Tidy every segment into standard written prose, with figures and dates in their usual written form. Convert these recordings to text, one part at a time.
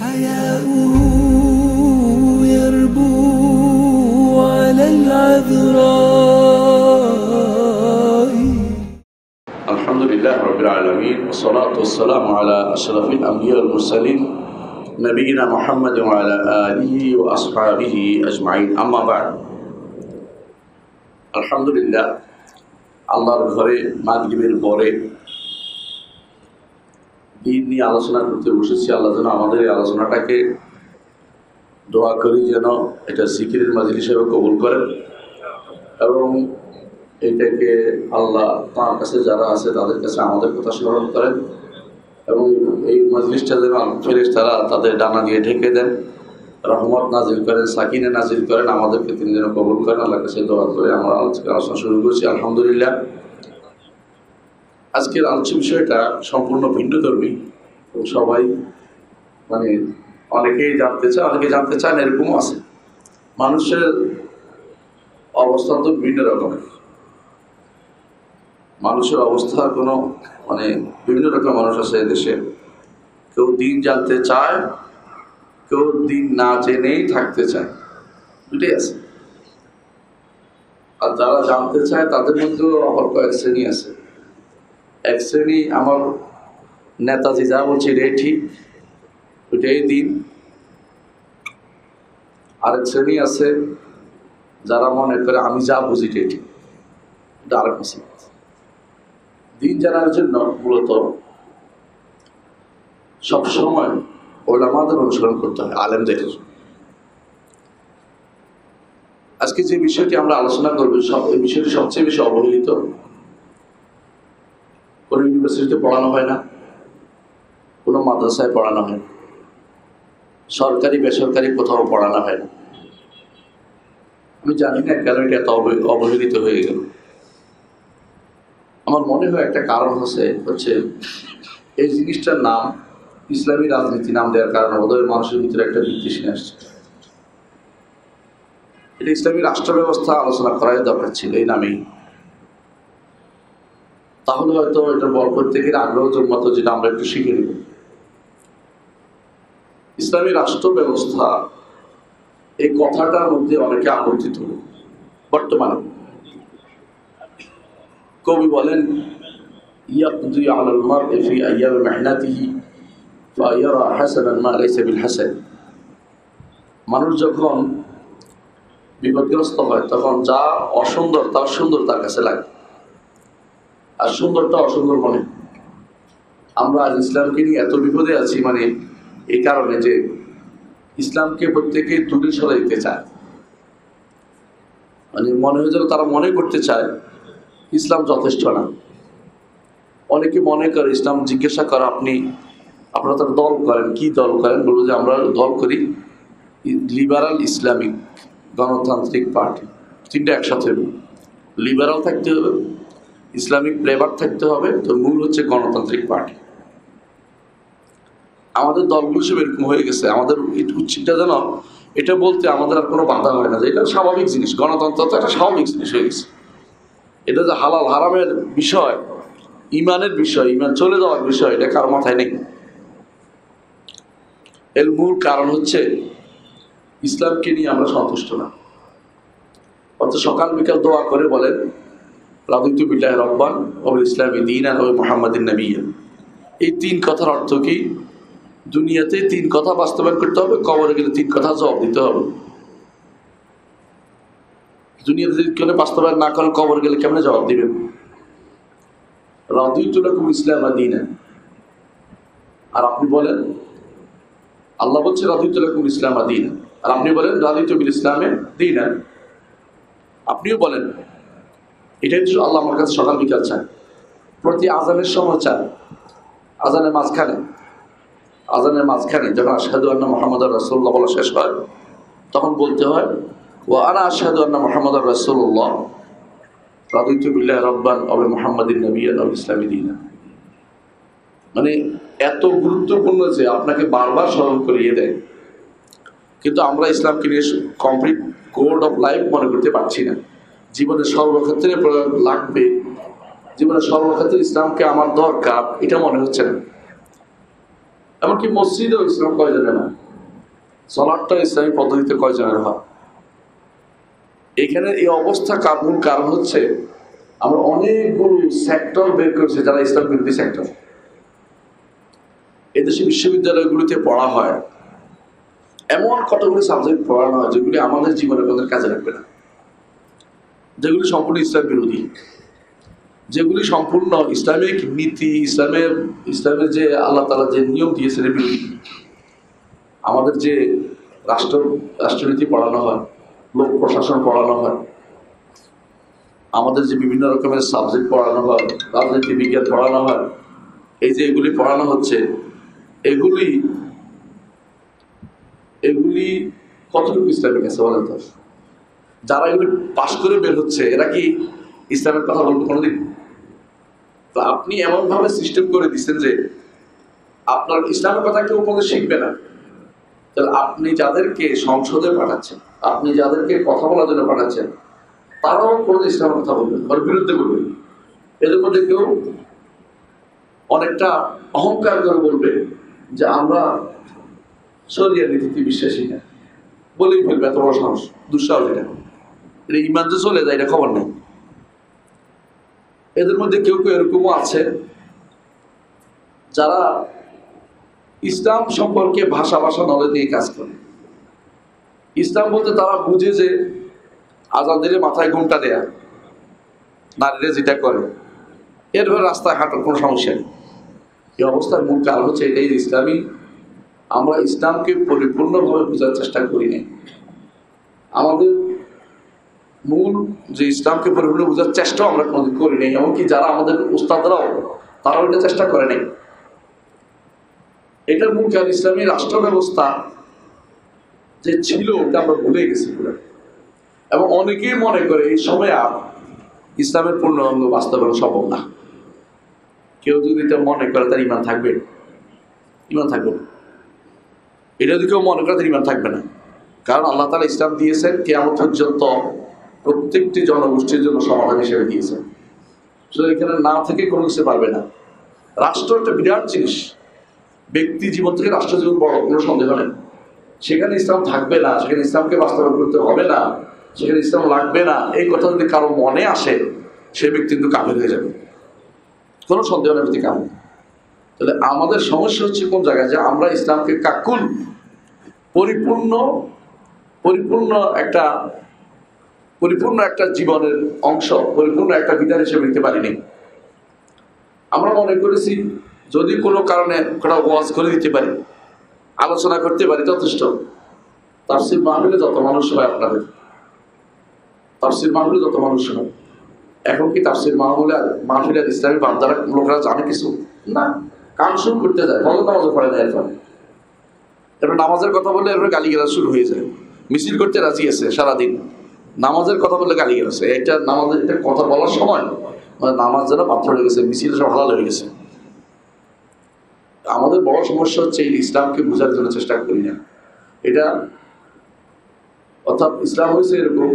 حياؤه يربو على العذراء. الحمد لله رب العالمين والصلاة والسلام على أشرف الأنبياء والمرسلين نبينا محمد وعلى آله وأصحابه أجمعين أما بعد الحمد لله আল্লাহর ঘরে মাগরিবের পরে দিন নিয়ে আলোচনা করতে বসেছি। আল্লাহ যেন আমাদের এই আলোচনাটাকে দোয়া করি যেন এটা জিকিরের মাজলিস হিসেবে কবুল করেন এবং এইটাকে আল্লাহ তার কাছে যারা আছে তাদের কাছে আমাদের কথা স্মরণ করেন এবং এই মাজলিসটা যেন ফেরেশতারা তাদের ডানা দিয়ে ঢেকে দেন, রহমত নাজিল করেন, সাকিনা নাজিল করেন, আমাদেরকে তিনি যেন কবুল করেন। আল্লাহর কাছে দোয়া করে আমরা আলোচনা শুরু করছি। আলহামদুলিল্লাহ, আজকের আলোচ্য বিষয়টা সম্পূর্ণ ভিন্নধর্মী এবং সবাই অনেকেই জানতে চায়, অনেকে জানতে চান, এরকমও আছে। মানুষের অবস্থা তো ভিন্ন রকমের, মানুষের অবস্থা কোনো বিভিন্ন রকম মানুষ আছে দেশে। কেউ দিন জানতে চায়, কেউ দিন না জেনেই থাকতে চায়, দুটোই আছে। আর যারা জানতে চায় তাদের মধ্যেও আবার কয়েক শ্রেণী আছে। এক শ্রেণী আমার নেতাজি যা বলছে এটাই ঠিক, ওইটাই দিন। আরেক শ্রেণী আছে যারা মনে করে আমি যা বুঝি এটাই ঠিক, এটা আরেক শ্রেণী। দিন জানার জন্য মূলত সবসময় ওলামাদের অনুসরণ করতে হয়, আলেমদের। আজকে যে বিষয়টি আমরা আলোচনা করবো এই বিষয়টি সবচেয়ে বেশি অবহেলিত। কোনো ইউনিভার্সিটিতে পড়ানো হয় না, কোনো মাদ্রাসায় পড়ানো হয় না, সরকারি বেসরকারি কোথাও পড়ানো হয় না। আমি জানি না কেন এটা এত অবহেলিত হয়ে গেল। আমার মনে হয় একটা কারণ হচ্ছে এই জিনিসটার নাম ইসলামী রাজনীতি নাম দেওয়ার কারণে বোধহয় মানুষের ভিতরে একটা বিদ্বেষী আসছে। এটা ইসলামী রাষ্ট্র ব্যবস্থা আলোচনা করাই দরকার ছিল এই নামেই। তাহলে হয়তো এটা বল করতে গেলে আগ্রহ জন্মাতো, যেটা আমরা একটু শিখে নেব। ইসলামী রাষ্ট্র ব্যবস্থা এই কথাটার মধ্যে অনেকে আবর্তিত বর্তমানে। কবি বলেন, ইয়াকদি আলাল মারই ফি আইয়াম মেহনাতিহি ফায়ারা হাসানান মা লাইসা বিল হাসান। মানুষ যখন বিপদগ্রস্ত হয় তখন যা অসুন্দর তা সুন্দর তার কাছে লাগে, আর সুন্দরটা অসুন্দর মনে। আমরা আজ ইসলামকে নিয়ে এত বিপদে আছি এই কারণে যে ইসলামকে প্রত্যেকে দূরে সরে দিতে চায়। মনে হয়ে যেন তারা মনে করতে চায় ইসলাম যথেষ্ট না। অনেকে মনে করে, ইসলাম জিজ্ঞাসা করে আপনারা তারা দল করেন, কি দল করেন? বলবো যে আমরা দল করি লিবারাল ইসলামিক গণতান্ত্রিক পার্টি। তিনটা একসাথে হবে, লিবারাল থাকতে হবে, ইসলামিক ফ্লেভার থাকতে হবে, তো মূল হচ্ছে গণতান্ত্রিক পার্টি। আমাদের দলগুলো সব এরকম হয়ে গেছে। আমাদের উচিতটা যেন এটা বলতে আমাদের আর কোনো বাধা হয় না যে এটা স্বাভাবিক জিনিস। গণতন্ত্র তো একটা স্বাভাবিক জিনিস হয়ে গেছে। এটা যে হালাল হারামের বিষয়, ইমানের বিষয়, ইমান চলে যাওয়ার বিষয়, এটা কারো মাথায় নেই। এর মূল কারণ হচ্ছে ইসলামকে নিয়ে আমরা সন্তুষ্ট না। অর্থ সকাল বিকাল দোয়া করে বলেন রাদিতু বিল্লাহি রাব্বান ওয়া বিল ইসলামি দীনান ওয়া মুহাম্মাদিন নাবিয়্যান। এই তিন কথার অর্থ কি? দুনিয়াতে তিন কথা বাস্তবায়ন করতে হবে, কবরে গেলে তিন কথা জবাব দিতে হবে। দুনিয়াতে যদি কেন বাস্তবায়ন না করেন, কবরে গেলে কেমনে জবাব দিবেন? রাদিতু লাকুম ইসলাম দীনান, আর আপনি বলেন, আল্লাহ বলছে রাদিতু লাকুম ইসলাম দীনান, আর আপনি বলেন রাদিতু বিল ইসলামে দীনান। আপনিও বলেন এটাই তো আল্লাহ আমার কাছে সকাল বিকাল চায়। প্রতি আজানের সময় চায়, আজানের মাঝখানে যখন আশহাদু আন্না মুহাম্মাদুর রাসূলুল্লাহ বলা শেষ হয় তখন বলতে হয় ওয়া আনা আশহাদু আন্না মুহাম্মাদুর রাসূলুল্লাহ রাদিতু বিল্লাহি রাব্বান ওয়া বি মুহাম্মাদিন নাবিয়্যান ওয়া বিল ইসলামি দীনান। এত গুরুত্বপূর্ণ যে আপনাকে বারবার স্মরণ করিয়ে দেয়, কিন্তু আমরা ইসলামকে নিয়ে কমপ্লিট কোড অফ লাইফ মনে করতে পারছি না। জীবনের সর্বক্ষেত্রে প্রয়োগ লাগবে, জীবনের সর্বক্ষেত্রে ইসলামকে আমার দরকার, এটা মনে হচ্ছে না। এমনকি মসজিদেও ইসলাম কয়জনের না, সালাতটা ইসলামী পদ্ধতিতে কয়জনের হয়। এখানে এই অবস্থা মূল কারণ হচ্ছে আমরা অনেকগুলো সেক্টর বের করেছি যারা ইসলাম বিরোধী সেক্টর। এদেশে বিশ্ববিদ্যালয়গুলিতে পড়া হয় এমন কতগুলি সাবজেক্ট পড়ানো হয় যেগুলি আমাদের জীবনে কোনো কাজে লাগবে না, যেগুলি সম্পূর্ণ ইসলাম বিরোধী, যেগুলি সম্পূর্ণ ইসলামিক নীতি, ইসলামের যে আল্লাহ তাআলা যে নিয়ম দিয়েছেন এর বিরোধী। আমাদের যে রাষ্ট্রনীতি পড়ানো হয়, লোক প্রশাসন পড়ানো হয়, আমাদের যে বিভিন্ন রকমের সাবজেক্ট পড়ানো হয়, রাজনীতি বিজ্ঞান পড়ানো হয়, এই যে এগুলি পড়ানো হচ্ছে, এগুলি কতটুকু ইসলামিক আছে বলেন তো? যারা এগুলি পাশ করে বের হচ্ছে এরা কি ইসলামের কথা বলবো কোনোদিন? তো আপনি এমনভাবে সিস্টেম করে দিচ্ছেন যে আপনার ইসলামের কথা কেউ কোনো শিখবে না। তাহলে আপনি যাদেরকে সংসদে পাঠাচ্ছেন, আপনি যাদেরকে কথা বলার জন্য পাঠাচ্ছেন, তারাও কোনো ইসলামের কথা বলবেন, ওর বিরুদ্ধে বলবেন। এদের মধ্যে কেউ অনেকটা অহংকার করে বলবে যে আমরা শরিয়া নীতিতে বিশ্বাসী না, বলেই ফেলবে, এত বড় সাহস, দুঃসাহস। এটা ইমান যে চলে যায় এটা খবর নেই। এদের মধ্যে কেউ কেউ এরকমও আছে যারা ইসলাম সম্পর্কে ভাষা নলেজ দিয়ে কাজ করে। ইসলাম বলতে তারা বুঝে যে আজান দিলে মাথায় ঘুমটা দেয়া, নারীরা যেটা করে, এরপরে রাস্তায় হাঁটার কোনো সমস্যা নেই। এই অবস্থার মূল কারণ হচ্ছে এটাই, আমরা ইসলামকে পরিপূর্ণভাবে বোঝার চেষ্টা করি নাই। আমাদের মূল যে ইসলামকে পরিপূর্ণ বোঝার চেষ্টাও আমরা কোনোদিন করি নাই, এমনকি যারা আমাদের উস্তাদরাও তারাও এটা চেষ্টা করে নাই। এটার মূল কারণ ইসলামী রাষ্ট্র ব্যবস্থা যে ছিল ওটা আমরা ভুলে গেছি পুরো। এবং অনেকেই মনে করে এই সময় আর ইসলামের পূর্ণাঙ্গ বাস্তবায়ন সম্ভব না। কেউ যদি এটা মনে করে তার ইমান থাকবে? ইমান থাকবে না। এটা যদি কেউ মনে করে তার ইমান থাকবে না। কারণ আল্লাহ তাআলা ইসলাম দিয়েছেন কিয়ামত পর্যন্ত প্রত্যেকটি জনগোষ্ঠীর জন্য সমাধান হিসেবে দিয়েছেন। শুধু এখানে না থেকে কোনো কিছু পারবে না। রাষ্ট্র একটা বিরাট জিনিস, ব্যক্তি জীবন থেকে রাষ্ট্র জীবন বড়, কোনো সন্দেহ নেই। সেখানে ইসলাম থাকবে না, সেখানে ইসলামকে বাস্তবায়ন করতে হবে না, সেখানে ইসলাম লাগবে না, এই কথা যদি কারো মনে আসে সে ব্যক্তি কিন্তু কাফের হয়ে যাবে, কোনো সন্দেহ নেই ব্যক্তি কাফের। তাহলে আমাদের সমস্যা হচ্ছে কোন জায়গায়, যে আমরা ইসলামকে কাকুল পরিপূর্ণ একটা জীবনের অংশ, পরিপূর্ণ একটা বিধান হিসেবে নিতে পারিনি। আমরা মনে করেছি যদি কোনো কারণে একটা ওয়াজ করে দিতে পারি, আলোচনা করতে পারি, যথেষ্ট। তাফসীর মাহফিলে যত মানুষ হয়, আপনাদের তাফসীর মাহফিলে যত মানুষ হয়, এখন কি তাফসীর মাহফিলের ইসলামী বান্দারা লোকেরা জানে কিছু না? কান শুরু করতে যায়, ফজর নামাজও পড়ে না, এরপর নামাজের কথা বললে এরপর গালিগালাজ শুরু হয়ে যায়। মিছিল করতে রাজি আছে সারাদিন, নামাজের কথা বললে গালিগালাজ। এটা নামাজের একটা কথা বলার সময় মানে নামাজ যেন পাথর হয়ে গেছে, মিছিল সব হালাল হয়ে গেছে। আমাদের বড় সমস্যা হচ্ছে এই ইসলামকে বোঝার জন্য চেষ্টা করি না। এটা অর্থাৎ ইসলাম হয়েছে এরকম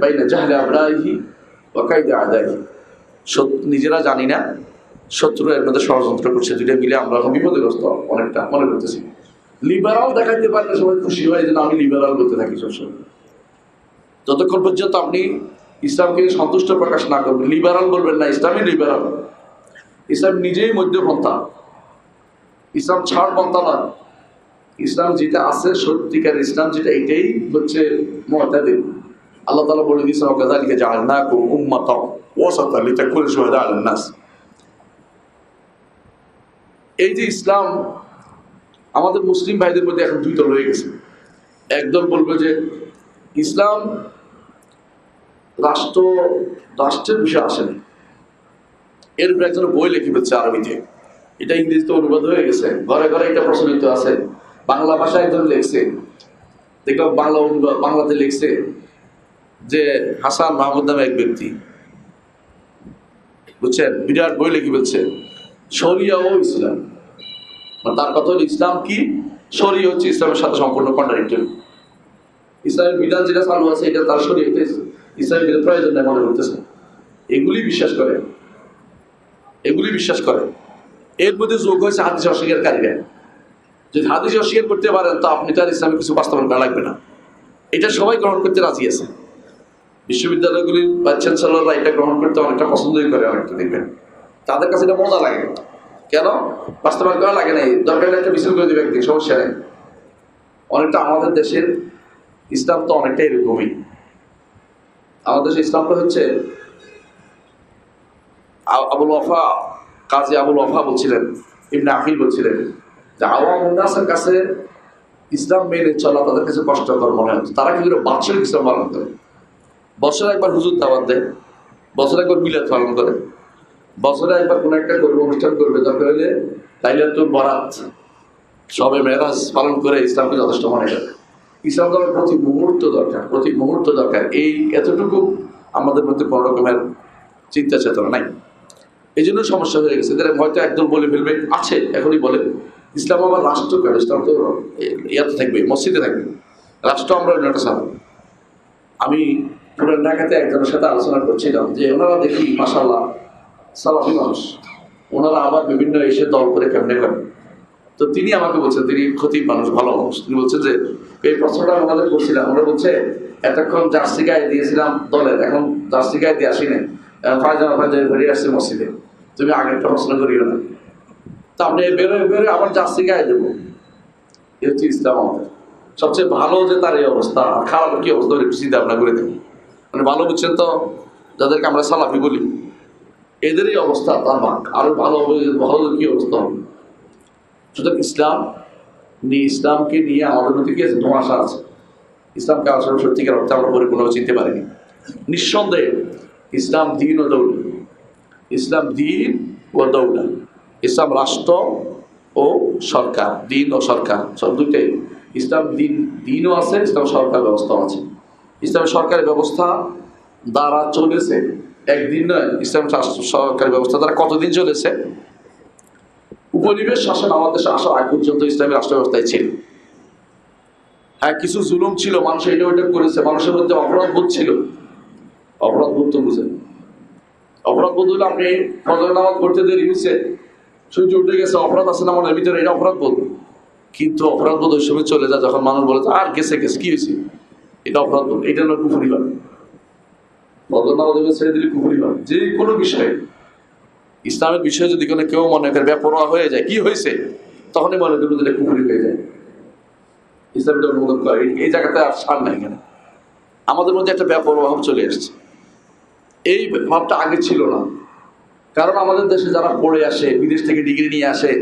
বাইনা জাহলে আবরাহি ওয়া কাইদা আদাহি, নিজেরা জানি না, শত্রু এর মধ্যে ষড়যন্ত্র করছে, দুইটা মিলে আমরা বিপদগ্রস্ত অনেকটা মনে করতেছি। লিবারাল দেখাইতে পারলে সবাই খুশি হয়, যে আমি লিবারাল বলতে থাকি সবসময়। যতক্ষণ পর্যন্ত আপনি ইসলামকে সন্তুষ্ট প্রকাশ না করবেন, লিবারাল বলবেন না, ইসলামই লিবারাল। ইসলাম নিজেই মধ্যপন্থা, ইসলাম ছাড় পন্থা নয়। ইসলাম যেটা আছে সত্যিকার ইসলাম যেটা, এটাই হচ্ছে মুতাদিল। আল্লাহ তাআলা বলে দিয়েছেন ওয়াকাযালিকা জাআলনাকুম উম্মাতান ওয়াসাতান লিতাকুনু শুহাদা আলান নাস। এই যে ইসলাম আমাদের মুসলিম ভাইদের মধ্যে এখন দুই দল হয়ে গেছে। একদল বলবে যে ইসলাম রাষ্ট্রের বিষয় আসেনি, এর উপরে একজন বই লিখে ফেলছে আরবিতে, এটা ইংরেজিতে অনুবাদ হয়ে গেছে, ঘরে ঘরে এটা প্রচলিত আছে। বাংলা ভাষায় একজন লিখছে, দেখলাম বাংলাতে লিখছে যে হাসান মাহমুদ নামে এক ব্যক্তি, বুঝছেন, বিরাট বই লিখে ফেলছে শরিয়া ও ইসলাম। তার কথা হলো ইসলাম কি, শরিয়া হচ্ছে ইসলামের সাথে সম্পূর্ণ কন্ট্রাডিক্টরি। ইসলামের বিধান যেটা চালু আছে এটা তার শরিয়াতে ইসলামের বিধান প্রয়োজন নেই মনে করতেছে। এগুলি বিশ্বাস করে। এর মধ্যে যোগ হয়েছে হাদিস অস্বীকারীরা। যদি হাদিস অস্বীকার করতে পারেন তো আপনি তার ইসলামে কিছু বাস্তবায়ন করা লাগবে না, এটা সবাই গ্রহণ করতে রাজি আছে। বিশ্ববিদ্যালয়গুলির ভাইস চ্যান্সেলররা এটা গ্রহণ করতে অনেকটা পছন্দই করে, অনেকটা দেখবেন তাদের কাছে এটা মজা লাগে। কেন? বাস্তবায়ন করা লাগে না, দরকার একটা মিছিল করে দেবে একদিন, সমস্যা নেই। অনেকটা আমাদের দেশের ইসলাম তো অনেকটা এরকমই। আমাদের দেশের ইসলামটা হচ্ছে আবুল ওয়াফা, কাজী আবুল ওয়াফা বলছিলেন, ইবনে আকিল বলছিলেন যে আওয়াম উন্নাসের কাছে ইসলাম মেনে চলা তাদের কাছে কষ্টকর মনে হচ্ছে। তারা কি করে বাৎসরিক ইসলাম পালন করে, বছরে একবার হুজুর দাওয়াত দেয়, বছরে একবার মিলাদ পালন করে, বছরে একবার কোনো একটা করবে অনুষ্ঠান করবে, দরকার হলে লাইলাতুল বরাত, সবে মেরাজ পালন করে ইসলামকে যথেষ্ট মনে করে। ইসলাম ধর্মের প্রতি মুহূর্ত দরকার, প্রতি মুহূর্ত দরকার। এই এতটুকু আমাদের মধ্যে কোনো রকমের চিন্তা চেতনা নাই, এই জন্য সমস্যা হয়ে গেছে। এদের হয়তো একদল বলে ফেলবে, আছে এখনই বলে ইসলাম আবার রাষ্ট্র কেন, ইসলাম তো ইয়াতে থাকবে, মসজিদে থাকবে, রাষ্ট্র আমরা অন্যটা চালাবো। আমি পুরান ঢাকাতে একজনের সাথে আলোচনা করছিলাম যে ওনারা দেখি মাশাআল্লাহ সালাফি মানুষ, ওনারা আবার বিভিন্ন এসে দল করে কেমনে করেন। তো তিনি আমাকে বলছেন, তিনি খতিব মানুষ, ভালো মানুষ, তিনি বলছেন যে এই প্রশ্নটা আমাদের করছিলাম, আমরা বলছে এতক্ষণ জার্সি গায়ে দিয়েছিলাম দলের, এখন জার্সি গায়ে দিয়ে আসি না, পায়জামা পাঞ্জাবি বেরিয়ে আসছে মসজিদে, তুমি আগেরটা প্রশ্ন করিও না, তা আপনি বেরোয় বেরোয় আবার জার্সি গায়ে দেবো। এ হচ্ছে ইসলাম আমাদের। সবচেয়ে ভালো যে তার এই অবস্থা, আর খারাপ কি অবস্থা একটু চিন্তা ভাবনা করে দেখুন। মানে ভালো বুঝছেন তো, যাদেরকে আমরা সালাফি বলি, এদেরই অবস্থা তার ভাগ, আরো ভালো হবে, ভালো কি অবস্থা হবে। সুতরাং ইসলামকে নিয়ে আমাদের মধ্যে কি আছে, ধোঁয়াশা আছে। ইসলামকে আসলে সত্যিকার অর্থে আমরা পরিপূর্ণভাবে চিনতে পারিনি। নিঃসন্দেহে ইসলাম দিন ও দৌলা, ইসলাম দিন ও দৌলা, ইসলাম রাষ্ট্র ও সরকার, দিন ও সরকার সব দুইটাই। ইসলাম দিনও আছে, ইসলাম সরকার ব্যবস্থাও আছে। ইসলামের সরকারি ব্যবস্থা দ্বারা চলেছে একদিন নয়, ইসলাম সরকারি ব্যবস্থা দ্বারা কতদিন চলেছে। উপনিবেশ শাসন আমাদের দেশে আসার আগ পর্যন্ত ইসলামী রাষ্ট্র ব্যবস্থায় ছিল। হ্যাঁ, কিছু জুলুম ছিল, মানুষ এটা ওইটা করেছে, মানুষের মধ্যে অপরাধ বোধ ছিল। অপরাধ বোধ তো বুঝেন, অপরাধ বোধ হলে আপনি ফজর নামাজ পড়তে দেরি হয়েছে, সূর্য উঠে গেছে, অপরাধ আছে না আমাদের ভিতরে, এটা অপরাধ বোধ। কিন্তু অপরাধ বোধ ওই সময় চলে যায় যখন মানুষ বলে আর গেছে কি হয়েছে, এটা অপরাধ বোধ, এটা হলো কুফরি হয়। ফজর নামাজ ছেড়ে দিলে কুফরি হয়। যে কোনো বিষয়ে, ইসলামের বিষয়ে যদি কোনো কেউ মনে করে বেপরোয়া হয়ে যায়, কি হয়েছে, তখনই মনে করবে যে কুফরি হয়ে যায়। ইসলামটা অনুমোদন করে, এই জায়গাতে আর সার নাই। কেন আমাদের মধ্যে একটা বেপরোয়া ভাব চলে আসছে, এই ভাবটা আগে ছিল না। কারণ আমাদের দেশে যারা পড়ে আসে, বিদেশ থেকে ডিগ্রি নিয়ে আসে,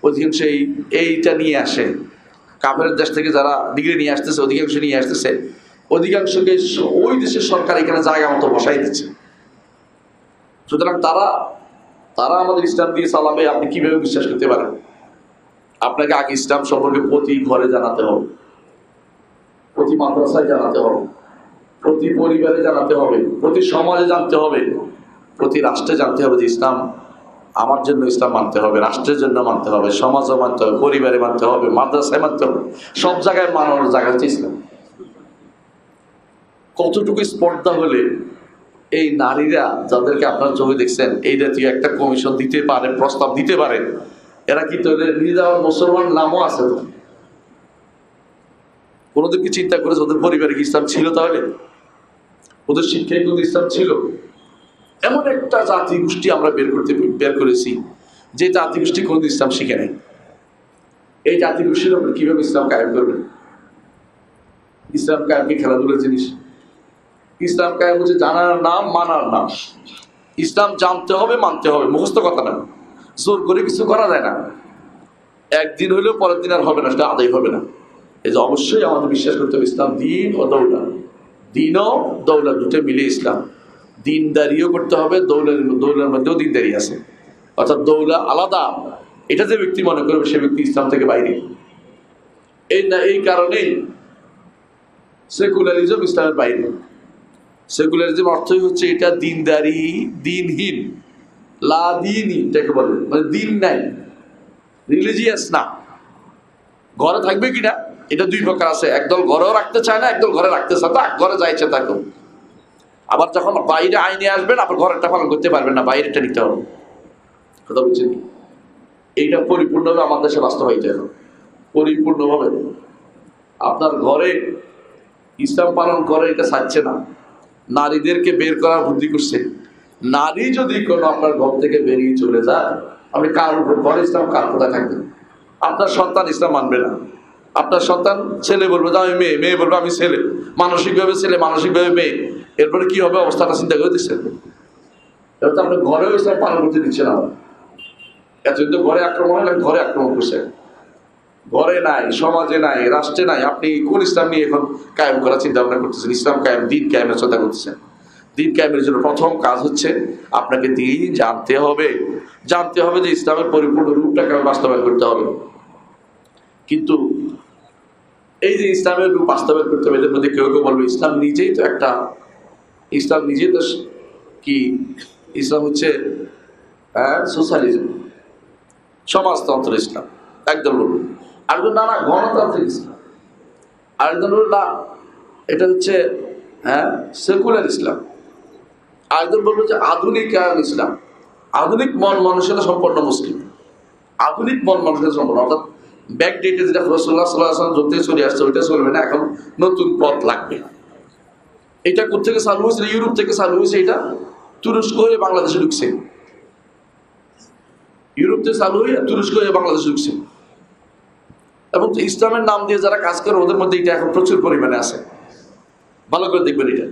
অধিকাংশ এইটা নিয়ে আসে। কাফের দেশ থেকে যারা ডিগ্রি নিয়ে আসতেছে, অধিকাংশ নিয়ে আসতেছে, অধিকাংশকে ওই দেশের সরকার এখানে জায়গা মতো বসাই দিচ্ছে। সুতরাং তারা আমাদের ইসলাম দিয়ে চালাবে, আপনি কিভাবে বিশ্বাস করতে পারেন? আপনাকে আগে ইসলাম সম্পর্কে প্রতি ঘরে জানাতে হবে, প্রতি মাদ্রাসায় জানাতে হবে, প্রতি পরিবারে জানাতে হবে, প্রতি সমাজে জানতে হবে, প্রতি রাষ্ট্রে জানতে হবে যে ইসলাম আমার জন্য, ইসলাম মানতে হবে, রাষ্ট্রের জন্য মানতে হবে, সমাজে মানতে হবে, পরিবারে মানতে হবে, মাদ্রাসায় মানতে হবে, সব জায়গায় মানানোর জায়গা হচ্ছে ইসলাম। কতটুকু স্পর্ধা হলে এই নারীরা যাদেরকে আপনার ছবি দেখছেন, এই জাতীয় একটা কমিশন দিতে পারে, প্রস্তাব দিতে পারে, এরা কি তোদের নিয়ে যাওয়ার মুসলমান নামও আছে? তো কোনোদিন কি চিন্তা করেছে ওদের পরিবারে কি ইসলাম ছিল? তাহলে ওদের শিক্ষায় কিন্তু ইসলাম ছিল। এমন একটা জাতি গোষ্ঠী আমরা বের করেছি যে জাতি গোষ্ঠী কোনোদিন ইসলাম শিখে নেই। এই জাতি গোষ্ঠীর উপর কিভাবে ইসলাম কায়েম করবেন? ইসলাম কায়েম কি খেলাধুলার জিনিস? ইসলাম কায়েম হচ্ছে জানার নাম, মানার নাম। ইসলাম জানতে হবে, মানতে হবে, মুখস্থ কথা না, জোর করে কিছু করা যায় না। একদিন হইলেও পরের দিন আর হবে না, সেটা আদায় হবে না। এই যে অবশ্যই আমাদের বিশ্বাস করতে হবে ইসলাম দিন ও দৌলা, দিন ও দৌলা দুটো মিলে ইসলাম। দিনদারিও করতে হবে, দৌলার মধ্যেও দিনদারি আছে, অর্থাৎ দৌলা আলাদা, এটা যে ব্যক্তি মনে করবে সে ব্যক্তি ইসলাম থেকে বাইরে। এই কারণেই সেকুলারিজম ইসলামের বাইরে। সেকুলারিজম অর্থই হচ্ছে এটা দিনদারি, দিনহীন, লা দিনই এটাকে বলে, মানে দিন নাই, রিলিজিয়াস না। ঘরে থাকবে কিনা এটা দুই প্রকার আছে, একদল ঘরেও রাখতে চায় না, একদল ঘরে রাখতে চায়, তা ঘরে যাইছে তাকে। আবার যখন বাইরে আইনে আসবেন, আপনার ঘরেরটা পালন করতে পারবেন না, বাইরেটা নিতে হবে। কথা বুঝছেন? এইটা পরিপূর্ণভাবে আমাদের দেশে বাস্তবায়িত হবে। পরিপূর্ণভাবে আপনার ঘরে ইসলাম পালন করে, এটা চাচ্ছে না, নারীদেরকে বের করার বুদ্ধি করছে। নারী যদি কোনো আপনার ঘর থেকে বেরিয়ে চলে যায়, আপনি কার উপর ঘরে ইসলাম কার কোথায় থাকবেন? আপনার সন্তান ইসলাম মানবে না। আপনার সন্তান, ছেলে বলবে যে আমি মেয়ে, মেয়ে বলবে আমি ছেলে, মানসিকভাবে ছেলে, মানসিকভাবে মেয়ে। এরপরে কি হবে অবস্থাটা চিন্তা করে দিচ্ছেন? এটা তো আপনার ঘরেও ইসলাম পালন করতে দিচ্ছে না। এতদিন তো ঘরে আক্রমণ হলে ঘরে আক্রমণ করছে, ঘরে নাই, সমাজে নাই, রাষ্ট্রে নাই। আপনি কোন ইসলাম নিয়ে এখন কায়েম করার চিন্তা ভাবনা করতেছেন? ইসলাম কায়েম, দিন কায়েমের চিন্তা করতেছেন। দিন কায়েমের জন্য প্রথম কাজ হচ্ছে আপনাকে দিন জানতে হবে, জানতে হবে যে ইসলামের পরিপূর্ণ রূপটাকে বাস্তবায়ন করতে হবে। কিন্তু এই যে ইসলামের রূপ বাস্তবায়ন করতে হবে, এদের মধ্যে কেউ কেউ বলবে ইসলাম নিজেই তো একটা, ইসলাম নিজেই তো কি, ইসলাম হচ্ছে সোশ্যালিজম, সমাজতন্ত্র ইসলাম, একদম বলবেন। আরেকজন না না গণতান্ত্রিক ইসলাম, আরেকজন বলল না এটা হচ্ছে সেকুলার ইসলাম, আরেকজন বলবো যে আধুনিক ইসলাম, আধুনিক মন মানুষের সম্পন্ন মুসলিম, আধুনিক মন মানুষের সম্পন্ন, অর্থাৎ ব্যাকডেটে যেটা রাসূলুল্লাহ সাল্লাল্লাহু আলাইহি ওয়াসাল্লাম যুগ থেকে চলে আসছে ওইটা চলবে না, এখন নতুন পথ লাগবে। এটা কোথেকে চালু হয়েছে? ইউরোপ থেকে চালু হয়েছে। এটা তুরস্ক হয়ে বাংলাদেশে ঢুকছে, ইউরোপ থেকে চালু হয়ে তুরস্ক হয়ে বাংলাদেশে ঢুকছে। এবং ইসলামের নাম দিয়ে যারা কাজ করে ওদের মধ্যে এটা এখন প্রচুর পরিমাণে আছে, ভালো করে দেখবেন এটা।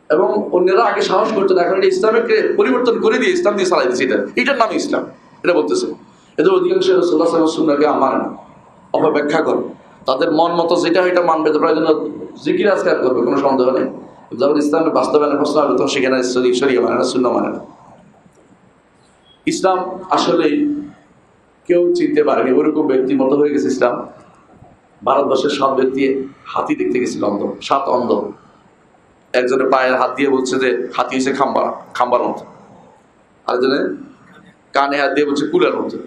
এবং অন্যরা আগে সাহস করতো না, এখন এটা ইসলামকে পরিবর্তন করে দিয়ে ইসলাম দিয়ে চালাই দিচ্ছে, এটার নাম ইসলাম, এটা বলতেছে। এদের অধিকাংশ রাসূলুল্লাহ সাল্লাল্লাহু আলাইহি ওয়াসাল্লামকে মানে না, অপব্যাখ্যা করে, তাদের মন মতো যেটা এটা মানবে, তারপরে জন্য জিকির আজকার করবে, কোনো সন্দেহ নেই। যখন ইসলামের বাস্তবায়নের প্রশ্ন হবে তখন সেখানে শরীয়ত মানে না, সুন্নাহ মানে না। ইসলাম আসলে কেউ চিনতে পারেনি, ওরকম ব্যক্তির মতো হয়ে গেছে ইসলাম। ভারতবর্ষের 7 ব্যক্তি হাতি দেখতে গেছিল, অন্ধ, 7 অন্ধ। একজনের পায়ের হাত দিয়ে বলছে যে হাতি হয়েছে খাম্বার মতো, আরেকজনে কানে হাত দিয়ে বলছে কুলার মতো।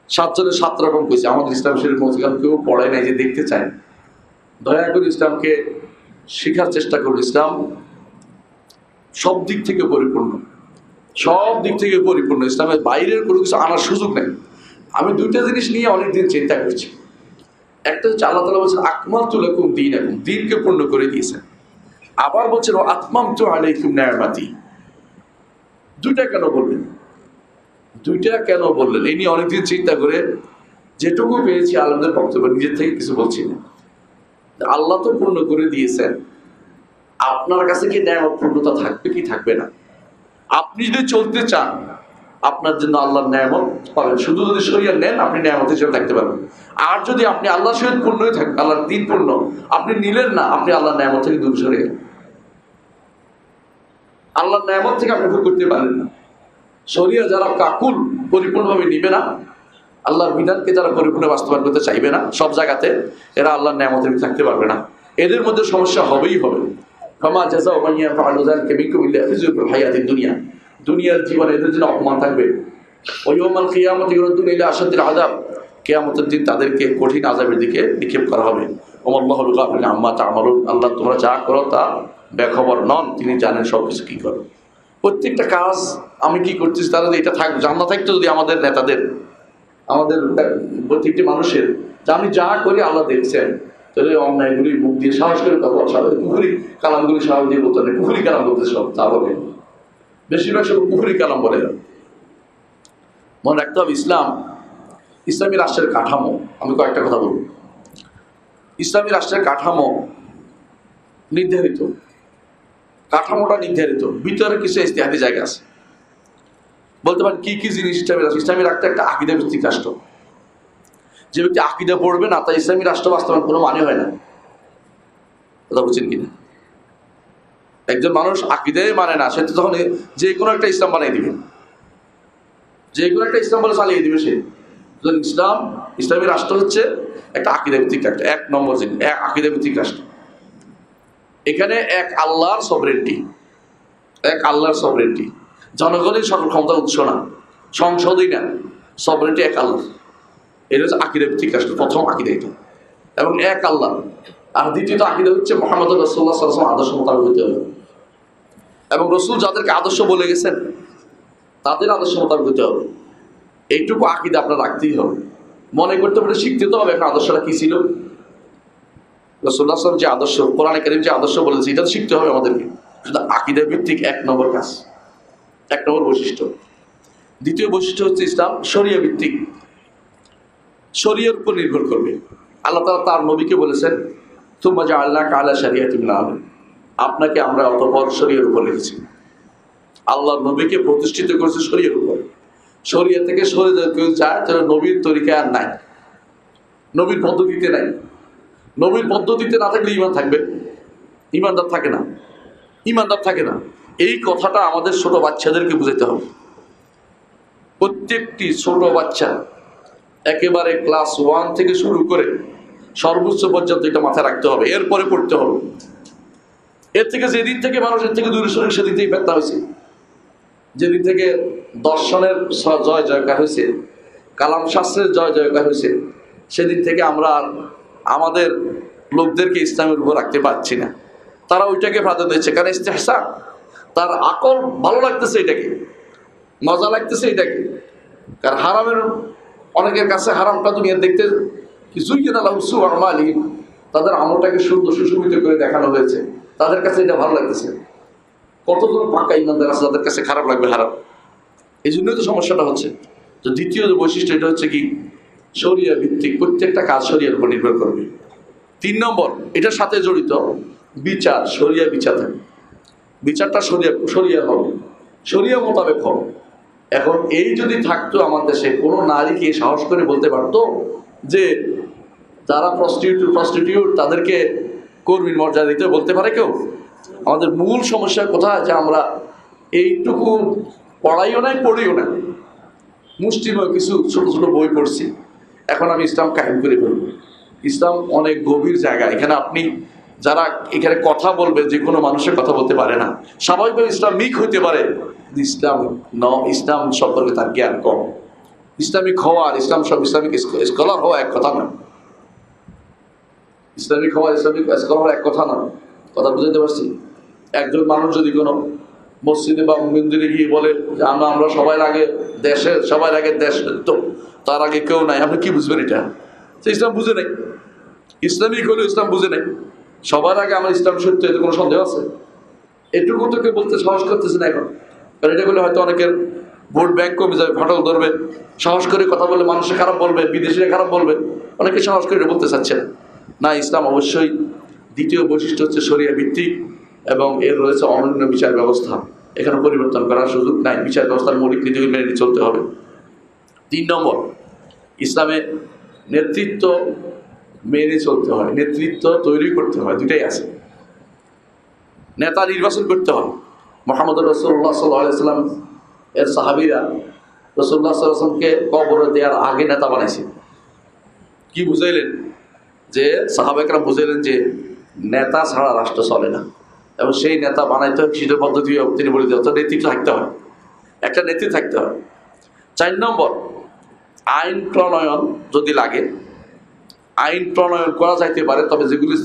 7 জনের 7 রকম কইছে। আমাদের ইসলাম শরীফ মধ্যে কেউ পড়ায় নাই যে দেখতে চায়। দয়া করে ইসলামকে শেখার চেষ্টা করুন। ইসলাম সব দিক থেকে পরিপূর্ণ, সব দিক থেকে পরিপূর্ণ। ইসলামের বাইরের কোনো কিছু আনার সুযোগ নেই। আমি 2টা জিনিস নিয়ে অনেকদিন চিন্তা করছি। একটা হচ্ছে আল্লাহ তাআলা বলছেন আকমালতু লাকুম দীনাকুম, দ্বীনকে পূর্ণ করে দিয়েছেন। আবার বলছেন আতমামতু আলাইকুম নিয়ামতি। 2টা কেন বললেন? 2টা কেন বললেন? এই নিয়ে অনেকদিন চিন্তা করে যেটুকু পেয়েছি আলেমদের বক্তব্য, নিজের থেকে কিছু বলছি না। আল্লাহ তো পূর্ণ করে দিয়েছেন, আপনার কাছে কি নিয়ামত পূর্ণতা থাকবে কি থাকবে না? আপনি যদি চলতে চান আপনার জন্য আল্লাহর নিয়ামত পাবেন। শুধু যদি শরীয়ত নেন আপনি নিয়ামত হিসেবে থাকতে পারবেন। আর যদি আপনি আল্লাহর সহিত পূর্ণই থাকেন, আল্লাহর দ্বীন পূর্ণ, আপনি নিলেন না, আপনি আল্লাহর নিয়ামত থেকে দূরে সরে গেলেন। আল্লাহর নিয়ামত থেকে আপনি ভোগ করতে পারেন না। শরীয়ত যারা কাকুল পরিপূর্ণভাবে নিবে না, আল্লাহর বিধানকে যারা পরিপূর্ণ বাস্তবায়ন করতে চাইবে না সব জায়গাতে, এরা আল্লাহর নিয়ামতে থাকতে পারবে না। এদের মধ্যে সমস্যা হবেই হবে। ফামা জাযাউ মান ইয়াফআলু যালিকা মিনকুম ইল্লা খিজয়ুন ফিল হায়াতিদ দুনিয়া, দুনিয়ার জীবনে এদের জন্য অপমান থাকবে। ওয়া ইয়াউমাল কিয়ামাতি ইউরাদুনা ইলা আশাদ্দিল আযাব, কিয়ামতের দিন তাদেরকে কঠিন আযাবের দিকে নিক্ষেপ করা হবে। ওয়াল্লাহু গাফিরুন আম্মা তা'মালুন, আল্লাহ তোমরা যা করো তা বেখবর নন, তিনি জানেন সবকিছু কি করো। প্রত্যেকটা কাজ আমি কি করতেছি তারা এটা থাকবে, জানা থাকতো যদি আমাদের নেতাদের, আমাদের প্রত্যেকটি মানুষের, যে আমি যা করি আল্লাহ দেখছেন, তাহলে অন্যায়গুলি মুখ দিয়ে সাহস করে কথা বলা, কুফরি কালামগুলি সাহস দিয়ে বলতে হবে, কুফরি কালাম বলতে সব তা হবে, বেশিরভাগ সব কুফরি কালাম বলে। মনে রাখতে হবে ইসলাম, ইসলামী রাষ্ট্রের কাঠামো, আমি কয়েকটা কথা বলব। ইসলামী রাষ্ট্রের কাঠামো নির্ধারিত, কাঠামোটা নির্ধারিত, ভিতরে কিছু ইজতিহাদি জায়গা আছে। বলতে পারেন কি কি জিনিস ইসলামী রাষ্ট্র? ইসলামী রাষ্ট্র একটা আকীদা ভিত্তিক রাষ্ট্র। যে ব্যক্তি আকীদা পড়বে না তার ইসলামী রাষ্ট্র বাস্তবায়ন কোনো মানে হয় না। কথা বলছেন কিনা? একজন মানুষ আকীদাই মানে না, সে তো তখন যে কোনো একটা ইসলাম বানিয়ে দিবে, যে কোনো একটা ইসলাম বলে চালিয়ে দিবে সে। ইসলাম, ইসলামী রাষ্ট্র হচ্ছে একটা আকীদা ভিত্তিক রাষ্ট্র। 1 নম্বর জিনিস, আকীদা ভিত্তিক রাষ্ট্র। এখানে এক আল্লাহর সভরেন্টি, এক আল্লাহর সভরেন্টি, জনগণের সকল ক্ষমতার উৎস না, সংসদই না, সভরেন্টি এক আল্লাহ। এটা হচ্ছে আকীদা ভিত্তিক রাষ্ট্র, প্রথম আকীদা এটা। এবং এক আল্লাহ। আর দ্বিতীয়ত আকীদা হচ্ছে মুহাম্মদ রাসূলুল্লাহ সাল্লাল্লাহু আলাইহি ওয়াসাল্লাম আদর্শ মোতাবেক হতে হবে। এবং রসুল যাদেরকে আদর্শ বলে গেছেন তাদের আদর্শ মোতাবেক হতে হবে। এইটুকু আকীদা আপনার রাখতেই হবে। মনে করতে পারে শিখতে তো হবে। এখন আদর্শটা কি ছিল, রাসূলুল্লাহ সাল্লাল্লাহু আলাইহি ওয়াসাল্লাম যে আদর্শ, কোরআনে কারীম যে আদর্শ বলেছে, এটা তো শিখতে হবে আমাদেরকে। শুধু আকীদা ভিত্তিক 1 নম্বর কাজ, 1 নম্বর বৈশিষ্ট্য। দ্বিতীয় বৈশিষ্ট্য হচ্ছে ইসলাম শরিয়া ভিত্তিক, শরিয়ার উপর নির্ভর করবে। আল্লাহ তাআলা তার নবীকে বলেছেন, সুম্মা জাআলনাকা আলা শারিয়াতিন মিনাল আমর, আপনাকে আমরা অতঃপর শরিয়ার উপর রেখেছি। আল্লাহ নবীকে প্রতিষ্ঠিত করেছে শরিয়ার উপর। শরিয়া থেকে সরে কেউ যায় তাহলে নবীর তরিকা আর নাই, নবীর পদ্ধতিতে নাই। নবীর পদ্ধতিতে না থাকলে ঈমান থাকবে? ঈমানদার থাকে না, ঈমানদার থাকে না। এই কথাটা আমাদের ছোট বাচ্চাদেরকে বুঝাইতে হবে। প্রত্যেকটি ছোট বাচ্চা একেবারে ক্লাস 1 থেকে শুরু করে সর্বোচ্চ পর্যন্ত এটা মাথায় রাখতে হবে, এরপরে পড়তে হবে। এর থেকে যেদিন থেকে মানুষের থেকে দূরে সরে সেদিন থেকেই ব্যর্থ হয়েছে। যেদিন থেকে দর্শনের জয় জয়কার হয়েছে, কালাম শাস্ত্রের জয় জয়কার হয়েছে, সেদিন থেকে আমরা আমাদের লোকদেরকে ইসলামের উপর রাখতে পারছি না। তারা ওইটাকে প্রাধান্য দিচ্ছে, কারণ ইস্তেহসান, তার আকল ভালো লাগতেছে, এটাকে মজা লাগতেছে এটাকে। কারণ হারামের অনেকের কাছে হারামটা দুনিয়া দেখতে কিছুই না, তাদের আমলটাকে সুন্দর সুশোভিত করে দেখানো হয়েছে, তাদের কাছে এটা ভালো লাগতেছে। কতজন পাক্কা ইমানদার আছে তাদের কাছে খারাপ লাগবে হারাম। এই জন্যই তো সমস্যাটা হচ্ছে। তো দ্বিতীয় যে বৈশিষ্ট্য, এটা হচ্ছে কি শরিয়া ভিত্তিক, প্রত্যেকটা কাজ শরিয়ার উপর নির্ভর করবে। 3 নম্বর, এটার সাথে জড়িত বিচার, শরিয়া বিচার থাকে। বিচারটা শরিয়া হবে, শরিয়া মোতাবেক হবে। এখন এই যদি থাকতো আমার দেশে, কোনো নারীকে সাহস করে বলতে পারতো যে যারা প্রস্টিটিউট তাদেরকে কর্মীর মর্যাদা দিতে বলতে পারে কেউ? আমাদের মূল সমস্যা কোথায়, যে আমরা এইটুকু পড়াইও নাই, পড়িও না, মুষ্টিময় কিছু ছোট ছোট বই পড়ছি। এখন আমি ইসলাম কায়েম করে ফেলবো। ইসলাম অনেক গভীর জায়গা। এখানে আপনি যারা এখানে কথা বলবে, যে কোনো মানুষের কথা বলতে পারে না, স্বাভাবিকভাবে ইসলামিক হইতে পারে, ইসলাম সম্পর্কে তার জ্ঞান কম। ইসলামিক হওয়া আর ইসলামিক স্কলার হওয়া এক কথা নয়। ইসলামিক হওয়া ইসলামিক স্কলার হওয়া এক কথা নয়। কথা বুঝতে পারছি? একজন মানুষ যদি কোনো মসজিদে বা মন্দিরে গিয়ে বলে যে আমরা সবার আগে দেশ তো, তার আগে কেউ নাই, আপনি কি বুঝবেন এটা? সে ইসলাম বুঝে নাই। ইসলামিক হলেও ইসলাম বুঝে নাই। সবার আগে আমার ইসলাম সত্য, এতে কোনো সন্দেহ আছে? এটুকু তোকে বলতে সাহস করতেছে না এখন। কারণ এটা বলে হয়তো অনেকের ভোট ব্যাংক কমে যাবে, ফাটল ধরবে। সাহস করে কথা বলে মানুষে খারাপ বলবে, বিদেশিরা খারাপ বলবে, অনেকে সাহস করে বলতে চাচ্ছে না। ইসলাম অবশ্যই দ্বিতীয় বৈশিষ্ট্য হচ্ছে শরিয়া ভিত্তিক, এবং এর রয়েছে অনন্য বিচার ব্যবস্থা। এখানে পরিবর্তন করার সুযোগ নাই। বিচার ব্যবস্থার মৌলিক নীতিগুলি মেনে চলতে হবে। 3 নম্বর, ইসলামে নেতৃত্ব মেনে চলতে হয়, নেতৃত্ব তৈরি করতে হয়। দুটাই আছে। নেতা নির্বাচন করতে হয়। মুহাম্মদ রাসূলুল্লাহ সাল্লাল্লাহু আলাইহি ওয়াসাল্লাম এর সাহাবীরা রাসূলুল্লাহ সাল্লাল্লাহু আলাইহি ওয়াসাল্লামকে কবরে দেওয়ার আগে নেতা বানাইছে। কি বুঝাইলেন? যে সাহাবায়ে কেরাম বুঝাইলেন যে নেতা ছাড়া রাষ্ট্র চলে না, এবং সেই নেতা বানাইতে হয় কৃষির পদ্ধতি। তিনি বলে দেওয়া নেতৃত্ব থাকতে হয়, একটা নেতৃত্ব থাকতে হয়। 4 নম্বর, আইন প্রণয়ন যদি লাগে, আইন প্রণয়ন করা যাইতে পারে, তবে যেগুলি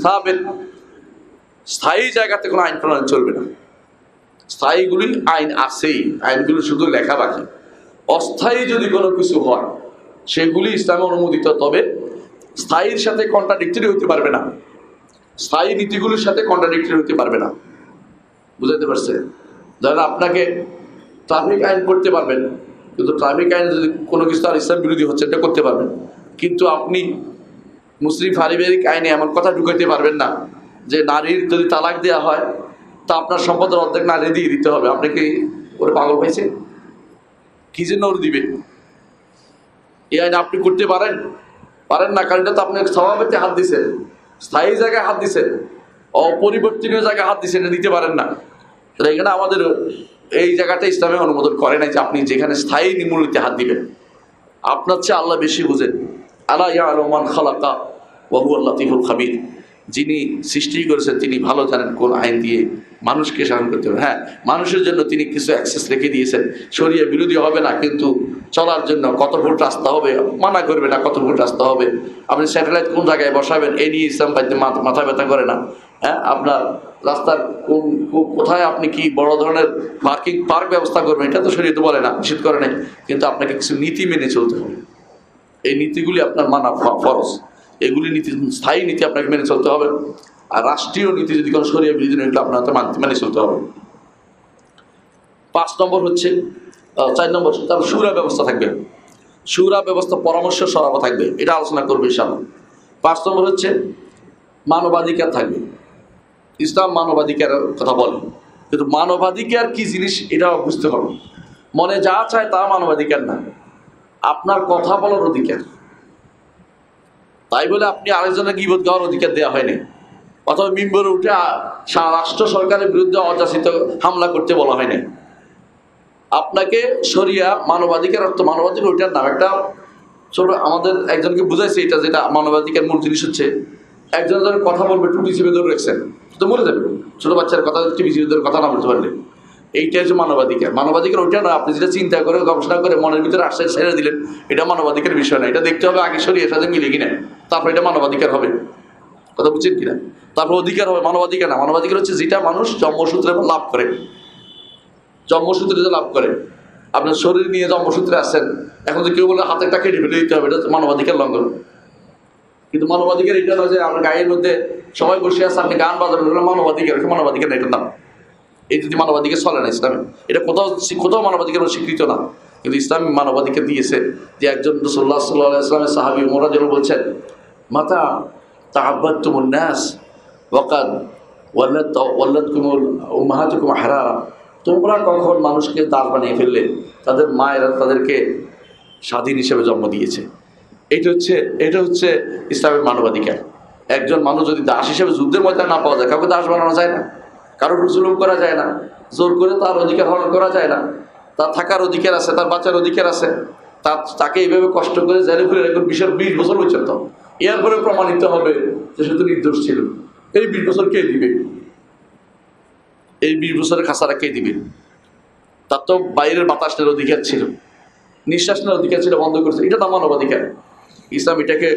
স্থায়ী জায়গাতে কোনো আইন প্রণয়ন চলবে না। স্থায়ীগুলি আইন আছেই, আইনগুলি শুধু লেখা বাকি। অস্থায়ী যদি কোনো কিছু হয় সেগুলি ইসলামে অনুমোদিত, তবে স্থায়ীর সাথে কন্ট্রাডিক্টরি হতে পারবে না, স্থায়ী নীতিগুলির সাথে কন্ট্রাডিক্টরি হতে পারবে না। বুঝাতে পারছে? যারা আপনাকে ট্রাফিক আইন করতে পারবেন, কিন্তু ট্রাফিক আইন যদি কোনো কিছু আর ইসলাম বিরোধী হচ্ছে এটা করতে পারবেন, কিন্তু আপনি মুসলিম পারিবারিক আইনে এমন কথা ঢুকাইতে পারবেন না যে নারীর যদি তালাক দেওয়া হয় তা আপনার সম্পদের অর্ধেক নারী দিয়ে দিতে হবে। আপনি কি ওরে পাগল পাইছে? কি জন্য ওর দিবে? এই আইন আপনি করতে পারেন না, কারণ এটা তো আপনি স্বভাবেতে হাত দিচ্ছেন, স্থায়ী জায়গায় হাত দিচ্ছেন, অপরিবর্তনীয় জায়গায় হাত দিচ্ছেন, এটা দিতে পারেন না। তাহলে এখানে আমাদের এই জায়গাটা ইসলামে অনুমোদন করে নাই যে আপনি যেখানে স্থায়ী মূল্যতে হাত দিবেন। আপনার চেয়ে আল্লাহ বেশি বুঝেন। আলা ইয়া'লামু মান খালাকা ওয়া হুয়াল লাতীফুল খাবীর। যিনি সৃষ্টি করেছেন তিনি ভালো জানেন কোন আইন দিয়ে মানুষকে শাসন করতে হবে। হ্যাঁ, মানুষের জন্য তিনি কিছু অ্যাক্সেস রেখে দিয়েছেন, শরিয়া বিরোধী হবে না, কিন্তু চলার জন্য কত ফুট রাস্তা হবে মানা করবে না, কত ফুট রাস্তা হবে, আপনি স্যাটেলাইট কোন জায়গায় বসাবেন এই নিয়ে ইসলাম মাথা ব্যথা করে না। হ্যাঁ, আপনার রাস্তার কোথায় আপনি কি বড় ধরনের পার্ক ব্যবস্থা করবেন, এটা তো শরীয়ত বলে না, নিষেধ করে নাই, কিন্তু আপনাকে কিছু নীতি মেনে চলতে হবে। এই নীতিগুলি আপনার মানা ফরজ। এগুলি নীতি স্থায়ী নীতি আপনাকে মেনে চলতে হবে। আর রাষ্ট্রীয় নীতি যদি কোনো শরিয়া বিরোধী এগুলো আপনাকে মেনে চলতে হবে। 5 নম্বর হচ্ছে 4 নম্বর তার শুরা ব্যবস্থা থাকবে। শুরা ব্যবস্থা পরামর্শ সরাবো থাকবে, এটা আলোচনা করবে ইনশাআল্লাহ। 5 নম্বর হচ্ছে মানবাধিকার থাকবে। ইসলাম মানবাধিকারের কথা বলে, কিন্তু মানবাধিকার কি জিনিস এটা বুঝতে হবে। মনে যা চায় তা মানবাধিকার না, আপনার কথা বলার অধিকার। তাই বলে আপনি আরেকজনের গীবত গাওয়ার অধিকার দেওয়া হয়নি, অথবা মিম্বরে উঠে রাষ্ট্র সরকারের বিরুদ্ধে অযাচিত হামলা করতে বলা হয়নি। আপনাকে শরিয়া মানবাধিকার অর্থ মানবাধিকার ওইটার নাম একটা ছোট আমাদের একজনকে বুঝাইছে এটা, যেটা মানবাধিকার মূল জিনিস হচ্ছে একজন ধরে কথা বলবে টুপি চেপে ধরে রাখছেন তো মরে যাবে। ছোট বাচ্চার কথা টিভি চেপে ধরে কথা না বলতে পারলে, এইটা হচ্ছে মানবাধিকার। মানবাধিকার ওইটা না আপনি যেটা চিন্তা করে গবেষণা করে মনের ভিতরে আসছে ছেড়ে দিলেন, এটা মানবাধিকার বিষয় না। এটা দেখতে হবে আগে শরিয়ার সাথে মিলে কিনা, তারপর এটা মানবাধিকার হবে। কথা বুঝছেন কিনা? তারপর অধিকার হবে, মানবাধিকার না। মানবাধিকার হচ্ছে যেটা মানুষ জন্মসূত্রে লাভ করে। জন্মসূত্রে যে লাভ করে, আপনার শরীর নিয়ে জন্মসূত্রে আসছেন, এখন যে কেউ বলে হাতেরটা কেটে ফেলে দিতে হবে, এটা মানবাধিকার লঙ্ঘন। কিন্তু মানবাধিকার এটা নয় যে আপনার গায়ের মধ্যে সবাই বসে আছে আপনি গান বাজাবেন, মানবাধিকার। মানবাধিকার না, এটার নাম এই যদি মানবাধিকার চলে না ইসলামে, এটা কোথাও মানবাধিকার স্বীকৃত না। কিন্তু ইসলাম মানবাধিকার দিয়েছে যে একজন রাসূলুল্লাহ সাল্লাল্লাহু আলাইহি ওয়াসাল্লামের সাহাবী ওমর রাদিয়াল্লাহু আনহু বলছেন, মাতা তাআব্বাদতুমুন নাস ওয়াকাদ ওয়াল্লাদকুম উম্মাহাতুকুম হারারা, তোমরা কখন মানুষকে দাস বানিয়ে ফেললে, তাদের মায়েরা তাদেরকে স্বাধীন হিসেবে জন্ম দিয়েছে। এটা হচ্ছে ইসলামের মানবাধিকার। একজন মানুষ যদি দাস হিসেবে যুদ্ধের ময়দানে না পাওয়া যায়, কাউকে দাস বানানো যায় না, কারোর উপর জুলুম করা যায় না, জোর করে তার অধিকার হরণ করা যায় না। তার থাকার অধিকার আছে, তার বাঁচার অধিকার আছে। তাকে এইভাবে কষ্ট করে জেলে ফিরে এখন 20 বছর পর্যন্ত, এরপরে প্রমাণিত হবে যে সে তো নির্দোষ ছিল। এই 20 বছর কে দিবে? এই 20 বছরের খাসারা কে দিবে? তার তো বাইরের বাতাস নেওয়ার অধিকার ছিল, নিঃশ্বাস নেওয়ার অধিকার ছিল, বন্ধ করছে। এটা তো মানবাধিকার। ইসলাম এটাকে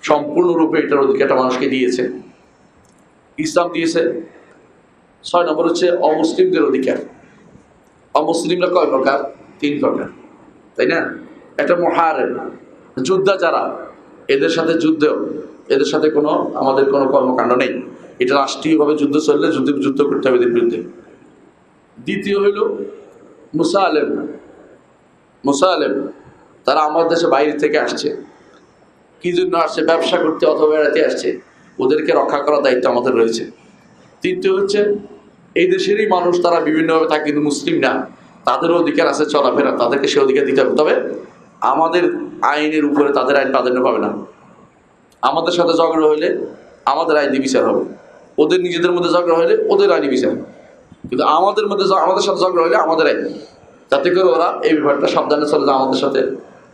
সম্পূর্ণরূপে এটার অধিকারটা মানুষকে দিয়েছে। ইসলাম দিয়েছে। 6 নম্বর হচ্ছে অমুসলিমদের অধিকার। অমুসলিমরা কয় প্রকার? 3 প্রকার, তাই না? একটা মুহারিব, যোদ্ধা যারা, এদের সাথে এদের সাথে আমাদের কোনো কর্মকাণ্ড নেই। এটা রাষ্ট্রীয়ভাবে যুদ্ধ চললে যুদ্ধ করতে হবে এদের বিরুদ্ধে। দ্বিতীয় হইল মুসালেম, তারা আমাদের দেশে বাইরে থেকে আসছে। কি জন্য আসছে? ব্যবসা করতে অথবা বেড়াতে আসছে। ওদেরকে রক্ষা করার দায়িত্ব আমাদের রয়েছে। তৃতীয় হচ্ছে এই দেশেরই মানুষ, তারা বিভিন্নভাবে থাকে কিন্তু মুসলিম না, তাদেরও অধিকার আছে চলাফেরা, তাদেরকে সে অধিকার দিতে হবে। তবে আমাদের আইনের উপরে তাদের আইন প্রাধান্য পাবে না। আমাদের সাথে ঝগড়া হইলে আমাদের আইনি বিচার হবে, ওদের নিজেদের মধ্যে ঝগড়া হইলে ওদের আইনি বিচার। কিন্তু আমাদের সাথে ঝগড়া হইলে আমাদের আইন, যাতে করে ওরা এই ব্যাপারটা সাবধানে চলে যায়, আমাদের সাথে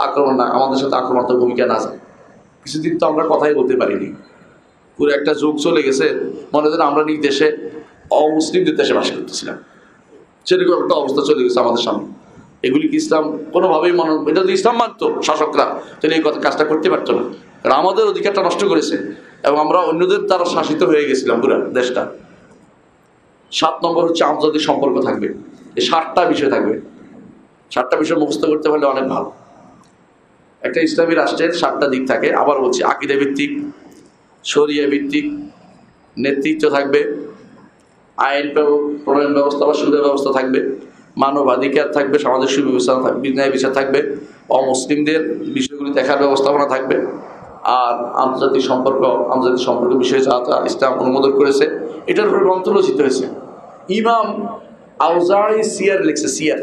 আক্রমণাত্মক ভূমিকা না যায়। কিছুদিন তো আমরা কথাই বলতে পারিনি, পুরো একটা যুগ চলে গেছে, মনে হয় আমরা নিজ দেশে অমুসলিমদের দেশে বাস করতেছিলাম, সেরকম একটা অবস্থা চলে গেছে আমাদের সামনে। এগুলি কি ইসলাম কোনোভাবেই এটা যদি ইসলাম মানত শাসকরা, তাহলে এই কাজটা করতে পারতো না। কারণ আমাদের অধিকারটা নষ্ট করেছে এবং আমরা অন্যদের দ্বারা শাসিত হয়ে গেছিলাম পুরো দেশটা। 7 নম্বর হচ্ছে আন্তর্জাতিক সম্পর্ক থাকবে। এই 7টা বিষয় থাকবে। 7টা বিষয় মুখস্থ করতে পারলে অনেক ভালো। একটা ইসলামী রাষ্ট্রের 7টা দিক থাকে। আবার বলছি, আকীদা ভিত্তিক, শরিয়া ভিত্তিক, নেতৃত্ব থাকবে, আইন প্রণয়ন ব্যবস্থা বা সুদের ব্যবস্থা থাকবে, মানবাধিকার থাকবে, সামাজিক সুব্যবস্থা থাকবে, ন্যায় বিচার থাকবে, অমুসলিমদের বিষয়গুলি দেখার ব্যবস্থাপনা থাকবে। আর আন্তর্জাতিক সম্পর্ক বিষয়ে যা ইসলাম অনুমোদন করেছে, এটার উপরে গ্রন্থ রচিত হয়েছে। ইমাম আউজাঈ সিয়ার লিখছে, সিয়ার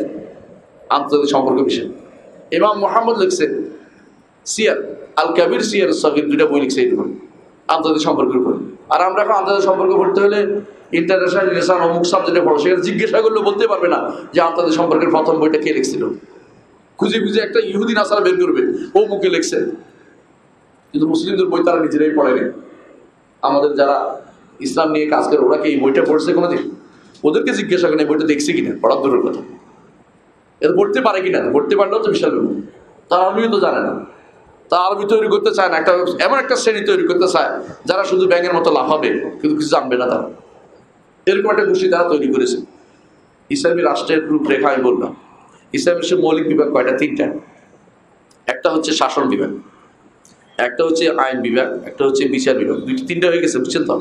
আন্তর্জাতিক সম্পর্ক বিষয়। ইমাম মুহাম্মদ লিখছে সিয়ার আল কাবির, সিয়ার সগীর, 2টা বই লিখছে এর উপর, আন্তর্জাতিক সম্পর্কের উপর। আর আমরা এখন আন্তর্জাতিক সম্পর্ক পড়তে হলে ইন্টারন্যাশনাল রিলেশন অমুক সাবজেক্টে পড়ো, সেখানে জিজ্ঞাসা করলে বলতে পারবে না যে আন্তর্জাতিক সম্পর্কের প্রথম বইটা কে লিখছিল। খুঁজে একটা ইহুদি নাসারা বের করবে, ও মুখে লিখছে। কিন্তু মুসলিমদের বই তারা নিজেরাই পড়েনি। আমাদের যারা ইসলাম নিয়ে কাজ করে, ওরা কি এই বইটা পড়ছে কোনোদিন? ওদেরকে জিজ্ঞাসা করেন এই বইটা দেখছে কিনা, পড়ার দূরের কথা, এটা পড়তে পারে কিনা। পড়তে পারলেও তো বিশাল ব্যাপার। তার আরবিও তো জানে না, তা আরবি তৈরি করতে চায় না। এমন একটা শ্রেণী তৈরি করতে চায় যারা শুধু ব্যাঙের মতো লাফাবে, কিন্তু কিছু জানবে না তারা। এরকম একটা গোষ্ঠী তারা তৈরি করেছে। ইসলামী রাষ্ট্রের রূপরেখা আমি বললাম। ইসলামের সে মৌলিক বিভাগ কয়টা? 3টা। একটা হচ্ছে শাসন বিভাগ, একটা হচ্ছে আইন বিভাগ, একটা হচ্ছে বিচার বিভাগ, তিনটা হয়ে গেছে, বুঝছেন তো?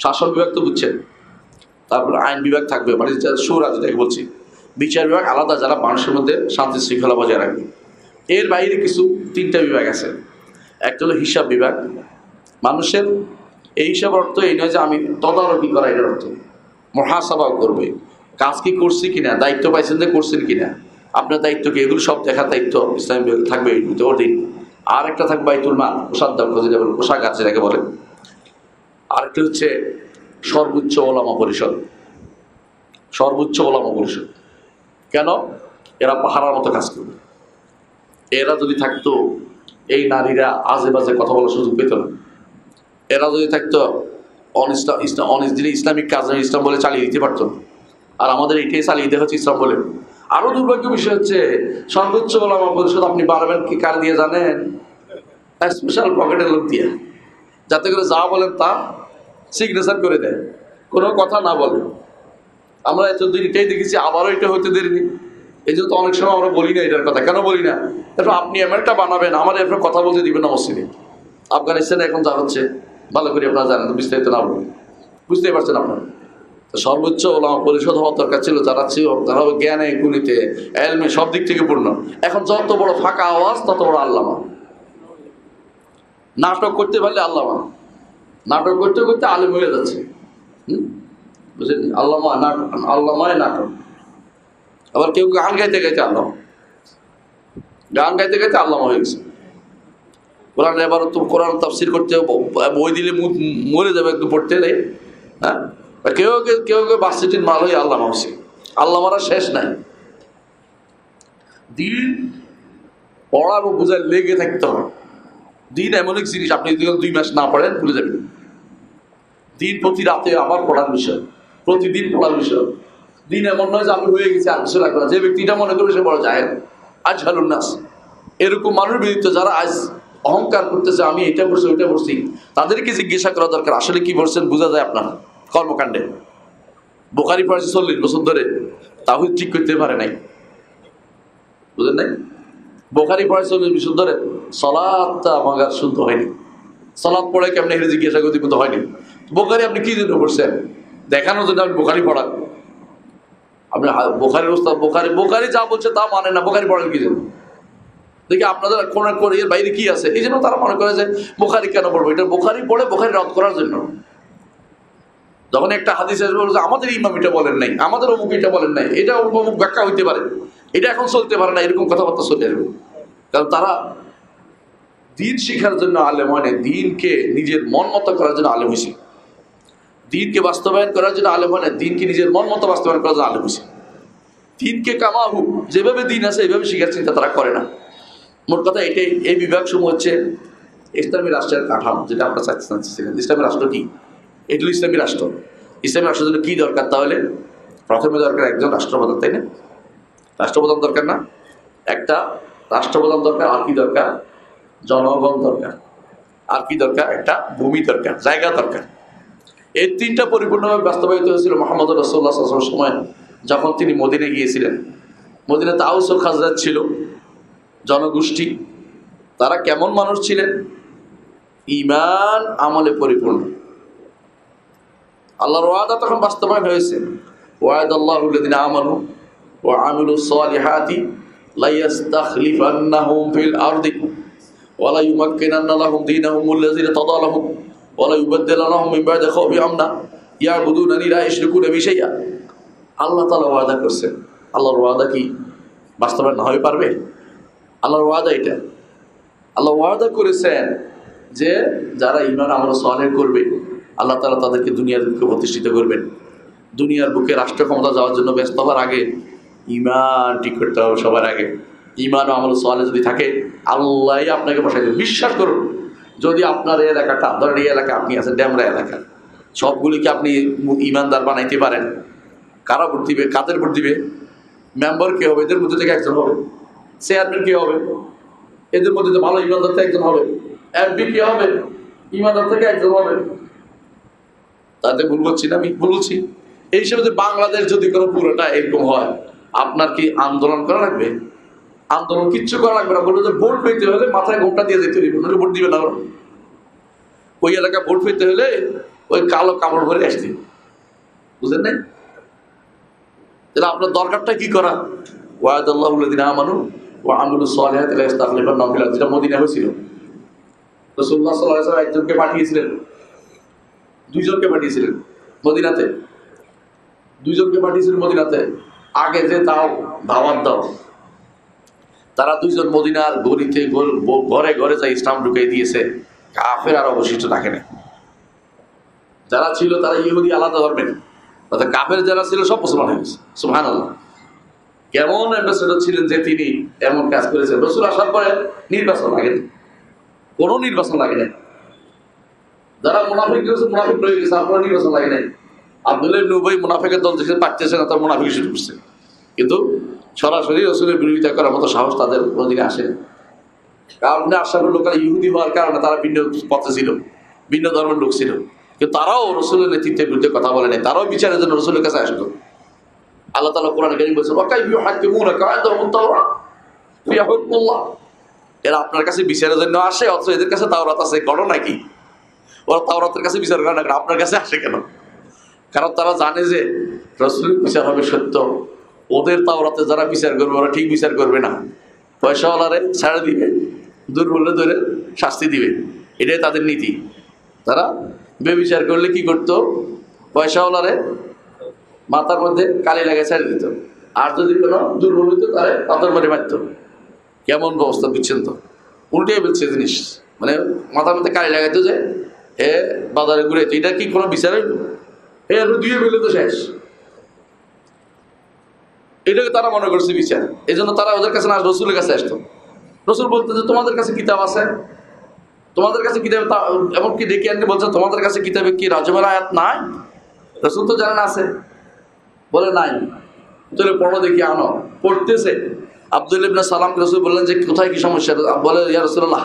শাসন বিভাগ তো বুঝছেন, তারপরে আইন বিভাগ থাকবে, মানে সুরা যেটাকে বলছি। বিচার বিভাগ আলাদা, যারা মানুষের মধ্যে শান্তি শৃঙ্খলা বজায় রাখবে। এর বাইরে কিছু তিনটা বিভাগ আছে। একটা হলো হিসাব বিভাগ। মানুষের এই হিসাব অর্থ এই নয় যে আমি তদারকি করা, এটার অর্থ মুহাসাবাও করবে, কাজ কি করছি কিনা, দায়িত্ব পাইছেন যে করছেন কিনা, আপনার দায়িত্ব কি, এগুলো সব দেখার দায়িত্ব ইসলামী বিভাগ থাকবে অধীন। আর একটা থাকবে বাইতুল মাল, কোষাধ্যক্ষ যেটা বলে, কোষাগার যেটাকে বলে। আরেকটা হচ্ছে সর্বোচ্চ ওলামা পরিষদ। সর্বোচ্চ ওলামা পরিষদ কেন? এরা পাহারার মতো কাজ করবে। এরা যদি থাকতো, এই নারীরা আজে বাজে কথা বলার সুযোগ পেত না। এরা যদি থাকতো, ইসলামিক কাজ ইসলাম বলে চালিয়ে দিতে পারতো না। আর আমাদের এটাই চালিয়ে দেওয়া হচ্ছে ইসলাম বলে। আরো দুর্ভাগ্য বিষয় হচ্ছে, সর্বোচ্চ ওলামা পরিষদ আপনি বাড়াবেন কি কার দিয়ে জানেন? স্পেশাল পকেটের লোক দিয়ে, যাতে করে যা বলেন তা সিগনেচার করে দেয়, কোনো কথা না বলে। আমরা এতদিন এটাই দেখেছি, আবারও এটা হতে দেরিনি। এই জন্য তো অনেক সময় আমরা বলি না এটার কথা। কেন বলি না? এরপর আপনি আমেরিকা বানাবেন, আমার এরপর কথা বলতে দিবেন না মসজিদে। আফগানিস্তানে এখন যা হচ্ছে ভালো করে আপনারা জানেন, বিস্তারিত না বলি, বুঝতেই পারছেন আপনারা। তো সর্বোচ্চ ওলামা পরিষদ হওয়ার দরকার ছিল, যারা ছিল তারা জ্ঞানে গুণিতে এলমে সব দিক থেকে পূর্ণ। এখন যত বড় ফাঁকা আওয়াজ তত বড় আল্লামা। নাটক করতে পারলে আল্লামা, নাটক করতে করতে আলেম হয়ে যাচ্ছে। বুঝলেন? আল্লামায় নাটক। আবার কেউ গান গাইতে গাইতে আল্লাহ, গান গাইতে গাইতে আল্লামা হয়ে গেছে। কোরআন এবার তো কোরআন তাফসির করতে বই দিলে মরে যাবে একটু পড়তে। হ্যাঁ, কেউ কেউ বার্সিটির মাল হয়ে আল্লামা হচ্ছে। আল্লামারা শেষ নাই। দিন পড়ার ও বোঝায় লেগে থাকতে হয়। দিন এমন এক জিনিস, আপনি যদি 2 মাস না পড়েন ভুলে যাবেন। দিন প্রতি রাতে আবার পড়ার বিষয়, প্রতিদিন পড়ার বিষয়। দিন এমন নয় যে আমি হয়ে গেছি আর কিছু লাগবে না। যে ব্যক্তিটা মনে করবে সে বড় জাহেল, আজ হালুন্নাস, এরকম মানুষ বিরুদ্ধে যারা আজ অহংকার করতেছে আমি এটা করছি ওইটা করছি, তাদেরকে জিজ্ঞাসা করা দরকার আসলে কি বলছেন। বোঝা যায় আপনার কর্মকাণ্ডে। বুখারী পড়েছে 40 বছর ধরে, তাওহীদ ঠিক করতে পারে নাই। বুঝলেন নাই? বুখারী পড়েছে 40 বছর ধরে, সালাতটা আমার শুদ্ধ হয়নি। সালাত পড়ে কেমনে হেরে জিজ্ঞাসা করতে কিন্তু হয়নি। বুখারী আপনি কি জন্য পড়ছেন? দেখানোর জন্য আপনি বুখারী পড়ান। আপনি বুখারীর ওস্তাদ, বুখারী যা বলছে তা মানে না, বুখারী পড়েন কি জন্য? দেখি আপনাদের কোন এর বাইরে কি আছে, এই জন্য তারা মনে করে যে বুখারী কেন পড়বো। এটা বুখারী পড়ে বুখারী রদ করার জন্য। যখন একটা হাদিস আসবে বলছে আমাদের ইমাম এটা বলেন নাই, আমাদের অমুক এটা বলেন নাই, এটা অমুক ব্যাখ্যা হইতে পারে, এটা এখন চলতে পারে না, এরকম কথাবার্তা চলে আসবে। কারণ তারা দিন শিখার জন্য আলেম হয় না, দিনকে নিজের মন মতো করার জন্য আলেম হয়েছে। দিনকে বাস্তবায়ন করার জন্য আলেম হয় না, দিনকে নিজের মন মতো বাস্তবায়ন করার জন্য আলেম হয়েছে। দিনকে কামাহু, যেভাবে দিন আছে এইভাবে শিখার চিন্তা তারা করে না। মোট কথা এটাই। এই বিভাগসমূহ হচ্ছে ইসলামী রাষ্ট্রের কাঠামো, যেটা আমরা চাচ্ছিলেন। ইসলামী রাষ্ট্র কি? এগুলো ইসলামী রাষ্ট্র। ইসলামী রাষ্ট্রের জন্য কী দরকার? তাহলে প্রথমে দরকার একজন রাষ্ট্রপ্রধান, তাই না? রাষ্ট্রপ্রধান দরকার না? একটা রাষ্ট্রপ্রধান দরকার। আর কি দরকার? জনগণ দরকার। আর কি দরকার? একটা ভূমি দরকার, জায়গা দরকার। এই তিনটা পরিপূর্ণভাবে বাস্তবায়িত হয়েছিল মুহাম্মদ রাসূলুল্লাহ সাল্লাল্লাহু আলাইহি ওয়াসাল্লামের সময়, যখন তিনি মদিনায় গিয়েছিলেন। মদিনাতে আউস ও খাজরাজ ছিল জনগোষ্ঠী। তারা কেমন মানুষ ছিলেন? ঈমান আমলে পরিপূর্ণ। আল্লাহর ওয়াদা তখন বাস্তবায়ন হয়েছে। ওয়াদাল্লাহুল্লাযিনা আমানু ওয়া আমিলুস সালিহাতি লা ইস্তাখলিফান্নাহুম ফিল আরদি ওয়া লা ইউমাক্কিনান্না লাহুম দীনাহুমুল্লাযী ইরতাদা লাহুম ওয়া লা ইউবাদদিলান্নাহুম মিন বা'দি খাওফিহিম আমনা ইয়াবুদুনানি লা ইশরিকুনা বি শাইআ। আল্লাহ তাআলা ওয়াদা করেছেন। আল্লাহর ওয়াদা কি বাস্তবায়ন না হয়ে পারবে? আল্লাহর ওয়াদা এটা। আল্লাহ ওয়াদা করেছেন যে যারা ঈমান আমল সালেহ করবে আল্লাহ তাআলা তাদেরকে দুনিয়ার বুকে প্রতিষ্ঠিত করবেন। দুনিয়ার বুকে রাষ্ট্র ক্ষমতা যাওয়ার জন্য ব্যস্ত হওয়ার আগে ঈমান ঠিক করতে হবে সবার আগে। ঈমান ও আমল সালেহ যদি থাকে আল্লাহই আপনাকে বসাই দেবে। বিশ্বাস করুন, যদি আপনার এই এলাকাটা, ধরেন এই এলাকা আপনি আছেন ড্যামরা এলাকা, সবগুলিকে আপনি ঈমানদার বানাইতে পারেন, কারা ভোট দিবে? কাদের ভোট দিবে? মেম্বার কে হবে? এদের মধ্যে থেকে একজন হবে। চেয়ারম্যান কে হবে? এদের মধ্যে তো ভালো ঈমানদার থেকে একজন হবে। এমপি কে হবে? ঈমানদার থেকে একজন হবে। তাতে ভুল বলছি না? আমি ভুল বলছি? এই হিসেবে বাংলাদেশ যদি কোনো পুরোটা এরকম হয়, আপনার কি আন্দোলন করা লাগবে? আন্দোলন কিচ্ছু করা লাগবে না, বললো যে ভোট পেতে হলে মাথায় ঘোমটা দিয়ে যেতে হইবে, নাহলে ভোট দিবে না। ওই এলাকায় ভোট পেতে হলে ওই কালো কাপড় ভরে আসতে, বুঝলেন নাই? তাহলে আপনার দরকারটা কি করা? ওয়াদাল্লাহুল্লাযিনা আমানু ওয়া আমিলুস সালিহাতি লা ইস্তাখলিফান্নাহুম ফিল আরদি, যেটা মদিনায় হয়েছিল। রাসূলুল্লাহ সাল্লাল্লাহু আলাইহি ওয়াসাল্লাম একজনকে পাঠিয়েছিলেন, দুইজনকে পাঠিয়েছিলেন মদিনাতে, দুইজনকে পাঠিয়েছিলেন মদিনাতে। আগে যে তাও দাওয়াত দাও, তারা দুইজন মদিনার গলিতে ঘরে ঘরে যাই ইসলাম ঢুকিয়ে দিয়েছে, কাফের আর অবশিষ্ট থাকে না। যারা ছিল তারা ইহুদি আলাদা ধর্মের, অর্থাৎ কাফের যারা ছিল সব মুসলমান হয়ে গেছে। সুবহানাল্লাহ। কেমন অ্যাম্বাসেডর ছিলেন যে তিনি এমন কাজ করেছেন। রাসূল আসার পরে নির্বাচন লাগে না, কোনো নির্বাচন লাগে না। যারা মুনাফিক করেছে মুনাফিক রয়ে গেছে, আপনার নির্বাচন লাগে নাই। আব্দুল্লাহ ইবনে উবাই মুনাফিকের দল থেকে পাঠতেছে না, তার মুনাফিক শুরু করছে, কিন্তু সরাসরি রাসূলের বিরোধিতা করার মতো সাহস তাদের অধীনে আসে না। কারণ আশরাফুল লোকাল ইহুদি হওয়ার কারণে তারা ভিন্ন পথে ছিল, ভিন্ন ধর্মের লোক ছিল, কিন্তু তারাও রাসূলের নেতৃত্বের বিরুদ্ধে কথা বলে নাই, তারাও বিচারের জন্য রাসূলের কাছে আসতো। আল্লাহ তাআলা কোরআনে কারীম বলেছেন, ওয়াকাইফা ইউহাক্কিমুনাকা ইনদাহুম তাওরাত ফিহা হুকমুল্লাহ। এরা আপনার কাছে বিচারের জন্য আসে, অথচ এদের কাছে তাওরাত আছে। ঘটনা কি? ওরা তাওরাতের কাছে বিচার করে না, আপনার কাছে আসে কেন? কারণ তারা জানে যে রাসূলের বিচার হবে সত্য। ওদের তাওরাতে যারা বিচার করবে ওরা ঠিক বিচার করবে না, পয়সাওয়ালারে ছাড়া দিবে, দুর্বলে ধরে শাস্তি দিবে, এটাই তাদের নীতি। তারা বেবিচার করলে কি করতো? পয়সাওয়ালারে মাথার মধ্যে কালি লাগে ছেড়ে দিত, আর যদি কোনো দুর্বল হইতো তারে পাথর মারে মারত। কেমন ব্যবস্থা বুঝছেন তো? উল্টে বলছে জিনিস, মানে মাথার মধ্যে কালি লাগাইতো যে এ বাজারে ঘুরে, এটা কি কোনো বিচার হইল? এ দিয়ে বললে তো শেষ। এটাকে তারা মনে করছে বিচার, এই জন্য তারা ওদের কাছে না, রসুলের কাছে আসতো। রসুল বলতো যে তোমাদের কাছে কিতাব আছে, তোমাদের কাছে কিতাব, এমনকি ডেকে আনতে বলছে তোমাদের কাছে কিতাবে কি রাজমের আয়াত নাই? রসুল তো জানেন আছে, বলে নাই, তাহলে পড়ো দেখি, আনো। পড়তেছে। আব্দুল্লাহ ইবনে সালামকে রাসূল বললেন যে কোথায় কি সমস্যা? বলে ইয়া রাসূলুল্লাহ,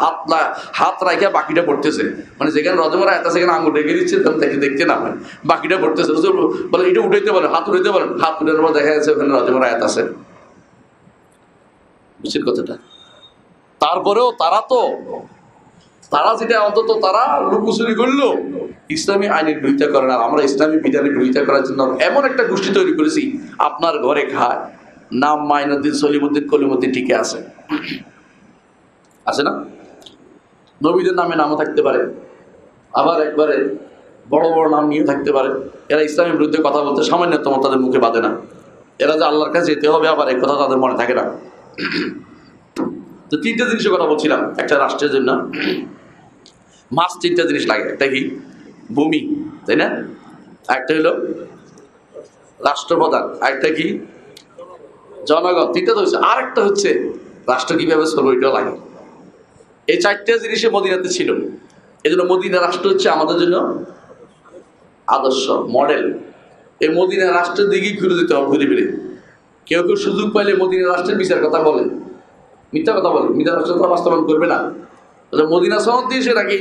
হাত রাখা বাকিটা পড়তেছে, মানে যেখানে রজমের আয়াত আছে সেখানে আঙুল রেখে দিচ্ছে, তাহলে দেখতে না হয়, বাকিটা পড়তেছে। রাসূল বলে এটা উঠাইতে বলেন, হাত উঠাইতে বলেন। হাত উঠানোর পর দেখা যাচ্ছে ওখানে রজমের আয়াত আছে। বুঝছেন কথাটা? তারপরেও তারা যেটা অন্তত তারা লুকোচুরি করলো, ইসলামী আইনের বিরোধিতা করে না। আমরা ইসলামী বিধানের বিরোধিতা করার জন্য এমন একটা গোষ্ঠী তৈরি করেছি, আপনার ঘরে খায়, নাম মাইনুদ্দিন, সলিমুদ্দিন, কলিমুদ্দিন টিকে আছে, আছে না? নবীদের নামে নামও থাকতে পারে, আবার একবারে বড় বড় নাম নিয়ে থাকতে পারে। এরা ইসলামের বিরুদ্ধে কথা বলতে সামান্যতম তাদের মুখে বাঁধে না। এরা যে আল্লাহর কাছে যেতে হবে আবার এই কথা তাদের মনে থাকে না। তো তিনটা জিনিসের কথা বলছিলাম একটা রাষ্ট্রের জন্য। মাস তিনটা জিনিস লাগে। একটা কি? ভূমি, তাই না? একটা হলো রাষ্ট্রপ্রধান, একটা কি? জনগণ। তিনটা তো হচ্ছে, আর একটা হচ্ছে রাষ্ট্র কিভাবে চলবে, এটাও লাগে। এই চারটা জিনিসে মদিনাতে ছিল। এই জন্য মদিনা রাষ্ট্র হচ্ছে আমাদের জন্য আদর্শ, মডেল। এই মদিনা রাষ্ট্রের দিকেই ঘুরে যেতে হবে, ঘুরে ফিরে। কেউ কেউ সুযোগ পাইলে মদিনা রাষ্ট্রের বিচার কথা বলে, মিথ্যা কথা বলে, মিথ্যা রাষ্ট্র বাস্তবায়ন করবে না। মদিনা সনদ দিয়ে সে নাকি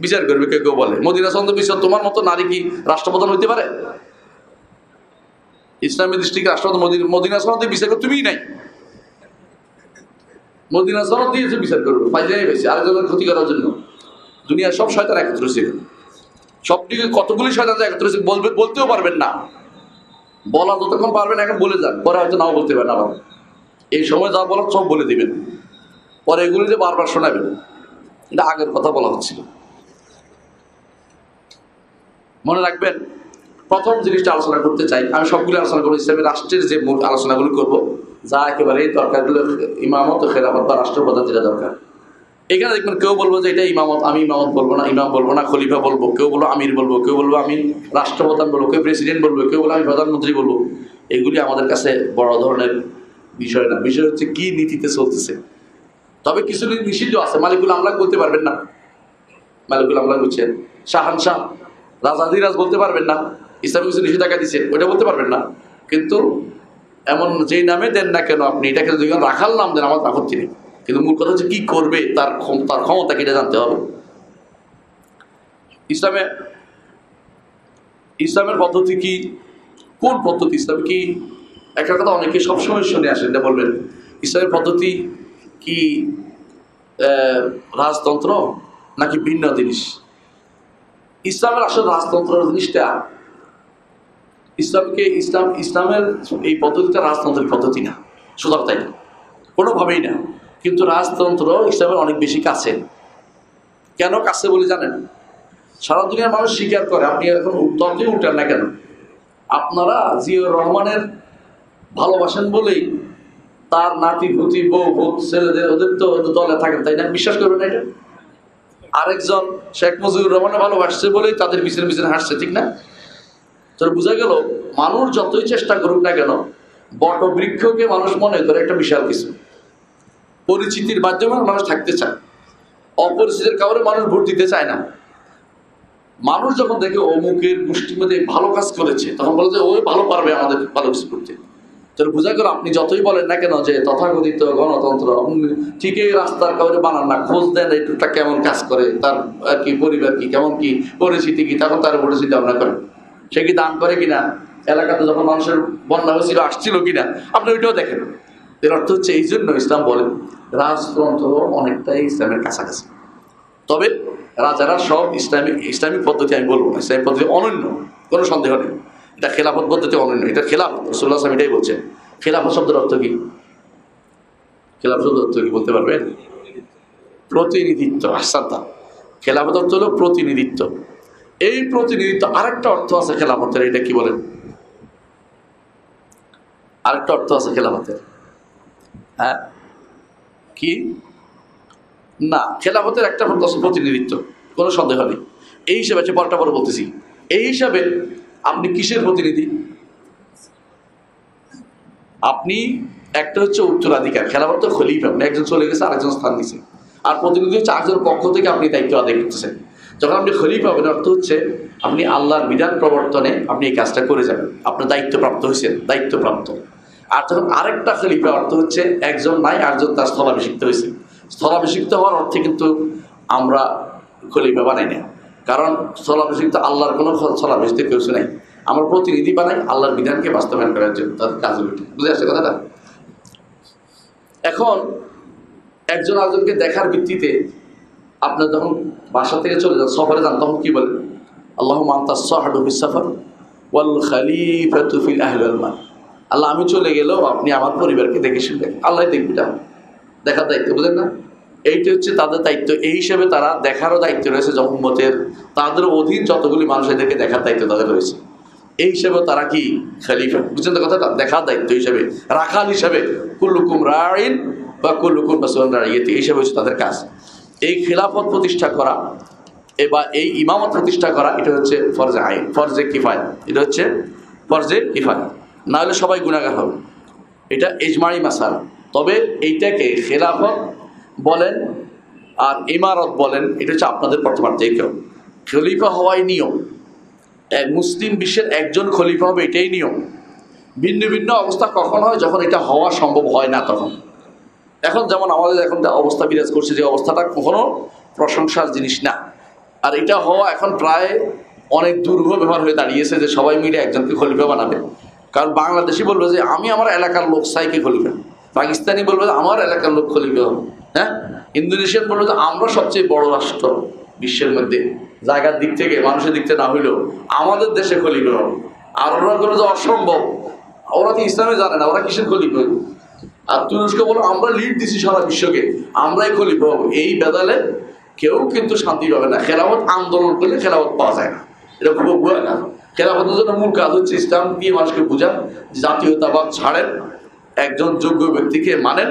বিচার করবে, কেউ কেউ বলে। মদিনা সনদ বিচার, তোমার মতো নারী কি রাষ্ট্রপ্রধান হইতে পারে? ইসলামী দৃষ্টিকে রাষ্ট্রপ্রধান মদিনা সনদ দিয়ে বিচার করবে, তুমিই নাই। মদিনা সনদ দিয়েছে বিচার করবে, ফাইজাই বেশি আরেকজনের ক্ষতি করার জন্য। দুনিয়ার সব শয়তান একত্র ছিল, সবদিকে কতগুলি শয়তান একত্র ছিল, বলতেও পারবেন না। বলা যতক্ষণ পারবেন এখন বলে যান, পরে হয়তো নাও বলতে পারেন। আবার এই সময় যা বলার সব বলে দিবেন, পরে এগুলি যে বারবার শোনাবেন। এটা আগের কথা বলা হচ্ছিল, মনে রাখবেন। প্রথম জিনিসটা আলোচনা করতে চাই, আমি সবগুলো আলোচনা করবো, ইসলামী রাষ্ট্রের যে মূল আলোচনাগুলো করবো, যা একেবারে দরকারগুলো, ইমামত ও খেলাফত বা রাষ্ট্রপ্রধান যেটা দরকার। এখানে দেখবেন কেউ বলবো যে এটা ইমামত, আমি ইমামত বলবো না, ইমাম বলবো না, খলিফা বলবো, কেউ বলবো আমির বলবো, কেউ বলবো আমি রাষ্ট্রপ্রধান বলবো, কেউ প্রেসিডেন্ট বলবো, কেউ বলবো আমি প্রধানমন্ত্রী বলবো। এগুলি আমাদের কাছে বড় ধরনের বিষয় না। বিষয় হচ্ছে কি নীতিতে চলতেছে। তবে কিছু নিষিদ্ধ আছে। মালিকুল আমলাক বলতে পারবেন না, মালিকুল আমলাক বুঝছেন, শাহানশাহ, রাজাধিরাজ বলতে পারবেন না। ইসলামী কিছু নিষেধাজ্ঞা দিচ্ছে, ওইটা বলতে পারবেন না। কিন্তু এমন যেই নামে দেন না কেন আপনি, এটাকে যদি রাখাল নাম দেন আমার আপত্তি নেই, কিন্তু মূল কথা হচ্ছে কি করবে, তার ক্ষমতা কি, এটা জানতে হবে। ইসলামের পদ্ধতি কি, কোন পদ্ধতি ইসলাম কি? একটা কথা অনেকে সবসময় শুনে আসেন, এটা বলবেন ইসলামের পদ্ধতি কি রাজতন্ত্র নাকি ভিন্ন জিনিস? ইসলামের আসলে রাজতন্ত্র জিনিসটা, ইসলামের এই পদ্ধতিটা রাজতন্ত্রের পদ্ধতি না, সুতরাং তাই না, কোনোভাবেই না। কিন্তু রাজতন্ত্র ইসলামের অনেক বেশি কাছে। কেন কাছে বলে জানেন? সারা দুনিয়ার মানুষ স্বীকার করে, আপনি এখন তর্কে উঠেন না কেন, আপনারা জিয়াউর রহমানের ভালোবাসেন বলেই তার নাতি পুতি বউ ভূত ছেলেদের ওদের তো দলে থাকেন, তাই না? বিশ্বাস করবেন না এটা? আরেকজন শেখ মুজিবুর রহমানের ভালোবাসছে বলেই তাদের পিছনে পিছনে হাসছে, ঠিক না? তো বোঝা গেল মানুষ যতই চেষ্টা করুক না কেন, বটবৃক্ষকে মানুষ মনে করে একটা বিশাল কিছু। পরিচিতির মাধ্যমে মানুষ থাকতে চায়, অপরিচিতের কারণে মানুষ ভোট দিতে চায় না। মানুষ যখন দেখে অমুকের গোষ্ঠীর মধ্যে ভালো কাজ করেছে, তখন বলে যে ওই ভালো পারবে আমাদের ভালো কিছু করতে। তাহলে বোঝা গেল আপনি যতই বলেন না কেন যে তথাকথিত গণতন্ত্র, ঠিকই রাস্তার কাউরে বানান না, খোঁজ দেন এইটা কেমন কাজ করে, তার আর কি পরিবার কি, কেমন কি পরিস্থিতি কি, তখন তার ভোটে চিন্তা ভাবনা করেন সে কি দান করে কিনা, এলাকাতে যখন মানুষের বন্যা হয়েছিল আসছিল কিনা, আপনি ওইটাও দেখেন। এর অর্থ হচ্ছে এই জন্য ইসলাম বলেন রাজতন্ত্র অনেকটাই ইসলামের কাছাকাছি। তবে রাজারা সব ইসলামিক পদ্ধতি আমি বলবো না, ইসলামিক পদ্ধতি অনন্য, কোনো সন্দেহ নেই। এটা খেলাফত পদ্ধতি অনন্য, এটা খেলাফত। রাসূলুল্লাহ সাল্লাল্লাহু আলাইহি ওয়াসাল্লাম এটাই বলছেন। খেলাফত শব্দের অর্থ কি? খেলাফত শব্দের অর্থ কি বলতে পারবেন? প্রতিনিধিত্ব। আহসানতা। খেলাফত অর্থ হলো প্রতিনিধিত্ব। এই প্রতিনিধিত্ব আরেকটা অর্থ আছে খেলাফতের, এটা কি বলেন? আরেকটা অর্থ আছে খেলাফতের, হ্যাঁ কি না, খেলাফতের একটা অর্থ আছে প্রতিনিধিত্ব, কোনো সন্দেহ নেই। এই হিসাবে আছে, পরটা পরে বলতেছি। এই হিসাবে আপনি কিসের প্রতিনিধি? আপনি একটা হচ্ছে উত্তরাধিকার, খেলাফত তো খলিফা, আপনি একজন চলে গেছে আরেকজন স্থান নিছে, আর প্রতিনিধি হচ্ছে আরেকজনের পক্ষ থেকে আপনি দায়িত্ব আদায় করতেছেন। যখন আপনি খলিফা হবেন, অর্থ হচ্ছে আপনি আল্লাহর বিধান প্রবর্তনে আপনি এই কাজটা করে যাবেন, আপনার দায়িত্বপ্রাপ্ত হয়েছেন, দায়িত্বপ্রাপ্ত। আর যখন আরেকটা খলিফা, অর্থ হচ্ছে একজন নাই আরেকজন তার স্থলাভিষিক্ত হয়েছে। স্থলাভিষিক্ত হওয়ার অর্থে কিন্তু আমরা খলিফা বানাই না, কারণ স্থলাভিষিক্ত আল্লাহর কোনো স্থলাভিষিক্ত কেউ নাই, আমরা প্রতিনিধি বানাই আল্লাহর বিধানকে বাস্তবায়ন করার জন্য, তাদের কাজ উঠে। বুঝে আসছে কথাটা? এখন একজন আরেকজনকে দেখার ভিত্তিতে আপনার যখন বাসা থেকে চলে যান, সফরে যান, তখন কি বলেন? আল্লাহুম্মা আনতাস সাহদু ফিস সাফর ওয়াল খলিফাতু ফিল আহলি ওয়াল মাল। আল্লাহ, আমি চলে গেলেও আপনি আমার পরিবারকে দেখে শুনবেন, আল্লাহ দেখবি, দেখার দায়িত্ব, বুঝেন না? এইটা হচ্ছে তাদের দায়িত্ব। এই হিসেবে তারা দেখারও দায়িত্ব রয়েছে, উম্মতের তাদের অধীন যতগুলি মানুষ এদেরকে দেখার দায়িত্ব তাদের রয়েছে। এই হিসেবে তারা কি খলিফা, বুঝছেন তো কথাটা? দেখার দায়িত্ব হিসাবে, রাখাল হিসাবে, কুল্লুকুম রাইন বা কুল্লুকুম মাসউলুন আন রাইয়াতি, এই হিসাবে হচ্ছে তাদের কাজ। এই খেলাফত প্রতিষ্ঠা করা বা এই ইমামত প্রতিষ্ঠা করা, এটা হচ্ছে ফরজে আইন, ফরজে কিফায়া। এটা হচ্ছে ফরজে কিফায়া, না হলে সবাই গুনাহগার হবে, এটা ইজমাই মাসালা। তবে এইটাকে খেলাফত বলেন আর ইমারত বলেন, এটা হচ্ছে আপনাদের পার্থক্য। খলিফা হওয়াই নিয়ম, মুসলিম বিশ্বের একজন খলিফা হবে, এটাই নিয়ম। ভিন্ন ভিন্ন অবস্থা কখন হয়? যখন এটা হওয়া সম্ভব হয় না তখন। এখন যেমন আমাদের এখন অবস্থা বিরাজ করছে, যে অবস্থাটা কখনো প্রশংসার জিনিস না, আর এটা হওয়া এখন প্রায় অনেক দুর্ব্যবহার হয়ে দাঁড়িয়েছে, যে সবাই মিলে একজনকে খলিফা বানাবে। কারণ বাংলাদেশি বলবে যে আমি আমার এলাকার লোক চাইকে খলিফা, পাকিস্তানি বলবে যে আমার এলাকার লোক খলিফা হবে, হ্যাঁ, ইন্দোনেশিয়ান বলবে যে আমরা সবচেয়ে বড় রাষ্ট্র বিশ্বের মধ্যে, জায়গার দিক থেকে মানুষের দিক থেকে না হইলেও আমাদের দেশে খলিফা হবে। আর ওরা বলবে যে অসম্ভব, ওরা তো ইসলামে জানে না, ওরা কিসের খলিফা হবে। আর তুরস্ক বলো আমরা লিড দিছি সারা বিশ্বকে, আমরাই খলিফা হবো। এই বেদালে কেউ কিন্তু শান্তি পাবে না। খেলাফত আন্দোলন করলে খেলাফত পাওয়া যায় না, এটা খুব ভুয়া না। খেলাফতের জন্য মূল কাজ হচ্ছে ইসলাম দিয়ে মানুষকে বোঝান, জাতীয়তাবাদ ছাড়েন, একজন যোগ্য ব্যক্তিকে মানেন।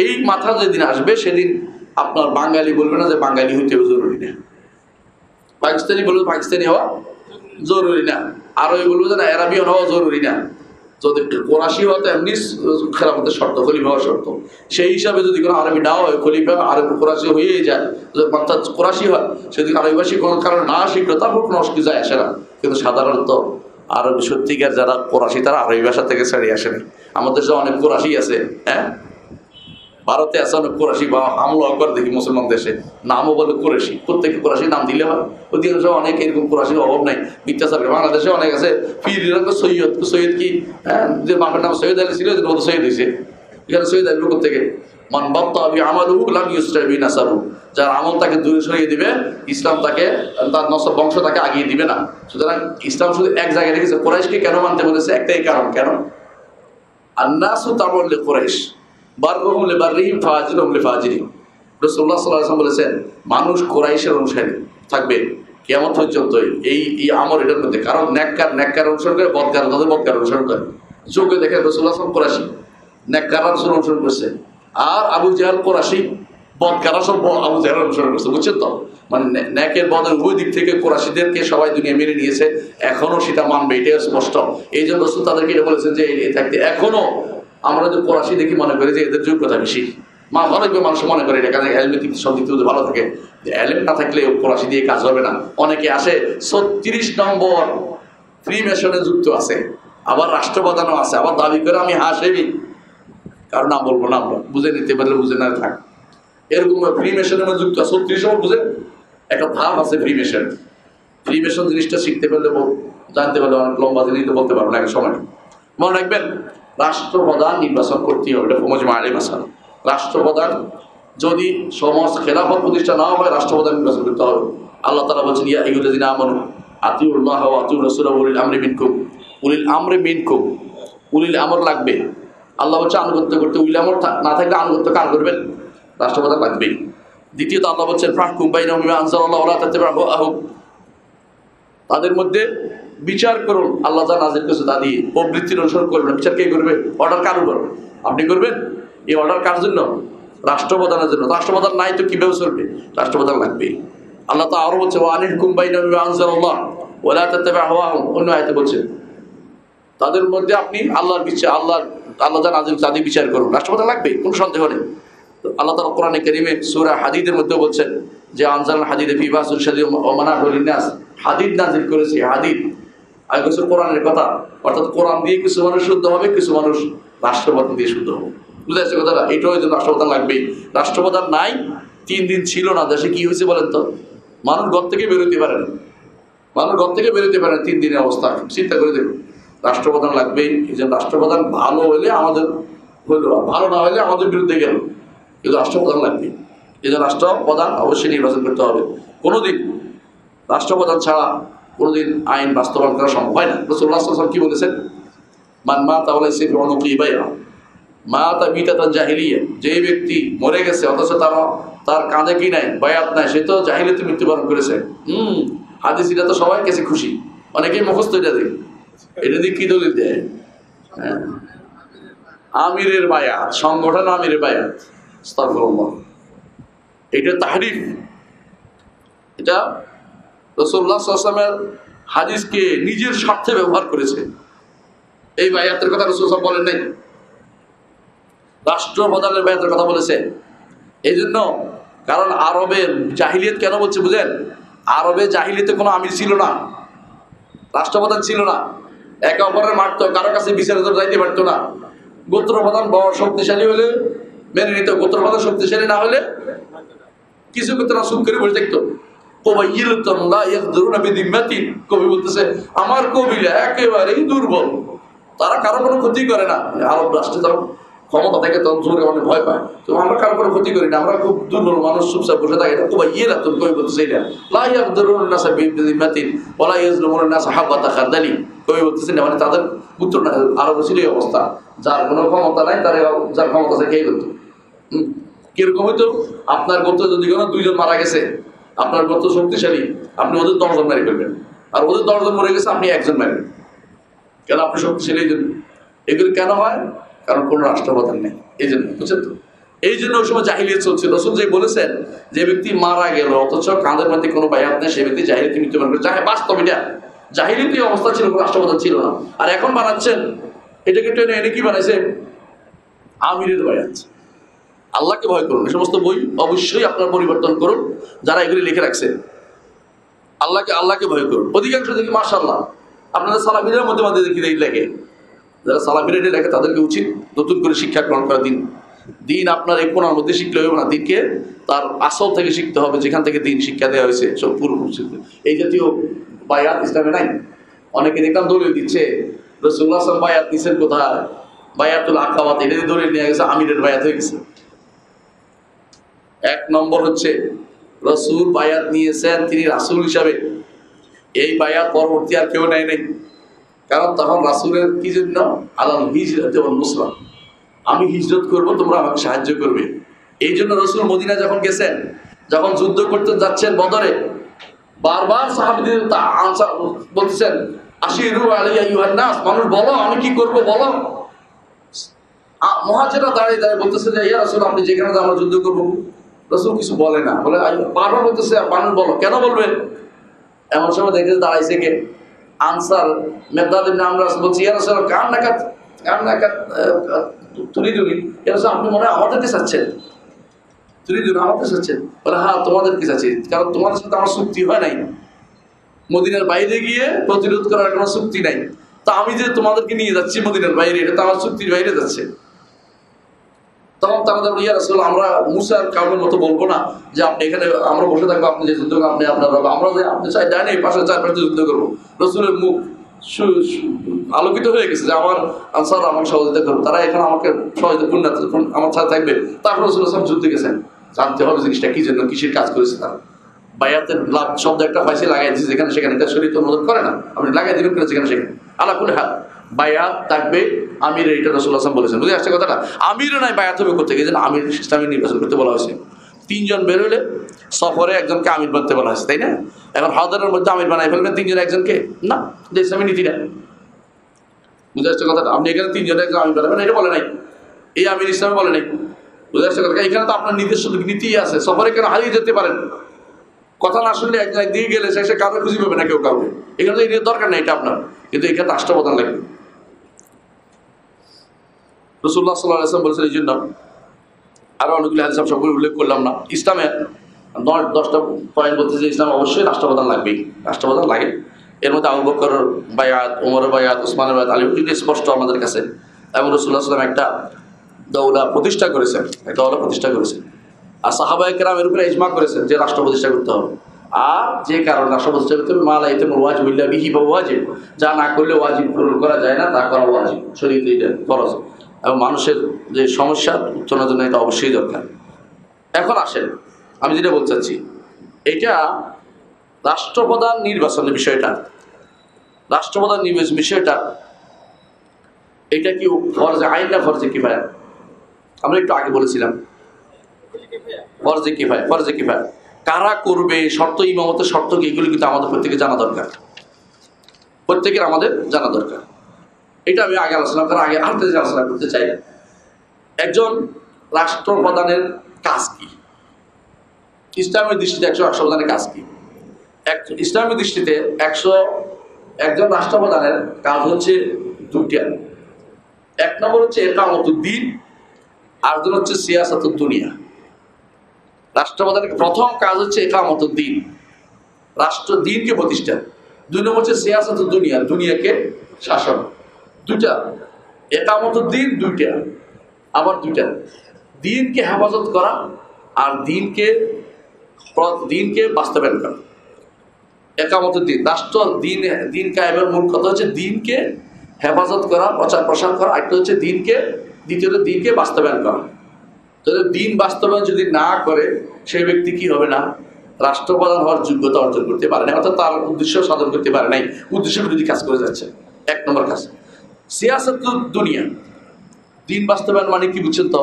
এই মাথা যেদিন আসবে সেদিন আপনার বাঙালি বলবে না যে বাঙালি হইতে জরুরি না, পাকিস্তানি বলবে পাকিস্তানি হওয়া জরুরি না, আরবি বলবে যে না আরবিয়ান হওয়া জরুরি না। যদি কোরাশি হওয়া তো এমনি খেলাফতের শর্ত, খলিফা হওয়ার শর্ত। সেই হিসাবে যদি কোনো আরবি না হয়, খলিফা আরবি কোরাশি হয়েই যায়, অর্থাৎ কোরাশি হয়, সেদিকে আরবি ভাষী কোনো কারণে না শিখলো, তারপর কোনো অসুবিধা যায় আসে না। কিন্তু সাধারণত আরবি সত্যিকার যারা কোরাশি, তারা আরবি ভাষা থেকে ছেড়ে আসেনি। আমাদের দেশে অনেক কোরাশি আছে, হ্যাঁ, ভারতে আছে অনেক কোরাশি, বা হামলা করে দেখি মুসলমান দেশে, নামও বলে কোরাশি, প্রত্যেকে কোরাশি নাম দিলে হয়। অধিকাংশ অনেক এরকম কোরাশির অভাব নাই, মিথ্যাচার। বাংলাদেশে অনেক আছে ফির সৈয়দ, সৈয়দ কি, হ্যাঁ, যে বাপের নাম সৈয়দ আলী ছিল, সৈয়দ হয়েছে, এখানে সহিহ লুক থেকে মান বাত্তা বি আমালুহু লাম ইউসরা বি নাসাবু, যার আমল তাকে দূরে সরিয়ে দিবে, ইসলাম তাকে তার নসব বংশ তাকে আগিয়ে দিবে না। সুতরাং ইসলাম শুধু এক জায়গায় রেখেছে। কুরাইশকে কেন মানতে বলেছে? একটাই কারণ। কেন? আন্নাসু তাবুল লিকুরাইশ বাররুহুম লিবাররিহিম ফাজিরুহুম লিফাজিরিহিম। রাসূলুল্লাহ সাল্লাল্লাহু আলাইহি ওয়াসাল্লাম বলেছেন মানুষ কুরাইশের অনুসারী থাকবে কিয়ামত পর্যন্ত এই আমল এটার মধ্যে। কারণ নেককার অনুসরণ করে, বদকার তাদের বদকার অনুসরণ করে। যোগ্য দেখে রাসূলুল্লাহ সাল্লাল্লাহু আলাইহি ওয়াসাল্লাম কুরাইশি, নেককার রাসূল অনুসরণ করছে, আর আবু জাহেল কুরাইশি, বদকার সব আবু জাহেল অনুসরণ করছে। বুঝছেন তো? মানে নেকের বদের উভয় দিক থেকে কুরাইশিদেরকে সবাই দুনিয়া মেনে নিয়েছে, এখনো সেটা মানবে, এটাই স্পষ্ট। এই জন্য রাসূল তাদেরকে এটা বলেছেন যে এই থাকতে এখনো আমরা যে কুরাইশি দেখি মনে করি যে এদের যোগ্যতা বেশি। অনেক মানুষ মনে করে এটা, কারণ এলমের দিক সব দিক থেকে ভালো থাকে, যে এলম না থাকলে কুরাইশি দিয়ে কাজ হবে না। অনেকে আসে 36 নম্বর ফ্রি মেশনে যুক্ত আছে, আবার রাষ্ট্রপ্রধানও আছে, আবার দাবি করে আমি হাসেবি, কারণ না বলবো না, আমরা বুঝে নিতে পারলে বুঝে না থাক। এরকম ফ্রি মেশনের যুক্ত 36 নম্বর বুঝে একটা ধাপ আছে ফ্রি মেশন। ফ্রি মেশন জিনিসটা শিখতে পারলে জানতে পারলে অনেক লম্বা জিনিস বলতে পারবো না, এক সময়। মনে রাখবেন রাষ্ট্রপ্রধান নির্বাচন করতে হবে, এটা মুজমা আলাইহি মাসালা। রাষ্ট্রপ্রধান যদি সমস্ত খেলাফত প্রতিষ্ঠা না হয়, রাষ্ট্রপ্রধান নির্বাচন করতে হবে। আল্লাহ তাআলা বলছেন ইয়া আইয়ুহাল্লাযীনা আমানু আতিউল্লাহ ওয়া আতিউর রাসূলা ওয়া উলিল আমরি মিনকুম। উলিল আমরি মিনকুম, উলিল আমর লাগবে। আল্লাহ বলছে আনুগত্য করতে, উলিল আমর না থাকলে আনুগত্য কার করবেন? রাষ্ট্রপ্রধান লাগবেই। দ্বিতীয়ত আল্লাহ বলছেন ফাহকুম বাইনাহুম বিমা আনজালাল্লাহু ওয়া লা তাত্তাবি'উ আহওয়াহুম, তাদের মধ্যে বিচার করুন, আল্লাহ যা নাযিল করেছে তা দিয়ে, প্রবৃত্তির অনুসরণ করবেন। বিচার কে করবে? অর্ডার কার উপর? আপনি করবেন। এই অর্ডার কার জন্য? রাষ্ট্রপ্রধানের জন্য। রাষ্ট্রপ্রধান নাই তো কিভাবে চলবে? রাষ্ট্রপ্রধান লাগবে। আল্লাহ তা আরো বলছে ওয়া আনিহকুম বাইনাহুম বিমা আনজালাল্লাহু ওয়া লা তাত্তাবি'উ আহওয়াহুম, অন্য আয়াতে বলছে তাদের মধ্যে আপনি আল্লাহর বিচার, আল্লাহ যা নাযিল তা দিয়ে বিচার করুন। রাষ্ট্রপ্রধান লাগবে, কোনো সন্দেহ নেই। আল্লাহ তাআলা কোরআনে কারীমে সূরা হাদীদের মধ্যে বলছেন যে আনজালাল হাদীদা ফি বাসুল শাদীদ ওয়া মানাহুল লিনাস, হাদীদ নাযিল করেছে। হাদীদ আর কিছু কোরআনের কথা, অর্থাৎ কোরআন দিয়ে কিছু মানুষ শুদ্ধ হবে, কিছু মানুষ রাষ্ট্রপ্রধান দিয়ে শুদ্ধ হবে। বুঝতে পারছে কথাটা? এইটাও জন্য রাষ্ট্রপ্রধান লাগবেই। রাষ্ট্রপ্রধান নাই, 3 দিন ছিল না, দেশে কি হয়েছে বলেন তো? মানুষ ঘর থেকে বেরোতে পারে না, মানুষ ঘর থেকে বেরোতে পারে না 3 দিনের অবস্থা। চিন্তা করে দেখুন, রাষ্ট্রপ্রধান লাগবেই। এই জন্য রাষ্ট্রপ্রধান ভালো হলে আমাদের হইল, ভালো না হলে আমাদের বিরুদ্ধে গেল, কিন্তু রাষ্ট্রপ্রধান লাগবে। এই জন্য রাষ্ট্রপ্রধান অবশ্যই নির্বাচন করতে হবে। কোনোদিন রাষ্ট্রপ্রধান ছাড়া কোনোদিন আইন বাস্তবায়ন করা সম্ভব হয় না। রাসূলুল্লাহ সাল্লাল্লাহু আলাইহি ওয়াসাল্লাম কি বলেছেন? মান মাতা ওয়া লাইসা ফি উনুকি বাইআ মাতা বিতাতান জাহিলিয়া, যে ব্যক্তি মরে গেছে অথচ তার কাঁধে কি নাই, বায়াত নাই, সে তো জাহিলিয়াতে মৃত্যুবরণ করেছে। হাদিস এটা তো সবাই কাছে খুশি, অনেকেই মুখস্থ এটা দেয়। এটা দিয়ে কি দলিল দেয়? হ্যাঁ, আমিরের বায়াত, সংগঠন আমিরের বায়াত। আস্তাগফিরুল্লাহ, এটা তাহরিফ। এটা রাসূলুল্লাহ সাল্লাল্লাহু আলাইহি ওয়াসাল্লামের হাদিসকে নিজের স্বার্থে ব্যবহার করেছে। এই বায়াতের কথা রাসূল সাল্লাল্লাহু আলাইহি ওয়াসাল্লাম বলেন নাই, রাষ্ট্রপ্রধানের বায়াতের কথা বলেছে। এই জন্য, কারণ আরবের জাহিলিয়াত কেন বলছে বুঝেন? আরবে জাহিলিয়াতে কোনো আমির ছিল না, রাষ্ট্রপ্রধান ছিল না, একে অপরের মারতো, কারো কাছে বিচারের জন্য যাইতে পারতো না। গোত্রপ্রধান বড় শক্তিশালী হলে মেনে নিত, গোত্রপ্রধান শক্তিশালী না হলে কিছু করতো না, সুখ করে বসে দেখতো। কবি বলতেছে আমার কবিলা একেবারেই দুর্বল, তারা কারো কোনো ক্ষতি করে না। আরব রাষ্ট্রে তারা ক্ষমতা থেকে তখন জোরে অনেক ভয় পায়, তো আমরা কারো কোনো ক্ষতি করি না, আমরা খুব দুর্বল মানুষ, চুপচাপ বসে থাকি। কবি বলতেছে এটা কবি বলতেছে মানে তাদের পুত্র আরব ছিল এই অবস্থা, যার কোনো ক্ষমতা নাই, যার ক্ষমতা আছে খেয়ে করতো। কিরকম হইতো? আপনার গোত্র যদি কোনো 2 জন মারা গেছে, আপনার গোত্র শক্তিশালী, আপনি ওদের 10 জন মেরে ফেলবেন, আর ওদের 10 জন মরে গেছে, আপনি 1 জন মারবেন। কেন? আপনি শক্তিশালী এই জন্য। এগুলো কেন হয়? কারণ কোনো রাষ্ট্রপ্রধান নেই, এই জন্য। বুঝছেন তো? এই জন্য ওই সময় জাহিলিয়াত চলছিল। রাসূল যে বলেছেন যে ব্যক্তি মারা গেল অথচ কাঁধের মধ্যে কোনো বায়াত নেই, সেই ব্যক্তি জাহিলিয়াতে মৃত্যুবরণ করে। বাস্তব এটা জাহিলিয়াতি অবস্থা ছিল, কোনো রাষ্ট্রপ্রধান ছিল না। আর এখন বানাচ্ছেন এটাকে টেনে এনে কি বানাইছে? আমিরের বায়াত। আল্লাহকে ভয় করুন। এই সমস্ত বই অবশ্যই আপনার পরিবর্তন করুন, যারা এগুলি লিখে রাখছে। আল্লাহকে ভয় করুন। অধিকাংশ দেখি মাশাআল্লাহ আপনাদের সালাফিদের মধ্যে মধ্যে দেখি লেখে, যারা সালাফিরা লেখে তাদেরকে উচিত নতুন করে শিক্ষা গ্রহণ করা। দিন আপনার এই কোনার মধ্যে শিখলে হবে না, দিনকে তার আসল থেকে শিখতে হবে, যেখান থেকে দিন শিক্ষা দেওয়া হয়েছে সব পূর্বপুরুষ। এই জাতীয় বায়াত ইসলামে নাই। অনেকে দেখলাম দলিল দিচ্ছে রাসূলুল্লাহ সাল্লাল্লাহু আলাইহি ওয়াসাল্লাম বায়াত নিছেন কোথায়? বায়াতুল আকাবাত, এটা ধরে নিয়ে গেছে আমিরের বায়াত হয়ে গেছে। এক নম্বর হচ্ছে রাসূল বায়াত নিয়েছেন, তিনি রাসূল হিসাবে। এই বায়াত পরবর্তী আর কেউ নেয় নাই, কারণ তখন রাসূলের কি জন্য? আলাল হিজরত ওয়ান নুসরা, আমি হিজরত করব, তোমরা আমাকে সাহায্য করবে। এই জন্য রাসূল মদিনা যখন গেছেন, যখন যুদ্ধ করতে যাচ্ছেন বদরে, বারবার সাহাবীদের বলতেছেন আশিরু আলাইয়া আইয়ুহান নাস, মানুষ বলো আমি কি করব বলো। মুহাজিররা দাঁড়িয়ে দাঁড়িয়ে বলতেছে যে ইয়া রাসূল, আপনি যেখানে আমরা যুদ্ধ করব। রাসূল কিছু বলে না, বলে বারবার বলতেছে মানুষ বলো, কেন বলবে? এমন সময় দেখে দাঁড়াইছে কে? আনসার মেকদাদ ইবনে আমর বলছে ইয়া রাসূল কান্নাকাত তুরিদুনি, ইয়া রাসূল আপনি মনে হয় আমাদেরকে চাচ্ছেন? তুরিদুনি আমাদের চাচ্ছেন? বলে হ্যাঁ তোমাদেরকে চাচ্ছি, কারণ তোমাদের সাথে আমার চুক্তি হয় নাই, মদিনার বাইরে গিয়ে প্রতিরোধ করার কোনো চুক্তি নাই। তা আমি যে তোমাদেরকে নিয়ে যাচ্ছি মদিনার বাইরে, এটা তো আমার চুক্তির বাইরে যাচ্ছে। তখন তারা ইয়া রাসূল আমরা মুসার কাউমের মতো বলবো না যে আপনি এখানে আমরা বসে থাকবো, আপনি যে যুদ্ধ আপনি আপনার আমরা যে আপনি চাই ডাইনে পাশে চারপাশে যুদ্ধ করবো। রাসূলের মুখ আলোকিত হয়ে গেছে যে আমার আনসার আমাকে সহযোগিতা করবে, তারা এখানে আমাকে সহযোগিতা আমার সাথে থাকবে। তারপর রাসূল সব যুদ্ধে গেছেন, জানতে হবে জিনিসটা কি জন্য, কিসের কাজ করেছে তারা। বায়াতের লাভ শব্দ একটা ফাইসে লাগাই দিচ্ছে যেখানে সেখানে, এটা শরীয়ত অনুমোদন করে না, আপনি লাগাই দিবেন কিনা যেখানে সেখানে। আলা কুল হাল বায়াত থাকবে আমির, এটা রাসূলুল্লাহ সাল্লাল্লাহু আলাইহি ওয়াসাল্লাম বলেছেন। বুঝে আসছে কথাটা? আমিরও নাই, বায়াত হবে করতে গিয়ে আমির ইসলামী নির্বাচন করতে বলা হয়েছে। তিনজন বেরোলে সফরে একজনকে আমির বানতে বলা হয়েছে, তাই না? এখন হাওদারের মধ্যে আমির বানাই ফেলবেন তিনজন একজনকে, না, ইসলামী নীতি না। বুঝে আসছে কথাটা? আপনি এখানে তিনজন একজন আমির বানাবেন, এটা বলে নাই, এই আমির ইসলামে বলে নাই। বুঝে আসছে কথা? এখানে তো আপনার নিজস্ব নীতি আছে, সফরে কেন হারিয়ে যেতে পারেন, কথা না শুনলে একজন একদিকে গেলে সে কাউকে খুঁজে পাবে না, কেউ কাউকে। এখানে তো এর দরকার নেই, এটা আপনার, কিন্তু এখানে রাষ্ট্রপ্রধান লাগবে। রাসূলুল্লাহ সাল্লাল্লাহু আলাইহি ওয়াসাল্লাম বলেছেন, এই জন্য আরো অনেকগুলো হাদিস সবগুলো উল্লেখ করলাম না। ইসলামে 10টা পয়েন্ট বলতে যে ইসলাম অবশ্যই রাষ্ট্রপ্রধান লাগবেই, রাষ্ট্রপ্রধান লাগে। এর মধ্যে আবু বকরের বায়াত, ওমরের বায়াত, ওসমানের বায়াত, আলী কিন্তু স্পষ্ট আমাদের কাছে। এবং রাসূলুল্লাহ সাল্লাল্লাহু আলাইহি ওয়াসাল্লাম একটা দৌলা প্রতিষ্ঠা করেছেন, একটা দৌলা প্রতিষ্ঠা করেছেন। আর সাহাবায়ে কেরামের উপরে ইজমা করেছেন যে রাষ্ট্র প্রতিষ্ঠা করতে হবে। আর যে কারণে রাষ্ট্র প্রতিষ্ঠা করতে হবে, মালা ইতামুল ওয়াজিব ইল্লা বিহি বা ওয়াজিব, যা না করলে ওয়াজিব পূরণ করা যায় না, তা করা ওয়াজিব, শরীয়তে এটা ফরজ। এবং মানুষের যে সমস্যা উত্তরণের জন্য এটা অবশ্যই দরকার। এখন আসেন, আমি যেটা বলতে চাচ্ছি, এটা রাষ্ট্রপ্রধান নির্বাচনের বিষয়টা, রাষ্ট্রপ্রধান নির্বাচন বিষয়টা, এটা কি ফরজে আইন না ফরজে কিফায়া? আমরা একটু আগে বলেছিলাম ফরজে কিফায়া, ফরজে কিফায়া কারা করবে, শর্ত, ইমামতের শর্ত কি, এগুলো কিন্তু আমাদের প্রত্যেকে জানা দরকার, প্রত্যেকের আমাদের জানা দরকার। এটা আমি আগে আলোচনা করার আগে আরেকটা যে আলোচনা করতে চাই, একজন রাষ্ট্রপ্রধানের কাজ কি, ইসলামের দৃষ্টিতে রাষ্ট্রপ্রধানের কাজ কি? ইসলামের দৃষ্টিতে একজন রাষ্ট্রপ্রধানের কাজ হচ্ছে দুইটা। এক নম্বর হচ্ছে ইকামতুদ্দিন, আর দুটো হচ্ছে সিয়াসাতুদ দুনিয়া। রাষ্ট্রপ্রধানের প্রথম কাজ হচ্ছে ইকামতুদ্দিন, রাষ্ট্র দিনকে প্রতিষ্ঠা। দুই নম্বর হচ্ছে সিয়াসাতুদ দুনিয়া, দুনিয়াকে শাসন। দুইটা, ইকামতুদ্দিন দুইটা, আবার দুইটা, দিনকে হেফাজত করা আর দিনকে বাস্তবায়ন করা। ইকামতুদ্দিন, রাষ্ট্র দিন কায়েমের মূল কথা হচ্ছে দিনকে হেফাজত করা, প্রচার প্রসার করা। একটা হচ্ছে দ্বিতীয়ত দিনকে বাস্তবায়ন করা। তাহলে দিন বাস্তবায়ন যদি না করে, সেই ব্যক্তি কি হবে না, রাষ্ট্রপ্রধান হওয়ার যোগ্যতা অর্জন করতে পারে না, অর্থাৎ তার উদ্দেশ্য সাধন করতে পারে নাই, উদ্দেশ্য বিরোধী কাজ করে যাচ্ছে। এক নম্বর কাজ। সিয়াসাতুদ দুনিয়া, দিন বাস্তবায়ন মানে কি বুঝছেন তো?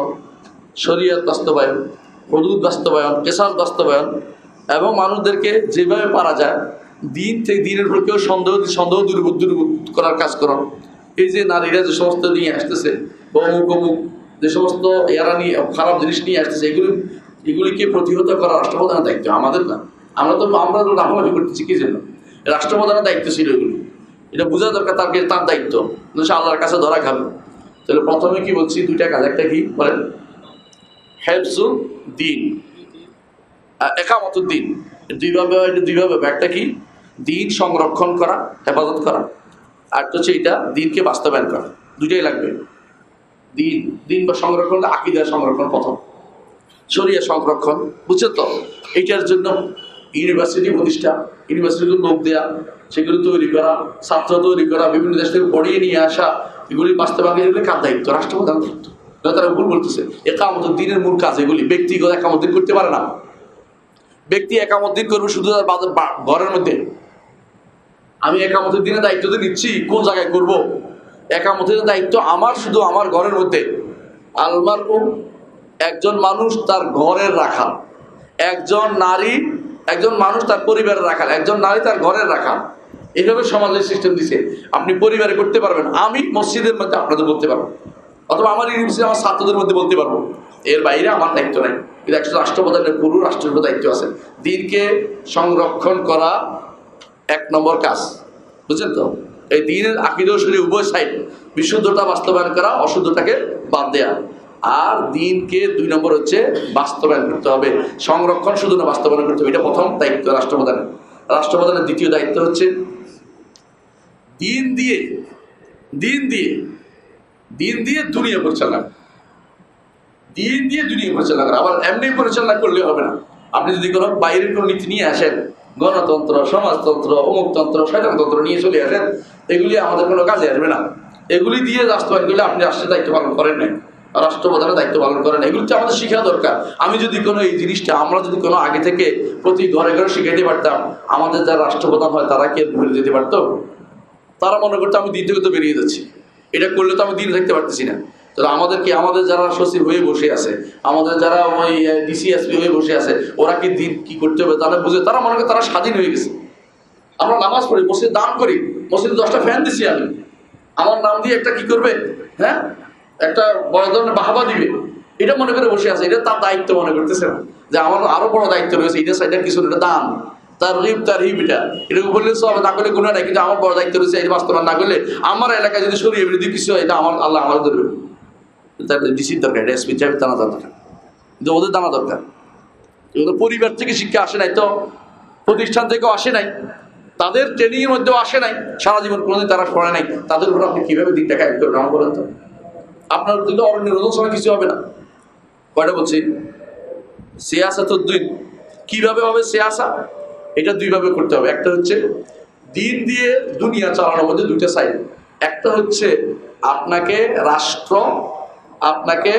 শরীয়ত বাস্তবায়ন, হুদুদ বাস্তবায়ন, কিসাস বাস্তবায়ন, এবং মানুষদেরকে যেভাবে পারা যায় দিন থেকে দিনের উপর কেউ সন্দেহ দূর করার কাজ করো। এই যে নারীরা যে সমস্ত নিয়ে আসতেছে, অমুক যে সমস্ত এরা নিয়ে খারাপ জিনিস নিয়ে আসতেছে, এগুলিকে প্রতিহত করা রাষ্ট্রপ্রধানের দায়িত্ব, আমাদের না। আমরা তো লাফালাফি করতেছি কি জন্য? রাষ্ট্রপ্রধানের দায়িত্ব ছিল এগুলো, এটা বোঝা দরকার, তার দায়িত্ব, সে আল্লাহর কাছে ধরা খাবে। তাহলে প্রথমে কি বলছি, দুইটা কাজ। একটা কি বলেন? হেফজুদ দিন, ইকামতুদ্দিন। দুইভাবে, একটা কি দিন সংরক্ষণ করা, হেফাজত করা, আর হচ্ছে এটা দিনকে বাস্তবায়ন করা। দুইটাই লাগবে। দিন বা সংরক্ষণ, আকীদা সংরক্ষণ প্রথম, শরিয়া সংরক্ষণ, বুঝছেন তো? এইটার জন্য ইউনিভার্সিটি প্রতিষ্ঠা, ইউনিভার্সিটিতে লোক দেয়া, সেগুলো তৈরি করা, ছাত্র তৈরি করা, বিভিন্ন দেশ থেকে পড়িয়ে নিয়ে আসা, এগুলি বাস্তবায়ন এগুলি কার দায়িত্ব? রাষ্ট্রপ্রধান দায়িত্ব। তারা ভুল বলতেছে। একামতের দিনের মূল কাজ এগুলি। ব্যক্তিগত একামত দিন করতে পারে না। ব্যক্তি একামত দিন করবে শুধু তার ঘরের মধ্যে। আমি একামতের দিনের দায়িত্ব তো নিচ্ছি, কোন জায়গায় করব? একামতের দায়িত্ব আমার শুধু আমার ঘরের মধ্যে। আলমার একজন মানুষ তার ঘরের রাখাল, একজন মানুষ তার পরিবারের রাখাল, একজন নারী তার ঘরের রাখাল। এইভাবে সমাজের সিস্টেম দিছে। আপনি পরিবারে করতে পারবেন, আমি মসজিদের মধ্যে আপনাদের বলতে পারবো, অথবা আমার ইউনিভার্সিটি আমার ছাত্রদের মধ্যে বলতে পারবো। এর বাইরে আমার দায়িত্ব নাই। কিন্তু একজন রাষ্ট্রপ্রধানের পুরো রাষ্ট্রের দায়িত্ব আছে। দিনকে সংরক্ষণ করা এক নম্বর কাজ, বুঝলেন তো? এই দিনের আকীদা ও শরীয়ত উভয় সাইড, বিশুদ্ধতা বাস্তবায়ন করা, অশুদ্ধতাকে বাদ দেয়া। আর দিনকে 2 নম্বর হচ্ছে বাস্তবায়ন করতে হবে। সংরক্ষণ শুধু না, বাস্তবায়ন করতে হবে। এটা প্রথম দায়িত্ব রাষ্ট্রপ্রধানের। রাষ্ট্রপ্রধানের দ্বিতীয় দায়িত্ব হচ্ছে দিন দিয়ে দুনিয়া পরিচালনা। দিন দিয়ে দুনিয়া পরিচালনা করা। আবার এমনি পরিচালনা করলে হবে না। আপনি যদি কোনো বাইরের কোনো নীতি নিয়ে আসেন, গণতন্ত্র, সমাজতন্ত্র, অমুকতন্ত্র, শয়তানতন্ত্র নিয়ে চলে আসেন, এগুলি আমাদের কোনো কাজে আসবে না। এগুলি দিয়ে বাস্তবায়ন করলে আপনি রাষ্ট্রের দায়িত্ব পালন করেন নাই, রাষ্ট্রপ্রধানের দায়িত্ব পালন করেন। এগুলিতে আমাদের শিখা দরকার। আমি যদি কোনো এই জিনিসটা আমরা যদি কোনো আগে থেকে প্রতি ঘরে ঘরে শিখাইতে পারতাম, আমাদের যারা রাষ্ট্রপ্রধান হয় তারা কি ভুলে যেতে পারতো? তারা মনে করতো আমি দিন থেকে তো বেরিয়ে যাচ্ছি, এটা করলে তো আমি দিন থাকতে পারতেছি না। তো আমাদের যারা সচিব হয়ে বসে আছে, আমাদের যারা ওই ডিসিএসপি হয়ে বসে আছে, ওরা কি দিন কি করতে হবে তারা বুঝে, তারা মনে করে তারা স্বাধীন হয়ে গেছে। আমরা নামাজ পড়ি, মসজিদে দান করি, মসজিদে 10টা ফ্যান দিছি আমি, আমার নাম দিয়ে একটা কি করবে, হ্যাঁ, একটা বড় ধরনের বাহাবা দিবে, এটা মনে করে বসে আছে। এটা তার দায়িত্ব মনে করতেছে না যে আমার আরো বড় দায়িত্ব রয়েছে। এটা কিছু এটা দান, তার হিপ এটা বললে সব না করলে কোনো নাই, কিন্তু আমার বড় দায়িত্ব রয়েছে। এই বাস্তবায়ন না করলে আমার এলাকায় যদি শরীর বিরোধী কিছু হয়, এটা আমার আল্লাহ আমার ধরবে। তার ডিসির দরকার, এটা এসপি চাবি জানা দরকার, কিন্তু ওদের জানা দরকার। ওদের পরিবার থেকে শিক্ষা আসে নাই, তো প্রতিষ্ঠান থেকেও আসে নাই, তাদের ট্রেনিং এর মধ্যেও আসে নাই, সারা জীবন কোনোদিন তারা পড়ে নাই। তাদের উপর আপনি কিভাবে দিনটা কায়েম করবেন আমার বলেন তো? আপনার দিলে অরণ্য রোধন সময় কিছু হবে না। কয়টা বলছি? সিয়াসাতুদ দিন কিভাবে হবে? সিয়াসা এটা 2 ভাবে করতে হবে। একটা হচ্ছে দিন দিয়ে দুনিয়া চালানোর মধ্যে 2টা সাইড। একটা হচ্ছে আপনাকে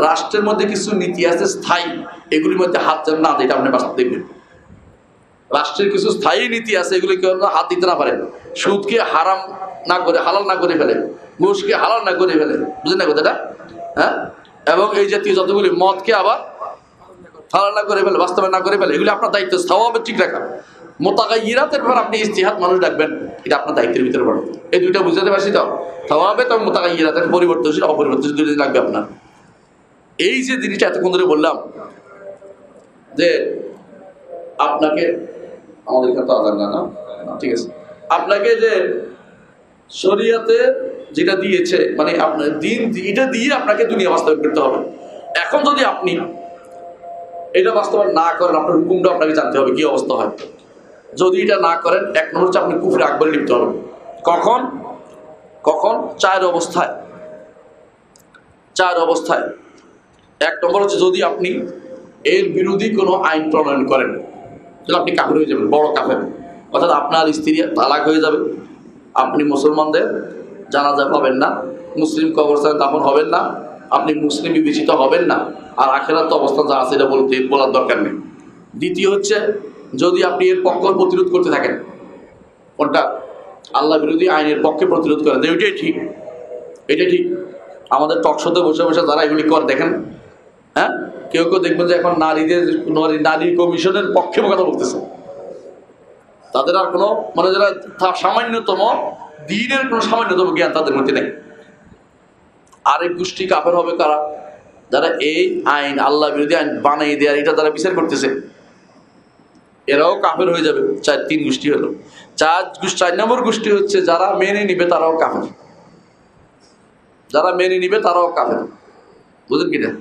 রাষ্ট্রের মধ্যে কিছু নীতি আছে স্থায়ী, এগুলির মধ্যে হাত যেন না দেয়, এটা আপনি বাস্তব দেখবেন। রাষ্ট্রের কিছু স্থায়ী নীতি আছে, এগুলি কেউ হাত দিতে না পারে। সুদকে হারাম না করে হালাল না করে ফেলে, ঘুষকে হালাল না করে ফেলে, বুঝলেন না কথাটা? হ্যাঁ, এবং এই জাতীয় যতগুলি মদকে আবার হালাল না করে ফেলে, বাস্তবায়ন না করে ফেলে, এগুলি আপনার দায়িত্ব। স্থায়ী ঠিক রাখা। মোতাগাইয়িরাতের ব্যাপারে আপনি ইজতিহাদ মানুষ ডাকবেন, এটা আপনার দায়িত্বের ভিতরে পড়ে। এই 2টা বুঝতে পারছি তো? স্থায়ী তবে মোতাগাইয়িরাতের, পরিবর্তনশীল অপরিবর্তনশীল 2 দিন লাগবে আপনার। এই যে জিনিসটা এতক্ষণ ধরে বললাম যে আপনাকে, আমাদের এখানে তো আজান না, ঠিক আছে, আপনাকে যে শরিয়াতে যেটা দিয়েছে, মানে আপনার দিন এটা দিয়ে আপনাকে দুনিয়া বাস্তবায়ন করতে হবে। এখন যদি আপনি এটা বাস্তবায়ন না করেন, আপনার হুকুমটা আপনাকে জানতে হবে কি অবস্থা হয়। যদি এটা না করেন, 1 নম্বর হচ্ছে আপনি কুফরে আকবরে লিপ্ত হবেন। কখন? 4 অবস্থায়। 1 নম্বর হচ্ছে যদি আপনি এর বিরোধী কোনো আইন প্রণয়ন করেন, তাহলে আপনি কাফের হয়ে যাবেন, বড় কাফের। অর্থাৎ আপনার স্ত্রী তালাক হয়ে যাবে, আপনি মুসলমানদের জানাজা পাবেন না, মুসলিম কবরস্থানে দাফন হবেন না, আপনি মুসলিম বিবেচিত হবেন না, আর আখেরাত অবস্থা যা আছে এটা বলার দরকার নেই। দ্বিতীয় হচ্ছে যদি আপনি এর পক্ষ প্রতিরোধ করতে থাকেন, কোনটা? আল্লাহ বিরোধী আইনের পক্ষে প্রতিরোধ করেন, এটা ঠিক। আমাদের টকশোতে বসে বসে যারা এগুলি করে দেখেন, হ্যাঁ, কেউ দেখবেন যে এখন নারী কমিশনের পক্ষে কথা বলতেছে। তাদের আর কোনো মানে যারা সামান্যতম দিনের কোনো সামান্যতম জ্ঞান তাদের মধ্যে নেই। আরেক গোষ্ঠী কাফের হবে কারা? যারা এই আইন, আল্লাহ বিরোধী আইন বানিয়ে দেওয়ার এটা যারা বিচার করতেছে, এরাও কাফের হয়ে যাবে। 3 গোষ্ঠী হলো। 4 নম্বর গোষ্ঠী হচ্ছে যারা মেনে নিবে তারাও কাফের, যারা মেনে নিবে তারাও কাফের। বুঝলেন কিনা?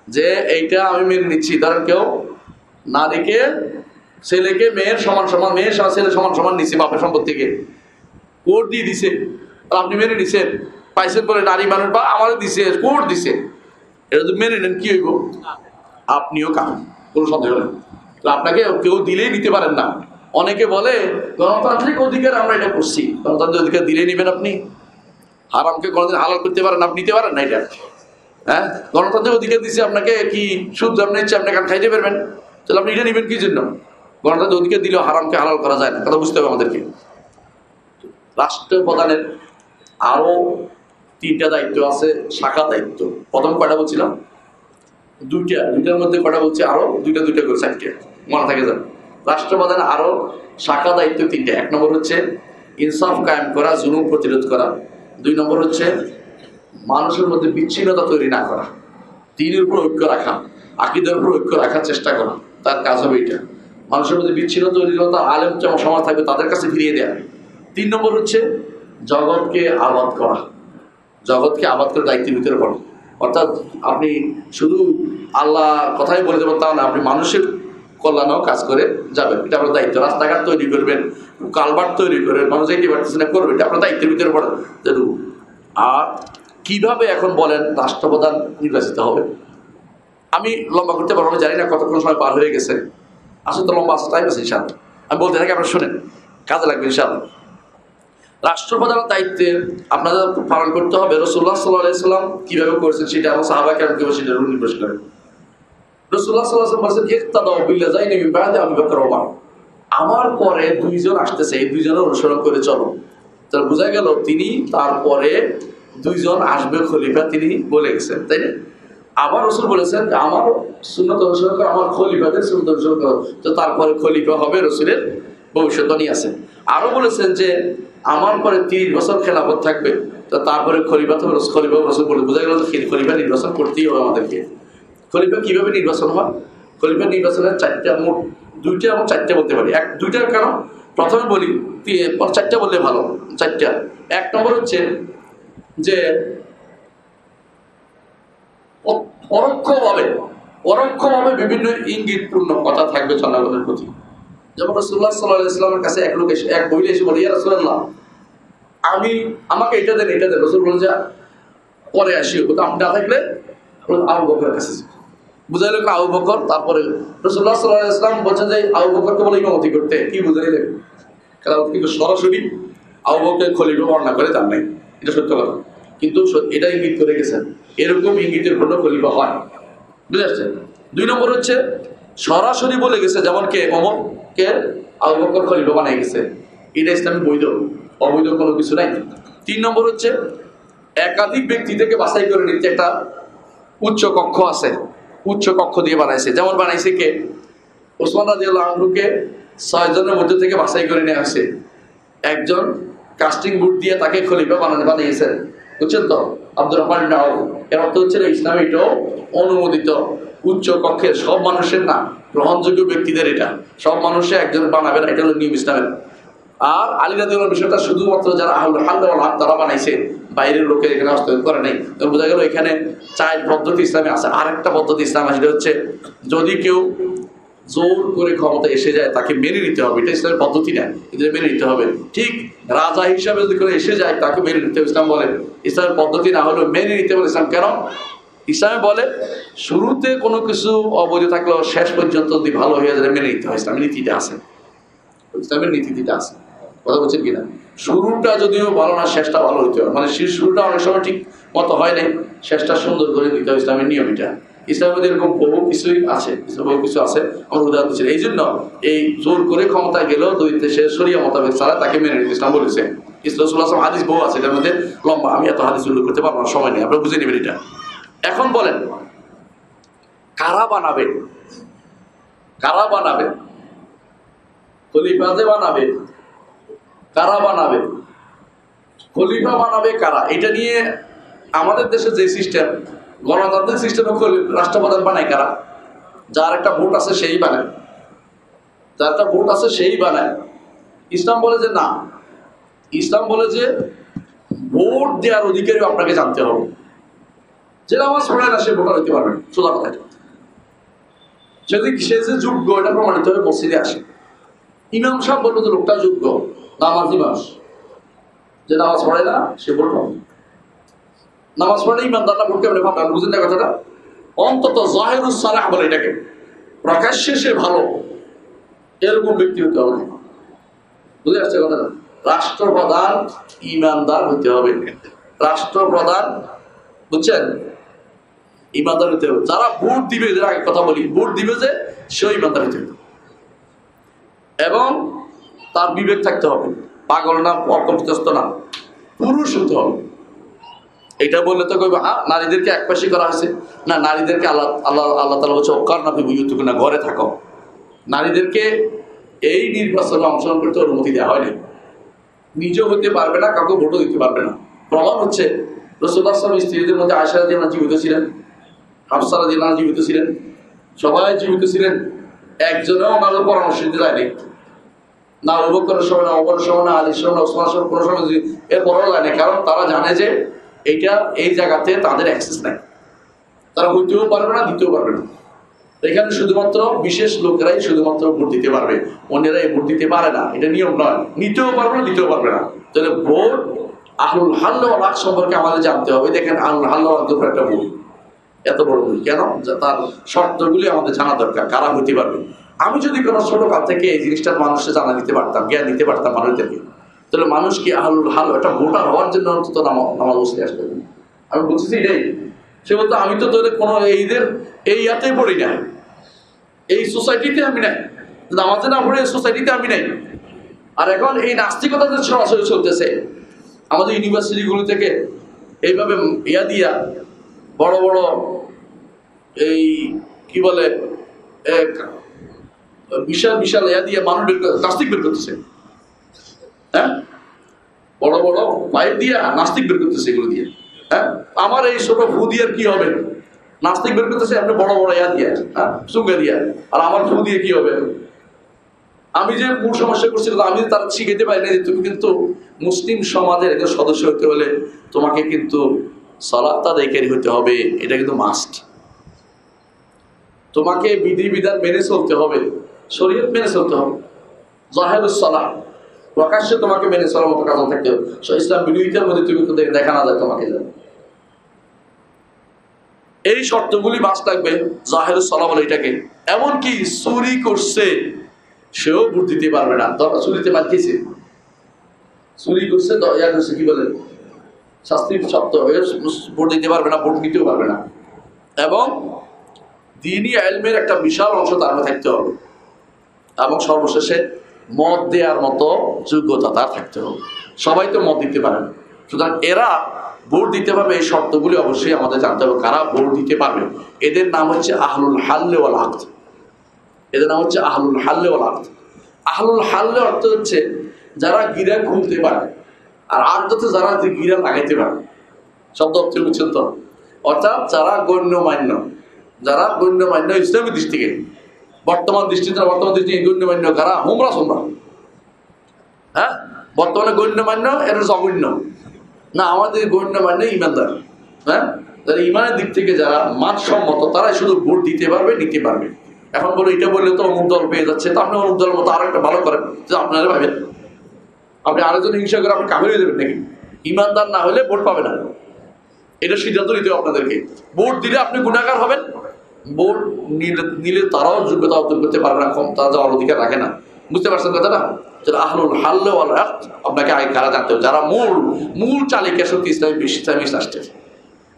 যে এইটা আমি মেনে নিচ্ছি, ধরেন কেউ নারীকে ছেলেকে মেয়ের সমান, মেয়ের ছেলে সমান নিচ্ছে বাপের সম্পত্তিকে, কোর্ট দিয়ে দিছে, আর আপনি মেনে নিছেন, পাইছেন বলে নারী মানুষ বা আমাদের দিছে, কোর্ট দিছে, এটা যদি মেনে নেন কি হইব? আপনিও কাফের, কোনো সন্দেহ নেই। আপনাকে কেউ দিলেই নিতে পারেন না। অনেকে বলে গণতান্ত্রিক অধিকার আমরা এটা করছি, গণতান্ত্রিক অধিকার দিলেই নিবেন আপনি? হারামকে কোনোদিন হালাল করতে পারেন, আপনি নিতে পারেন না এটা? হ্যাঁ, গণতন্ত্রের অধিকার দিচ্ছে আপনাকে, কি সুদ যেমন ইচ্ছে আপনি খাইতে পারবেন, তাহলে আপনি এটা নেবেন কি জন্য? গণতন্ত্রের অধিকার দিলেও হারামকে হালাল করা যায় না, কথা বুঝতে হবে আমাদেরকে। রাষ্ট্রপ্রধানের আরো 3টা দায়িত্ব আছে, শাখা দায়িত্ব। প্রথম কয়টা বলছিলাম? দুইটার মধ্যে কয়টা বলছি? আরো দুইটা করে 4টে, মনে থাকে যান। রাষ্ট্রপ্রধানের আরো শাখা দায়িত্ব 3টা। 1 নম্বর হচ্ছে ইনসাফ কায়েম করা, জুলুম প্রতিরোধ করা। 2 নম্বর হচ্ছে মানুষের মধ্যে বিচ্ছিন্নতা তৈরি না করা, দ্বীনের উপর ঐক্য রাখা, আকীদার উপর ঐক্য রাখার চেষ্টা করা। তার কাজ হবে এটা। মানুষের মধ্যে বিচ্ছিন্নতা তৈরি করা, আলেম যেমন সমাজ থাকবে তাদের কাছে ফিরিয়ে দেওয়া। 3 নম্বর হচ্ছে জগৎকে আবাদ করা, জগৎকে আবাদ করে দায়িত্বের ভিতরে পড়ে। অর্থাৎ আপনি শুধু আল্লাহ কথাই বলে দেবেন তা না, আপনি মানুষের কল্যাণেও কাজ করে যাবেন, এটা আপনার দায়িত্ব। রাস্তাঘাট তৈরি করবেন, কালভার্ট তৈরি করবেন, মানুষ যেটি পারতেছে না করবেন, এটা আপনার দায়িত্বের ভিতরে পড়ে। আর কিভাবে এখন বলেন রাষ্ট্রপ্রধান নির্বাচিত হবে? আমি লম্বা করতে পারবো, আমি জানি না কতক্ষণ সময় পার হয়ে গেছে। আসলে তো লম্বা আছে, টাইম আছে ইনশাআল্লাহ, আমি বলতে থাকি, আপনারা শুনেন, কাজে লাগবে ইনশাআল্লাহ। রাষ্ট্রপ্রধানের দায়িত্বে আপনাদের পালন করতে হবে রাসূলুল্লাহ সাল্লাল্লাহু আলাইহি ওয়াসাল্লাম কিভাবে করেছেন সেটা এবং সাহাবা কেরাম কিভাবে সেটা নির্দেশ করেন। রাসূলুল্লাহ সাল্লাল্লাহু আলাইহি ওয়াসাল্লাম বলেছেন, ইক্তাদাউ বিল্লাযাইনি মিন বা'দি আবু বকর ওয়া ওমর। আমার পরে 2 জন আসতেছে, এই 2 জনের অনুসরণ করে চলো। তাহলে বোঝা গেল তিনি তারপরে 2 জন আসবে খলিফা, তিনি বলে গেছেন, তাই না? আবার রাসূল বলেছেন যে আমার সুন্নাত অনুসরণ করো, আমার খলিফাদের সুন্নাত অনুসরণ করো। তো তারপরে খলিফা হবে, রাসূলের ভবিষ্যদ্বাণী আছে। আরো বলেছেন যে আমার পরে 30 বছর খেলাফত থাকবে, তো তারপরে খলিফা তো খলিফা রাসূল বলে। বোঝা গেল খলিফা নির্বাচন করতেই হবে আমাদেরকে। খলিফা কিভাবে নির্বাচন হয়? খলিফা নির্বাচনের 4টা, মোট 2টা এবং 4টা বলতে পারি। 2টা কেন? প্রথমে বলি, 4টা বললে ভালো। 4টা। 1 নম্বর হচ্ছে যে পরোক্ষভাবে বিভিন্ন ইঙ্গিতপূর্ণ কথা থাকবে জনগণের প্রতি। যেমন রাসূলুল্লাহ সাল্লাল্লাহু আলাইহি ওয়াসাল্লামের কাছে এক লোক এসে, এক মহিলা এসে বলে, ইয়া রাসূলুল্লাহ, আমাকে এটা দেন, এটা দেন। রাসূল বলেন যে পরে আসি, আপনি না থাকলে আবু বকরের কাছে। বুঝাইল আবু বকর। তারপরে রাসূলুল্লাহ সাল্লাল্লাহু আলাইহি ওয়াসাল্লাম বলছেন যে আবু বকরকে বলে ইমামতি করতে। কি বুঝাইলেন? কারণ কিন্তু সরাসরি আবু বকর খলিফা বর্ণনা করে তার নাই, এটা সত্য কথা, কিন্তু এটা ইঙ্গিত করে গেছেন এরকম ইঙ্গিতের কোনো খলিফা হয়, বুঝে আসছে। 2 নম্বর হচ্ছে সরাসরি বলে গেছে, যেমন কে ওমরকে আবু বকর খলিফা বানাই গেছে, এটা ইসলামে বৈধ, অবৈধ কোনো কিছু নাই। 3 নম্বর হচ্ছে একাধিক ব্যক্তি থেকে বাছাই করে নিতে একটা উচ্চ কক্ষ আছে, উচ্চ কক্ষ দিয়ে বানাইছে। যেমন বানাইছে কে? ওসমান রাদিয়াল্লাহু আনহুকে 6 জনের মধ্যে থেকে বাছাই করে নিয়ে আসে, একজন কাস্টিং বুট দিয়ে তাকে খলিফা বানিয়েছেন, বুঝছেন তো? আব্দুর রহমান ইবনে আউফ। এর অর্থ হচ্ছে ইসলামে এটাও অনুমোদিত, উচ্চ কক্ষের, সব মানুষের না, গ্রহণযোগ্য ব্যক্তিদের, এটা সব মানুষে একজন বানাবে না, এটা হলো নিয়ম ইসলামের। আর আলী রাদিয়াল্লাহু আনহু বিষয়টা শুধুমাত্র যারা আহলুল হাল ওয়াল আকদ তারা বানাইছে, বাইরের লোকের এখানে হস্তক্ষেপ করে নাই। তো বোঝা গেল এখানে 4 পদ্ধতি ইসলামে আছে। আরেকটা পদ্ধতি ইসলাম আসলে হচ্ছে যদি কেউ জোর করে ক্ষমতা এসে যায় তাকে মেনে নিতে হবে, এটা ইসলামের পদ্ধতি না, এটা মেনে নিতে হবে। ঠিক রাজা হিসাবে যদি কেউ এসে যায় তাকে মেনে নিতে হবে, ইসলাম বলে। ইসলামের পদ্ধতি না হলেও মেনে নিতে হবে ইসলাম। কেন? ইসলামে বলে শুরুতে কোনো কিছু অবৈধ থাকলেও শেষ পর্যন্ত যদি ভালো হয়ে যায় মেনে নিতে হয়, ইসলামের নীতিটা আছে, ইসলামের নীতিটা আছে, কথা বলছেন কিনা? শুরুটা যদিও ভালো না, শেষটা ভালো হইতে হবে, মানে শুরুটা অনেক সময় ঠিক মতো হয় নাই, শেষটা সুন্দর করে দিতে হবে, ইসলামের নিয়ম এটা। ইসলামের মধ্যে এরকম বহু কিছুই আছে, বহু কিছু আছে, আমরা উদাহরণ দিচ্ছি। এই জন্য এই জোর করে ক্ষমতায় গেলেও দুই দেশের শরিয়া মোতাবেক ছাড়া তাকে মেনে নিতে ইসলাম বলেছে। ইসলাম হাদিস বহু আছে, এটার মধ্যে লম্বা, আমি এত হাদিস উল্লেখ করতে পারবো না, সময় নেই, আপনারা বুঝে নেবেন এটা। এখন বলেন কারা বানাবে? কারা বানাবে খলিফা? যে বানাবে, কারা বানাবে খলিফা? বানাবে কারা? এটা নিয়ে আমাদের দেশে যে সিস্টেম, গণতান্ত্রিক সিস্টেমে রাষ্ট্রপ্রধান বানায় কারা? যার একটা ভোট আছে সেই বানায়, যার একটা ভোট আছে সেই বানায়। ইসলাম বলে যে না, ইসলাম বলে যে ভোট দেওয়ার অধিকারী আপনাকে জানতে হবে। যে নামাজ পড়ে না সে ভোটার হইতে পারবে, সোজা কথা। যদি সে যে যোগ্য এটা প্রমাণিত হয়ে মসজিদে আসে, ইমাম সাহেব বলবো যে লোকটা যোগ্য, নামাজি মানুষ, যে নামাজ পড়ে না সে ভোট পাবে। নামাজ পড়ে ইমানদাররা ভোট কেমন পাবে? বুঝেন না কথাটা? অন্তত জাহিরুস সালাহ বলে এটাকে, প্রকাশ্যে সে ভালো, এরকম ব্যক্তি হতে হবে। বুঝে আসছে কথাটা? রাষ্ট্রপ্রধান ইমানদার হতে হবে, রাষ্ট্রপ্রধান, বুঝছেন, ইমানদার হতে হবে। যারা ভোট দিবে, এদের আগে কথা বলি, ভোট দিবে যে সেও ইমানদার হতে হবে এবং তার বিবেক থাকতে হবে, পাগল না, অকল্পগ্রস্ত না, পুরুষ হতে হবে। এটা বললে তো কইবে হ্যাঁ নারীদেরকে একপাশে করা হয়েছে না, নারীদেরকে আল্লাহ আল্লাহ আল্লাহ তাআলা বলছে ওকারনা ফি বুয়ুতিকুন্না, ঘরে থাকো। নারীদেরকে এই নির্বাচনে অংশগ্রহণ করতে অনুমতি দেওয়া হয়নি। নিজেও হতে পারবে না, কাউকে ভোটও দিতে পারবে না। প্রমাণ হচ্ছে রাসূলুল্লাহ সাল্লাল্লাহু আলাইহি ওয়াসাল্লাম স্ত্রীদের মধ্যে আয়েশা রাদিয়াল্লাহু আনহা জীবিত ছিলেন, হাফসা রাদিয়াল্লাহু আনহা জীবিত ছিলেন, সবাই জীবিত ছিলেন, একজনেও আমাদের পরামর্শ দিতে যায়নি। না আবু বকরের সময়, না ওমরের সময়, না আলীর সময়, না ওসমানের সময়, কোনো সময় এর বড় যায় না। কারণ তারা জানে যে এইটা এই জায়গাতে তাদের অ্যাক্সেস নাই, তারা হইতেও পারবে না, দিতেও পারবে না। এখানে শুধুমাত্র বিশেষ লোকেরাই শুধুমাত্র ভোট দিতে পারবে, অন্যেরা এই ভোট দিতে পারে না। এটা নিয়ম নয়, নিতেও পারবে না, দিতেও পারবে না। তাহলে ভোট আহলুল হাল্ল ওয়াল আকদ সম্পর্কে আমাদের জানতে হবে। দেখেন আহলুল হাল্ল ওয়াল আকদ একটা ভোট, এত বড় ভোট কেন? তার শর্তগুলি আমাদের জানা দরকার, কারা হইতে পারবে। আমি যদি কোনো ছোটকাল থেকে এই জিনিসটার মানুষকে জানা দিতে পারতাম, জ্ঞান দিতে পারতাম মানুষদেরকে, তাহলে মানুষ কি আহলুল হাল্ল একটা ভোটার হওয়ার জন্য অন্তত নামাজ মুসলি আসতে হবে। আমি বলছি এটাই। সে বলতো আমি তো তোদের কোনো এইদের এই ইয়াতেই পড়ি না, এই সোসাইটিতে আমি নাই, নামাজে না পড়ে এই সোসাইটিতে আমি নাই। আর এখন এই নাস্তিকতা যে সরাসরি চলতেছে আমাদের ইউনিভার্সিটিগুলো থেকে, এইভাবে ইয়া দিয়া বড় বড় এই কি বলে বিশাল বিশাল ইয়া দিয়ে মানুষ নাস্তিক বের করতেছে। হ্যাঁ, বড় বড় পাইপ দিয়া নাস্তিক বের করতেছে, এগুলো দিয়ে। হ্যাঁ, আমার এই ছোট ভূ দিয়ে কি হবে? নাস্তিক বের করতেছে আপনি বড় বড় ইয়া দিয়া, হ্যাঁ, সুঙ্গা দিয়া। আর আমার ভূ দিয়ে কি হবে? আমি যে মূল সমস্যা করছিলাম, আমি তার শিখাইতে পারি না যে তুমি কিন্তু মুসলিম সমাজের একজন সদস্য হতে হলে তোমাকে কিন্তু সালাত আদায়কারী হতে হবে, এটা কিন্তু মাস্ট। তোমাকে বিধি বিধান মেনে চলতে হবে, শরীয়ত মেনে চলতে হবে, জাহেরুস সালাহ প্রকাশ্যে তোমাকে মেনে চলার মতো কাজ থাকতে হবে। ইসলাম বিরোধিতার মধ্যে তুমি দেখা না যায় তোমাকে। এই শর্তগুলি মাস লাগবে, জাহেরুস সালাহ বলে এটাকে। এমনকি চুরি করছে সেও ভোট দিতে পারবে না। চুরিতে মার খেয়েছে, চুরি করছে, ইয়া করছে, কি বলে শাস্তির শর্ত, ভোট দিতে পারবে না, ভোট নিতেও পারবে না। এবং দ্বীনি ইলমের একটা বিশাল অংশ তার মধ্যে থাকতে হবে। এবং সর্বশেষে মত দেওয়ার মতো যোগ্যতা তার থাকতে হবে। সবাই তো মত দিতে পারে না, সুতরাং এরা ভোট দিতে পারবে। এই শর্তগুলি অবশ্যই আমাদের জানতে হবে, কারা ভোট দিতে পারবে। এদের নাম হচ্ছে আহলুল হাল্লে ওয়াল আকদ। এদের নাম হচ্ছে আহলুল হাল্লে ওয়াল আকদ। আহলুল হাল্লে অর্থ হচ্ছে যারা গিরা খুলতে পারে, আর আকদ হচ্ছে যারা গিরা লাগাইতে পারে। শব্দ অর্থ বুঝছেন তো? অর্থাৎ যারা গণ্যমান্য, যারা গণ্যমান্য ইসলামী দৃষ্টিকে, বর্তমান দৃষ্টিতে, বর্তমান দৃষ্টিতে গণ্যমান্য কারা? হুমরা সোমরা। হ্যাঁ, বর্তমানে গণ্যমান্য এটা জঘন্য না, আমাদের গণ্যমান্য ইমানদার। হ্যাঁ, যারা ইমানের দিক থেকে যারা মানসম্মত, তারাই শুধু ভোট দিতে পারবে, নিতে পারবে। এখন বলো এটা বললে তো অমুক দল পেয়ে যাচ্ছে, তো আপনি অমুক দলের মতো আরো একটা ভালো করেন, যে আপনারা ভাবেন আপনি আরেকজন হিংসা করে আপনি কামিয়ে দেবেন নাকি? ইমানদার না হলে ভোট পাবে না, এটা সিদ্ধান্ত নিতে হবে আপনাদেরকে। ভোট দিলে আপনি গুণাগার হবেন, ভোট নিলে তারাও যোগ্যতা অর্জন করতে পারবে না, কম তারা যাওয়ার অধিকার রাখে না। বুঝতে পারছেন কথাটা? যারা আহলুল হাল্লে ওয়াল আকদ, আপনাকে আগে কারা জানতে হবে, যারা মূল চালিকা শক্তি ইসলামী রাষ্ট্রের,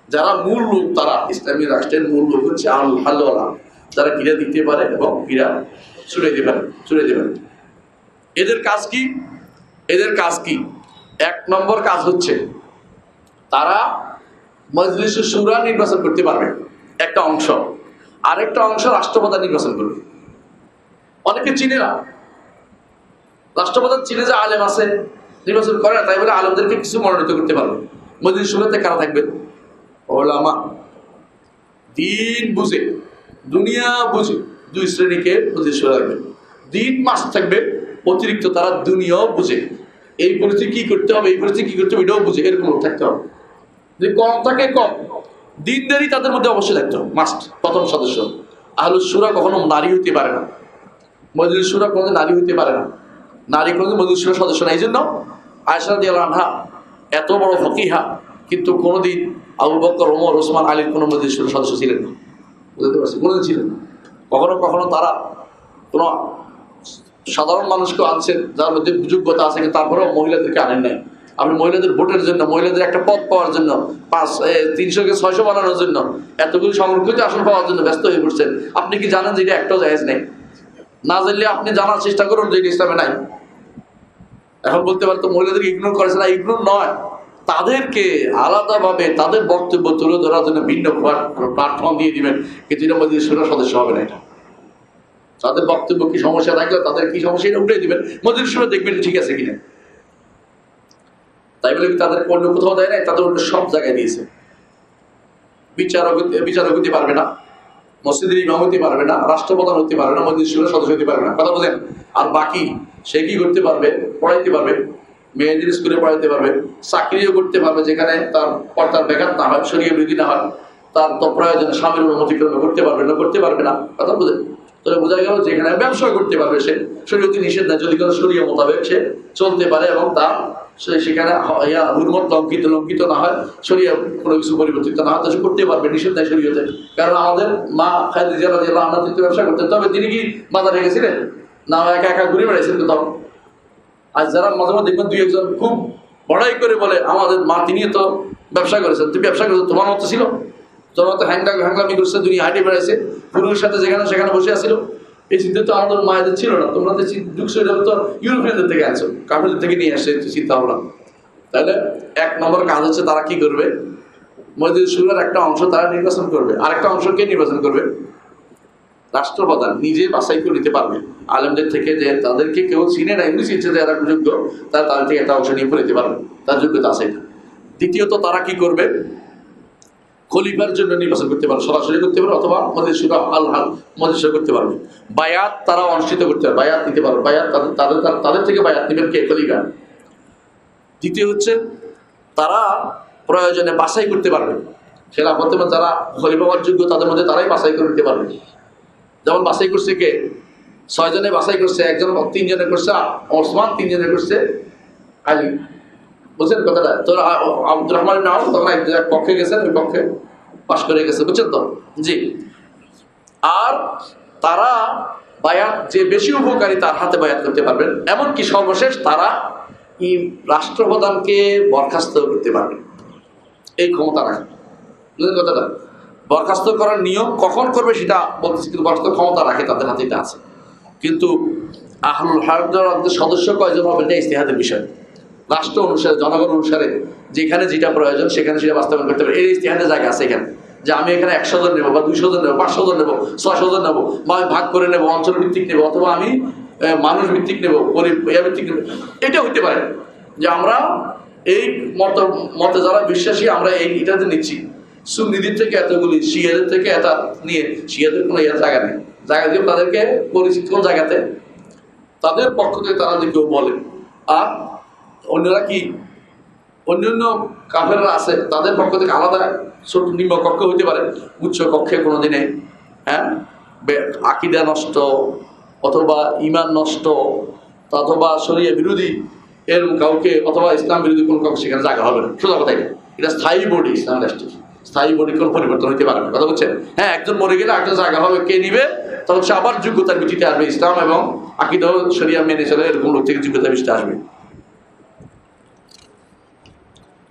যারা মূল লোক, তারা ইসলামী রাষ্ট্রের মূল লোক হচ্ছে আহলুল হাল্লে ওয়াল আকদ, যারা গিরা দিতে পারে এবং গিরা ছুড়ে দেবেন। এদের কাজ কি? এদের কাজ কি? এক নম্বর কাজ হচ্ছে তারা মজলিসে শুরা নির্বাচন করতে পারবে, একটা অংশ। আরেকটা অংশ রাষ্ট্রপ্রধান নির্বাচন করবে। অনেকে চিনে না, রাষ্ট্রপ্রধান চিনে যে আলেম আছে, নির্বাচন করে না, তাই বলে আলেমদেরকে কিছু মনোনীত করতে পারবে। মজলিস শুরাতে কারা থাকবে? ওলামা, দিন বুঝে, দুনিয়া বুঝে দুই শ্রেণীকে মজলিস শুরা রাখবে। দিন মাস থাকবে, অতিরিক্ত তারা দুনিয়াও বুঝে, এই পরিস্থিতি কি করতে হবে, এই পরিস্থিতি কি করতে হবে এটাও বুঝে, এরকম থাকতে হবে। যদি কম থাকে কম, দিনদারি তাদের মধ্যে অবশ্যই থাকতে হবে, মাস্ট। প্রথম সদস্য আহলুস শুরা কখনো নারী হইতে পারে না, মজলিস শুরা কোনো নারী হইতে পারে না, নারী কোনো মজলিস শুরার সদস্য না। এই জন্য আয়েশা রাদিয়াল্লাহু আনহা এত বড় ফকিহা, কিন্তু কোনোদিন আবু বকর, ওমর, ওসমান, আলীর কোনো মজলিস শুরার সদস্য ছিলেন না। বুঝতে পারছি? কোনোদিন ছিলেন না। কখনো কখনো তারা কোনো সাধারণ মানুষকে আনছেন যার মধ্যে যোগ্যতা আছে, কিন্তু তারপরেও মহিলাদেরকে আনেন নাই। আপনি মহিলাদের ভোটের জন্য, মহিলাদের একটা পদ পাওয়ার জন্য, 300 কে 600 বানানোর জন্য, এতগুলো সংরক্ষিত আসন পাওয়ার জন্য ব্যস্ত হয়ে পড়ছেন। আপনি কি জানেন যে এটা একটাও জায়েজ নেই? না জানলে আপনি জানার চেষ্টা করুন যে এটা ইসলামে নাই। এখন বলতে পারতো মহিলাদেরকে ইগনোর করেছে না, ইগনোর নয়, তাদেরকে আলাদাভাবে তাদের বক্তব্য তুলে ধরার জন্য ভিন্ন প্ল্যাটফর্ম দিয়ে দিবেন, কিন্তু এটা মধ্যে সদস্য হবে না। এটা তাদের বক্তব্য কি সমস্যা থাকলে তাদের কি সমস্যা এটা উঠে দিবেন, মজলিস শুনে দেখবেন ঠিক আছে কিনা। তাই বলে কি তাদের অন্য কোথাও দেয় নাই? তাদের অন্য সব জায়গায় দিয়েছে। বিচারক হতে পারবে না, মসজিদের ইমাম হতে পারবে না, রাষ্ট্রপ্রধান হতে পারবে না, মজলিস শুনে সদস্য হতে পারবে না। কথা বোঝেন? আর বাকি সে কি করতে পারবে? পড়াইতে পারবে, মেয়েদের স্কুলে পড়াইতে পারবে, চাকরিও করতে পারবে যেখানে তার পর্দার ব্যাঘাত না হয়, শরীর বিধি না হয়, তার তো প্রয়োজনে স্বামীর অনুমতিক্রম করতে পারবে না, করতে পারবে না। কথা বুঝেন? তাহলে বোঝা গেল যেখানে ব্যবসা করতে পারবে সে শরীয়তে নিষেধ না, যদি কোনো শরীয় মোতাবেক সে চলতে পারে এবং তার সেখানে হুরমত লঙ্ঘিত না হয়, শরীয় কোনো কিছু পরিবর্তিত না হয়, তো সে করতে পারবে, নিষেধ নাই শরীয়তে। কারণ আমাদের মা খাদিজা রাদিয়াল্লাহু আনহা তিনি ব্যবসা করতেন, তবে তিনি কি বাজারে গেছিলেন না একা একা ঘুরে বেড়াইছেন কোথাও? আজ যারা মাঝে মাঝে দেখবেন দুই একজন খুব বড়াই করে বলে আমাদের মা তিনি তো ব্যবসা করেছেন, তুমি ব্যবসা করেছো, তোমার মতো ছিল? তোমার মতো হ্যাংলামি করছে, দুনিয়া হাঁটে বেড়াইছে, পুরুষের সাথে যেখানে সেখানে বসে আসছিল। এই চিন্তা তো আমাদের মায়েদের ছিল না। তোমরা তো যুগ শৈলী তো ইউরোপিয়ানদের থেকে আনছো, কাফেরদের থেকে নিয়ে আসছে চিন্তা ভাবনা। তাহলে এক নম্বর কাজ হচ্ছে তারা কি করবে? মসজিদ শুরুর একটা অংশ তারা নির্বাচন করবে, আরেকটা অংশকে নির্বাচন করবে রাষ্ট্রপ্রধান নিজে বাছাই করে নিতে পারবে আলেমদের থেকে, যে তাদেরকে কেউ চিনে না, এমনি চিনছে যে এরা যোগ্য, তারা তাদের থেকে একটা অংশ নিয়ে নিতে পারবে, তার যোগ্যতা আছে এটা। দ্বিতীয়ত তারা কি করবে? খলিফার জন্য নির্বাচন করতে পারবে, সরাসরি করতে পারবে অথবা মজলিসে করতে পারবে। বায়াত তারা অনুষ্ঠিত করতে পারবে, বায়াত নিতে পারবে, বায়াত তাদের থেকে বায়াত নেবেন কে? খলিফা। দ্বিতীয় হচ্ছে তারা প্রয়োজনে বাছাই করতে পারবে, খেলাফতে যারা খলিফা হওয়ার যোগ্য তাদের মধ্যে তারাই বাছাই করে নিতে পারবে। যেমন বাছাই করছে কে? 6 জনে বাছাই করছে, একজন 3 জনে করছে ওসমান, 3 জনে করছে আলী। বুঝছেন কথাটা? তো আব্দুর রহমান ইবনে আউফ তখন এক পক্ষে গেছেন, ওই পক্ষে পাশ করে গেছে, বুঝছেন তো? জি। আর তারা বায়াত যে বেশি উপকারী তার হাতে বায়াত করতে পারবেন। এমনকি সর্বশেষ তারা এই রাষ্ট্রপ্রধানকে বরখাস্ত করতে পারবে, এই ক্ষমতা রাখে। বুঝলেন কথাটা? বরখাস্ত করার নিয়ম কখন করবে সেটা বলতেছি, কিন্তু বরখাস্ত ক্ষমতা রাখে, তাদের হাতে এটা আছে। কিন্তু আহলুল হারদের সদস্য কয়জন হবে এটা ইজতিহাদের বিষয়। রাষ্ট্র অনুসারে, জনগণ অনুসারে যেখানে যেটা প্রয়োজন সেখানে সেটা বাস্তবায়ন করতে পারে। এই ইজতিহাদের জায়গা আছে এখানে, যে আমি এখানে 100 জন নেবো বা 200 জন নেবো, 500 জন নেবো, 600 জন নেবো, বা আমি ভাগ করে নেবো, অঞ্চল ভিত্তিক নেবো, অথবা আমি মানুষ ভিত্তিক নেবো, ভিত্তিক নেবো। এটা হইতে পারে যে আমরা এই মতে যারা বিশ্বাসী আমরা এইটাতে নিচ্ছি, সুন্নিদের থেকে এতগুলি, শিয়াদের থেকে এটা নিয়ে, শিয়াদের কোনো জায়গা নেই, জায়গা দিয়ে তাদেরকে পরিচিত কোন জায়গাতে তাদের পক্ষ থেকে তারা যে কেউ বলে। আর অন্যরা কি অন্যান্য কাফেররা আছে তাদের পক্ষ থেকে আলাদা ছোট নিম্ন কক্ষ হইতে পারে, উচ্চ কক্ষে কোনোদিনে আকীদা নষ্ট অথবা ঈমান নষ্ট অথবা শরীয়ত বিরোধী এরকম কাউকে অথবা ইসলাম বিরোধী কোনো কাউকে সেখানে জায়গা হবে না। সোজা কথা, এটা স্থায়ী বডি, ইসলাম রাষ্ট্র স্থায়ী বডি কোনো পরিবর্তন হইতে পারে না। কথা বলছেন? হ্যাঁ, একজন মরে গেলে একটা জায়গা হবে, কে নিবে? তখন সে আবার যোগ্যতার ভিত্তিতে আসবে, ইসলাম এবং আকীদা শরিয়া মেনে চলে এরকম লোক থেকে যোগ্যতার ভিত্তিতে আসবে।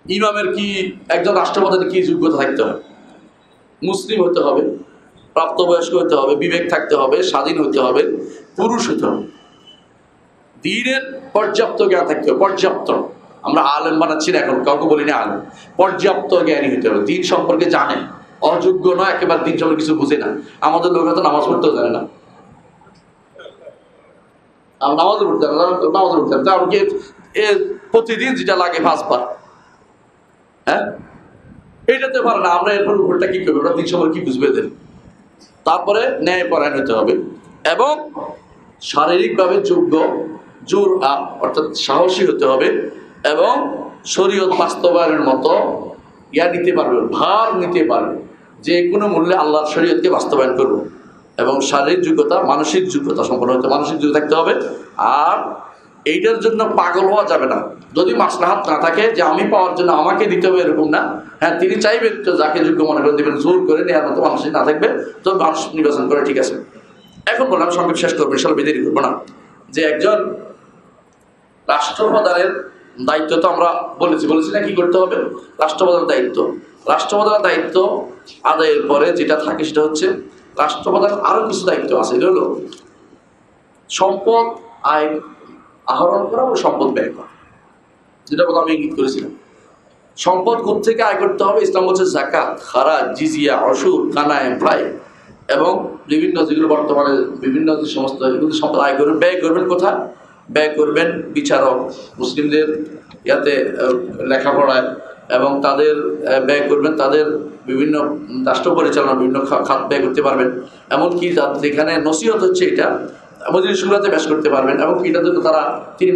ইমামের কি, একজন রাষ্ট্রপ্রধানের কি যোগ্যতা থাকতে হবে? মুসলিম হতে হবে, প্রাপ্তবয়স্ক হতে হবে, বিবেক থাকতে হবে, স্বাধীন হতে হবে, পুরুষ হতে হবে, দ্বীনের পর্যাপ্ত জ্ঞান থাকতে হবে, পর্যাপ্ত। আমরা আলেম বানাচ্ছি না এখন, কাউকে বলি না আলেম, পর্যাপ্ত জ্ঞানী হতে হবে, দ্বীন সম্পর্কে জানে, অযোগ্য নয়, একেবারে দ্বীন সম্পর্কে কিছু বুঝে না। আমাদের লোকেরা তো নামাজ পড়তেও জানে না, নামাজ পড়তে জানে না, নামাজ পড়তে জানে আমাকে প্রতিদিন যেটা লাগে 5 বার, হ্যাঁ এইটাতে পারে না। আমরা এরপর উপরটা কি করবো? ওরা 3 সময় কি বুঝবে দেন? তারপরে ন্যায় পরায়ণ হতে হবে এবং শারীরিকভাবে যোগ্য, জোর অর্থাৎ সাহসী হতে হবে এবং শরীয়ত বাস্তবায়নের মতো নিতে পারবে, ভার নিতে পারবে, যে কোনো মূল্যে আল্লাহর শরীয়তকে বাস্তবায়ন করবো। এবং শারীরিক যোগ্যতা, মানসিক যোগ্যতা সম্পন্ন হতে, মানসিক যোগ্যতা থাকতে হবে। আর এইটার জন্য পাগল হওয়া যাবে না। যদি মাসলাহাত না থাকে যে আমি পাওয়ার জন্য আমাকে দিতে হবে, এরকম না। হ্যাঁ, তিনি চাইবেন তো যাকে যোগ্য মনে করে দেবেন, জোর করে নেওয়ার মতো মানুষ না থাকবে, তো মানুষ নির্বাচন করে, ঠিক আছে। এখন বললাম, সংক্ষেপ শেষ করবো, ইনশাআল্লাহ বিদেরি করবো না, যে একজন রাষ্ট্রপ্রধানের দায়িত্ব তো আমরা বলেছি না কি করতে হবে? রাষ্ট্রপ্রধানের দায়িত্ব। রাষ্ট্রপ্রধানের দায়িত্ব আদায়ের পরে যেটা থাকে সেটা হচ্ছে রাষ্ট্রপ্রধানের আরও কিছু দায়িত্ব আছে। এটা হলো সম্পদ আয় আহরণ করা ও সম্পদ ব্যয় করা, যেটা কথা আমি ইঙ্গিত করেছিলাম। সম্পদ কোত্থেকে আয় করতে হবে? ইসলাম বলছে যাকাত, খারাজ, জিজিয়া, অসুর, কানায়, ফ্লাই এবং বিভিন্ন যেগুলো বর্তমানে বিভিন্ন যে সমস্ত এগুলো সম্পদ আয় করবেন, ব্যয় করবেন কোথায়? ব্যয় করবেন বিচারক, মুসলিমদের ইয়াতে লেখাপড়ায়, এবং তাদের ব্যয় করবেন তাদের বিভিন্ন রাষ্ট্র পরিচালনা বিভিন্ন খাত ব্যয় করতে পারবেন। এমনকি যেখানে নসিহত হচ্ছে এটা মজলিসগুলোতে পেশ করতে পারবেন, এবং এটার জন্য তিনি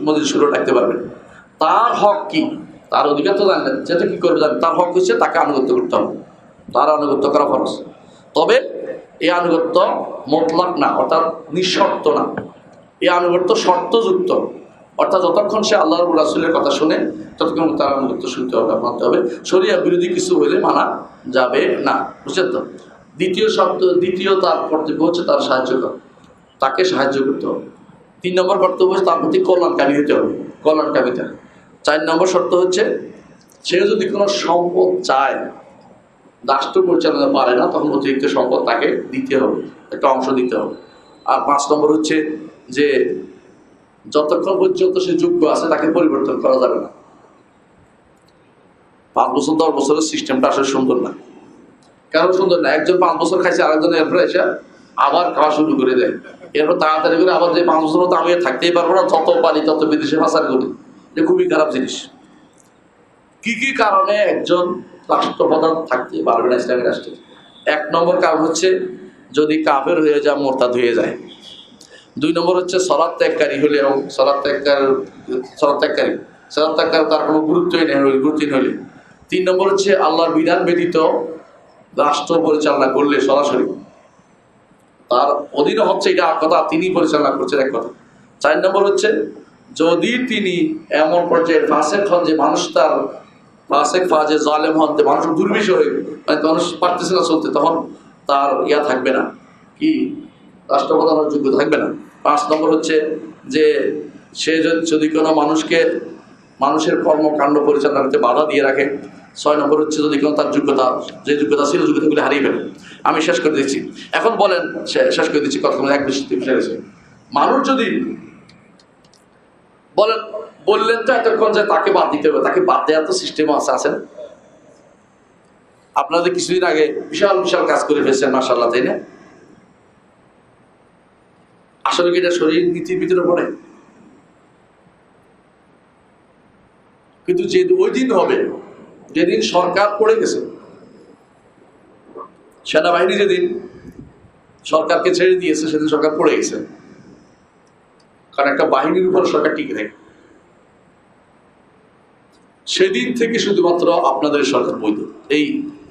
মজলিসগুলো রাখতে পারবেন। তার হক কি? তার অধিকার তো জানলেন, যেটা কী করবে জানেন। তার হক হচ্ছে তাকে আনুগত্য করতে হবে, তার আনুগত্য করা ফরজ। তবে এই আনুগত্য মোতলাক না, অর্থাৎ নিঃশর্ত না। এই আনুগত্য শর্তযুক্ত, অর্থাৎ যতক্ষণ সে আল্লাহ রাব্বুল রাসূলের কথা শুনে ততক্ষণ তার আনুগত্য শুনতে হবে, মানতে হবে। শরিয়া বিরোধী কিছু হলে মানা যাবে না, বুঝছেন তো? দ্বিতীয় তার কর্তব্য হচ্ছে তার সাহায্য করা, তাকে সাহায্য করতে হবে। 3 নম্বর কর্তব্য হচ্ছে তার প্রতি কল্যাণকামী হতে হবে, কল্যাণকামিতা। 4 নম্বর শর্ত হচ্ছে সে যদি কোনো সম্পদ চায়, রাষ্ট্র পরিচালনা পারে না, তখন অতিরিক্ত সম্পদ তাকে দিতে হবে, একটা অংশ দিতে হবে। আর 5 নম্বর হচ্ছে যে যতক্ষণ পর্যন্ত সে যোগ্য আছে তাকে পরিবর্তন করা যাবে না। 5 বছর 10 বছরের সিস্টেমটা আসলে সুন্দর না। কেন সুন্দর না? একজন 5 বছর খাইছে, আরেকজন এরপরে এসে আবার খাওয়া শুরু করে দেয়, এরপর তাড়াতাড়ি করে আবার যে 5 বছর মতো আমি থাকতেই পারবো না, যত পারি তত বিদেশে পাচার করি। এটা খুবই খারাপ জিনিস। কি কি কারণে একজন রাষ্ট্রপ্রধান থাকতে পারবে না ইসলামী রাষ্ট্রে? 1 নম্বর কারণ হচ্ছে যদি কাফের হয়ে যায়, মোরতাদ হয়ে যায়। 2 নম্বর হচ্ছে সালাত ত্যাগকারী হলে, এবং সালাত ত্যাগকারী তার কোনো গুরুত্বহীন হলে। 3 নম্বর হচ্ছে আল্লাহর বিধান ব্যতীত রাষ্ট্র পরিচালনা করলে সরাসরি তার অধীনে হচ্ছে, এটা এক কথা, তিনি পরিচালনা করছেন এক কথা। 4 নম্বর হচ্ছে যদি তিনি এমন পর্যায়ে ফাসেক হন যে মানুষ তার ফাসেক ফাজে জালেম হন, যে মানুষ দুর্বিষহ হয়ে মানে মানুষ পারতেছে না চলতে, তখন তার থাকবে না, কি রাষ্ট্রপ্রধান হওয়ার যোগ্য থাকবে না। 5 নম্বর হচ্ছে যে সে যদি কোনো মানুষের কর্মকাণ্ড পরিচালনা করতে বাধা দিয়ে রাখে। 6 নম্বর হচ্ছে যদি কোনো তার যোগ্যতা ছিল যোগ্যতাগুলি হারিয়ে ফেলে। আমি শেষ করে দিচ্ছি, এখন বলেন, শেষ করে দিচ্ছি কথা, 1 বেশি গেছে। মানুষ যদি বললেন তো এতক্ষণ যে তাকে বাদ দিতে হবে, তাকে বাদ দেওয়ার তো সিস্টেম আছে না? আপনাদের কিছুদিন আগে বিশাল বিশাল কাজ করে ফেলছেন, মাশাআল্লাহ, তাই না? আসলে কি এটা শরীর নীতির ভিতরে পড়ে? কিন্তু যে ওই দিন হবে যেদিন সরকার পড়ে গেছে, সেনাবাহিনী যেদিন সরকারকে ছেড়ে দিয়েছে সেদিন সরকার পড়ে গেছে। কারণ একটা বাহিনীর উপর সরকার টিকে থাকে, সেদিন থেকে শুধুমাত্র আপনাদের সরকার বৈধ। এই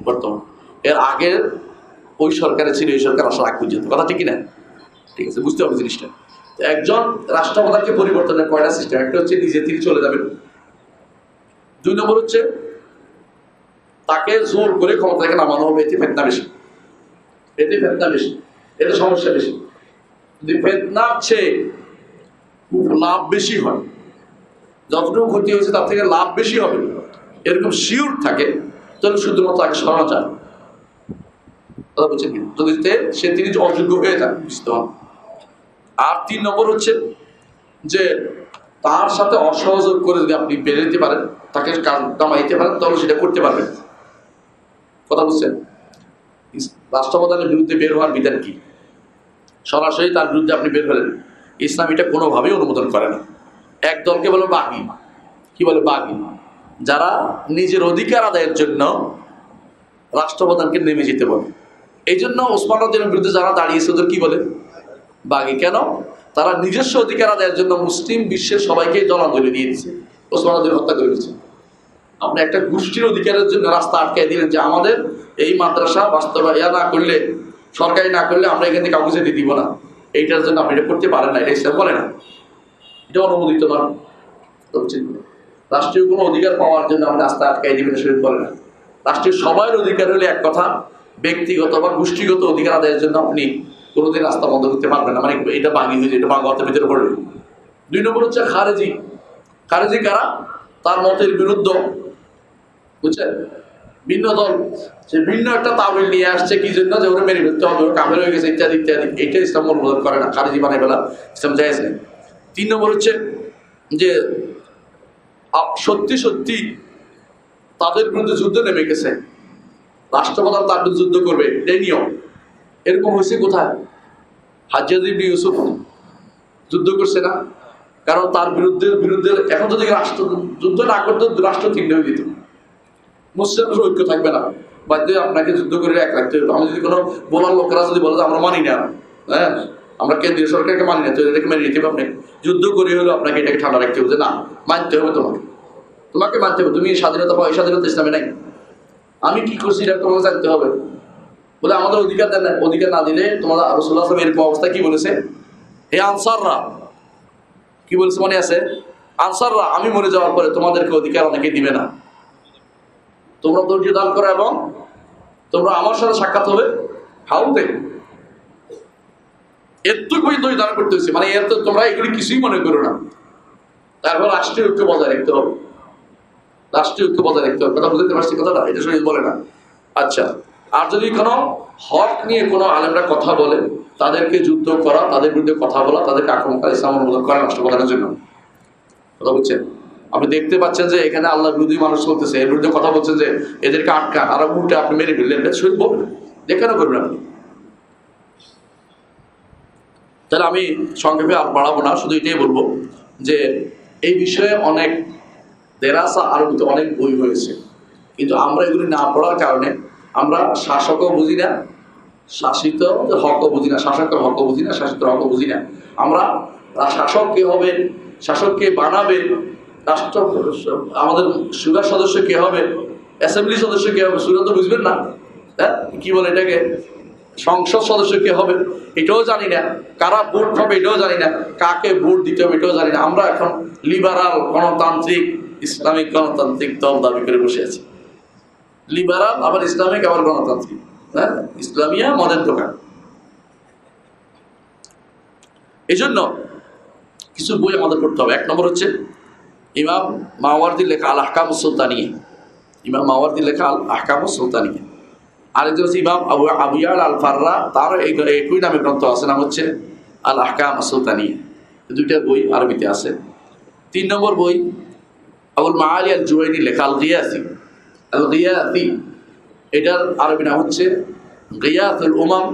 বর্তমান, এর আগের ওই সরকারে ছিল, এই সরকার আসার আগ পর্যন্ত, কথা ঠিক না? ঠিক আছে, বুঝতে হবে জিনিসটা। একজন রাষ্ট্রপ্রধানকে পরিবর্তনের কয়টা সিস্টেম? একটা হচ্ছে নিজে তিনি চলে যাবেন। 2 নম্বর হচ্ছে তাকে জোর করে ক্ষমতা থেকে নামানো হবে। এতে ফেতনা বেশি, এতে সমস্যা বেশি। যদি ফেতনার চেয়ে লাভ বেশি হয়, যতটুকু ক্ষতি হয়েছে তার থেকে লাভ বেশি হবে, এরকম শিওর থাকে, তাহলে শুধুমাত্র তাকে সরানো যায়। কথা বলছেন কি? যদি তিনি অযোগ্য হয়ে যান, বুঝতে হবে। আর 3 নম্বর হচ্ছে যে তার সাথে অসহযোগ করে যদি আপনি বেরোতে পারেন, তাকে কামাইতে পারেন, তাহলে সেটা করতে পারবেন। কথা বুঝছেন? রাষ্ট্রপ্রধানের বিরুদ্ধে বের হওয়ার বিধান কি? সরাসরি তার বিরুদ্ধে আপনি বের হলেন, ইসলাম এটা কোনোভাবেই অনুমোদন করে না। এক দলকে বলে বাগী, কি বলে? বাগী, যারা নিজের অধিকার আদায়ের জন্য রাষ্ট্রপ্রধানকে নেমে যেতে বলে। এই জন্য ওসমান রাদিয়াল্লাহু বিরুদ্ধে যারা দাঁড়িয়েছে ওদের কি বলে? বাগী। কেন? তারা নিজস্ব অধিকার আদায়ের জন্য মুসলিম বিশ্বের সবাইকে জলাঞ্জলি দিয়ে দিচ্ছে, ওসমান রাদিয়াল্লাহু হত্যা করে দিচ্ছে। আপনি একটা গোষ্ঠীর অধিকারের জন্য রাস্তা আটকাই দিলেন যে আমাদের এই মাদ্রাসা বাস্তবায়ন না করলে, সরকারি না করলে আমরা এখান থেকে কাউকে যেতে দিব না। এইটার জন্য আপনি এটা করতে পারেন না, এটা ইসলাম বলে না, এটা অনুমোদিত নয়। রাষ্ট্রীয় কোনো অধিকার পাওয়ার জন্য আপনি রাস্তা আটকাই দিবেন, শরীর বলে না। রাষ্ট্রীয় সবার অধিকার হলে এক কথা, ব্যক্তিগত বা গোষ্ঠীগত অধিকার আদায়ের জন্য আপনি কোনোদিন রাস্তা বন্ধ করতে পারবেন না, মানে এটা বাগী হয়ে যায়, এটা বাগওয়াতের ভিতরে পড়বে। 2 নম্বর হচ্ছে খারেজি, খারিজি কারা? তার মতের বিরুদ্ধ, বুঝছেন, ভিন্ন দল, সে ভিন্ন একটা তাবিল নিয়ে আসছে কি জন্য, যে ওরা মেরে ফেলতে হবে, ওরা কাফের হয়ে গেছে ইত্যাদি ইত্যাদি। এইটা ইসলাম অনুমোদন করে না, খারিজি বানাই ফেলা ইসলাম জায়েজ নেই। 3 নম্বর হচ্ছে যে সত্যি সত্যি তাদের বিরুদ্ধে যুদ্ধ নেমে গেছে, রাষ্ট্রপ্রধান তার বিরুদ্ধে যুদ্ধ করবে, এটাই নিয়ম। এরকম হয়েছে কোথায়? হাজ্জাজ ইবনে ইউসুফ যুদ্ধ করছে না? কারণ তার বিরুদ্ধে এখন যদি রাষ্ট্র যুদ্ধ না করতো, রাষ্ট্র তিনটে হয়ে যেত, মুসলিমদের ঐক্য থাকবে না, বাধ্য আপনাকে যুদ্ধ করে এক রাখতে হবে। আমি যদি কোনো বলার লোকেরা যদি বলে যে আমরা মানি না, হ্যাঁ আমরা কেন্দ্রীয় সরকারকে মানি না, তো এটাকে মেনে নিতে হবে, আপনি যুদ্ধ করে হলেও আপনাকে এটাকে ঠান্ডা রাখতে হবে যে না, মানতে হবে, তোমাকে মানতে হবে, তুমি স্বাধীনতা পাও, এই স্বাধীনতা ইসলামে নাই, আমি কি করছি এটা তোমাকে জানতে হবে। বলে আমাদের অধিকার দেন না, অধিকার না দিলে তোমার রাসূলুল্লাহ সাল্লাল্লাহু আলাইহি ওয়াসাল্লাম এরকম অবস্থা কি বলেছে, হে আনসাররা, কি বলেছে মনে আছে? আনসাররা, আমি মরে যাওয়ার পরে তোমাদেরকে অধিকার অনেকে দিবে না, তোমরা ধৈর্য দান করো এবং তোমরা আমার সাথে সাক্ষাৎ হবে হাউতে। এতটুকুই ধৈর্য দান করতে হচ্ছে, মানে এর তো তোমরা এগুলি কিছুই মনে করো না। তারপর রাষ্ট্রীয় ঐক্য বজায় রাখতে হবে, রাষ্ট্রীয় ঐক্য বজায় রাখতে হবে। কথা বুঝতে পারছি কথাটা? এটা শরীর বলে না। আচ্ছা, আর যদি কোনো হক নিয়ে কোনো আলেমরা কথা বলে, তাদেরকে যুদ্ধ করা, তাদের বিরুদ্ধে কথা বলা, তাদেরকে আক্রমণ করা ইসলাম অনুমোদন করে রাষ্ট্রপ্রধানের জন্য। কথা বুঝছেন? আপনি দেখতে পাচ্ছেন যে এখানে আল্লাহ বিরোধী মানুষ চলতেছে, এর বিরুদ্ধে কথা বলছেন যে এদেরকে আটকান, আর উল্টে আপনি মেরে ফেললেন, এটা শরীর বলবেন, যেখানে করবেন আপনি। তাহলে আমি সংক্ষেপে আর বাড়াবো না, শুধু এটাই বলবো যে এই বিষয়ে অনেক দেরাসা আরবিতে অনেক বই হয়েছে, কিন্তু আমরা এগুলি না পড়ার কারণে আমরা শাসকও বুঝি না, শাসিত হকও বুঝি না, শাসকের হকও বুঝি না, শাসিতের হকও বুঝি না। আমরা শাসক কে হবে, শাসক কে বানাবে, রাষ্ট্র আমাদের সুরার সদস্য কে হবে, অ্যাসেম্বলি সদস্য কে হবে, সুরা তো বুঝবেন না, হ্যাঁ কি বলে এটাকে, সংসদ সদস্য কে হবে এটাও জানি না, কারা ভোট হবে এটাও জানি না, কাকে ভোট দিতে হবে এটাও জানি না। আমরা এখন লিবারাল গণতান্ত্রিক ইসলামিক গণতান্ত্রিক দল দাবি করে বসে আছি, লিবারাল আবার ইসলামিক আবার গণতান্ত্রিক, হ্যাঁ ইসলামিয়া মদের দোকান। এই জন্য কিছু বই আমাদের পড়তে হবে। 1 নম্বর হচ্ছে ইমাম মাওয়ারদির লেখা আল আহকামুস সুলতানিয়া, ইমাম মাওয়ারদির লেখা আল আহকামুস সুলতানিয়া। আরেকজন হচ্ছে ইমাম আবু ইয়াল আল ফাররা, তার একই নামে গ্রন্থ আছে, নাম হচ্ছে আল আহকাম সুলতানিয়া। 2টা বই আরবিতে আছে। 3 নম্বর বই আবুল মাআলি আল জুওয়াইনি লেখা আল গিয়াসি, আল গিয়াসি, এটার আরবি নাম হচ্ছে গিয়াসুল উমাম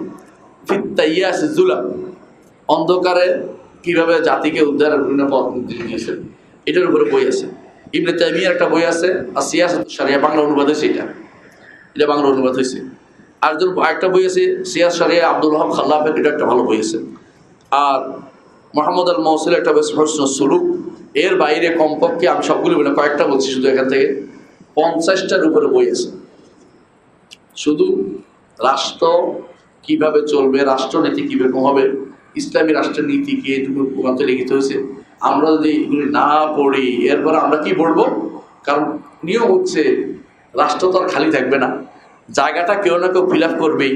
ফিত তাইয়াস যুলাম, অন্ধকারে কিভাবে জাতিকে উদ্ধারের বিভিন্ন পথ নির্দেশ দিয়েছেন, এটার উপরে বই আছে। ইবনে তাইমিয়ার একটা বই আছে আর সিয়াসাত শারিয়া, বাংলা অনুবাদ হয়েছে, এটা বাংলা অনুবাদ হয়েছে। আর একটা বই আছে সিয়াস শারিয়া, আব্দুল ওয়াহাব খাল্লাফের, এটা একটা ভালো বই আছে। আর মোহাম্মদ আল মৌসিল একটা বেশ হুসনুস সুলুক। এর বাইরে কমপক্ষে আমি সবগুলো বলি না, কয়েকটা বলছি শুধু, এখান থেকে 50টার উপরে বই আছে শুধু রাষ্ট্র কিভাবে চলবে, রাষ্ট্রনীতি কিরকম হবে, ইসলামী রাষ্ট্রের নীতি কি, এটুকু গ্রন্থে লিখিত হয়েছে। আমরা যদি এগুলি না পড়ি এরপর আমরা কি পড়বো? কারণ নিয়ম হচ্ছে রাষ্ট্র তো আর খালি থাকবে না, জায়গাটা কেউ না কেউ ফিল আপ করবেই।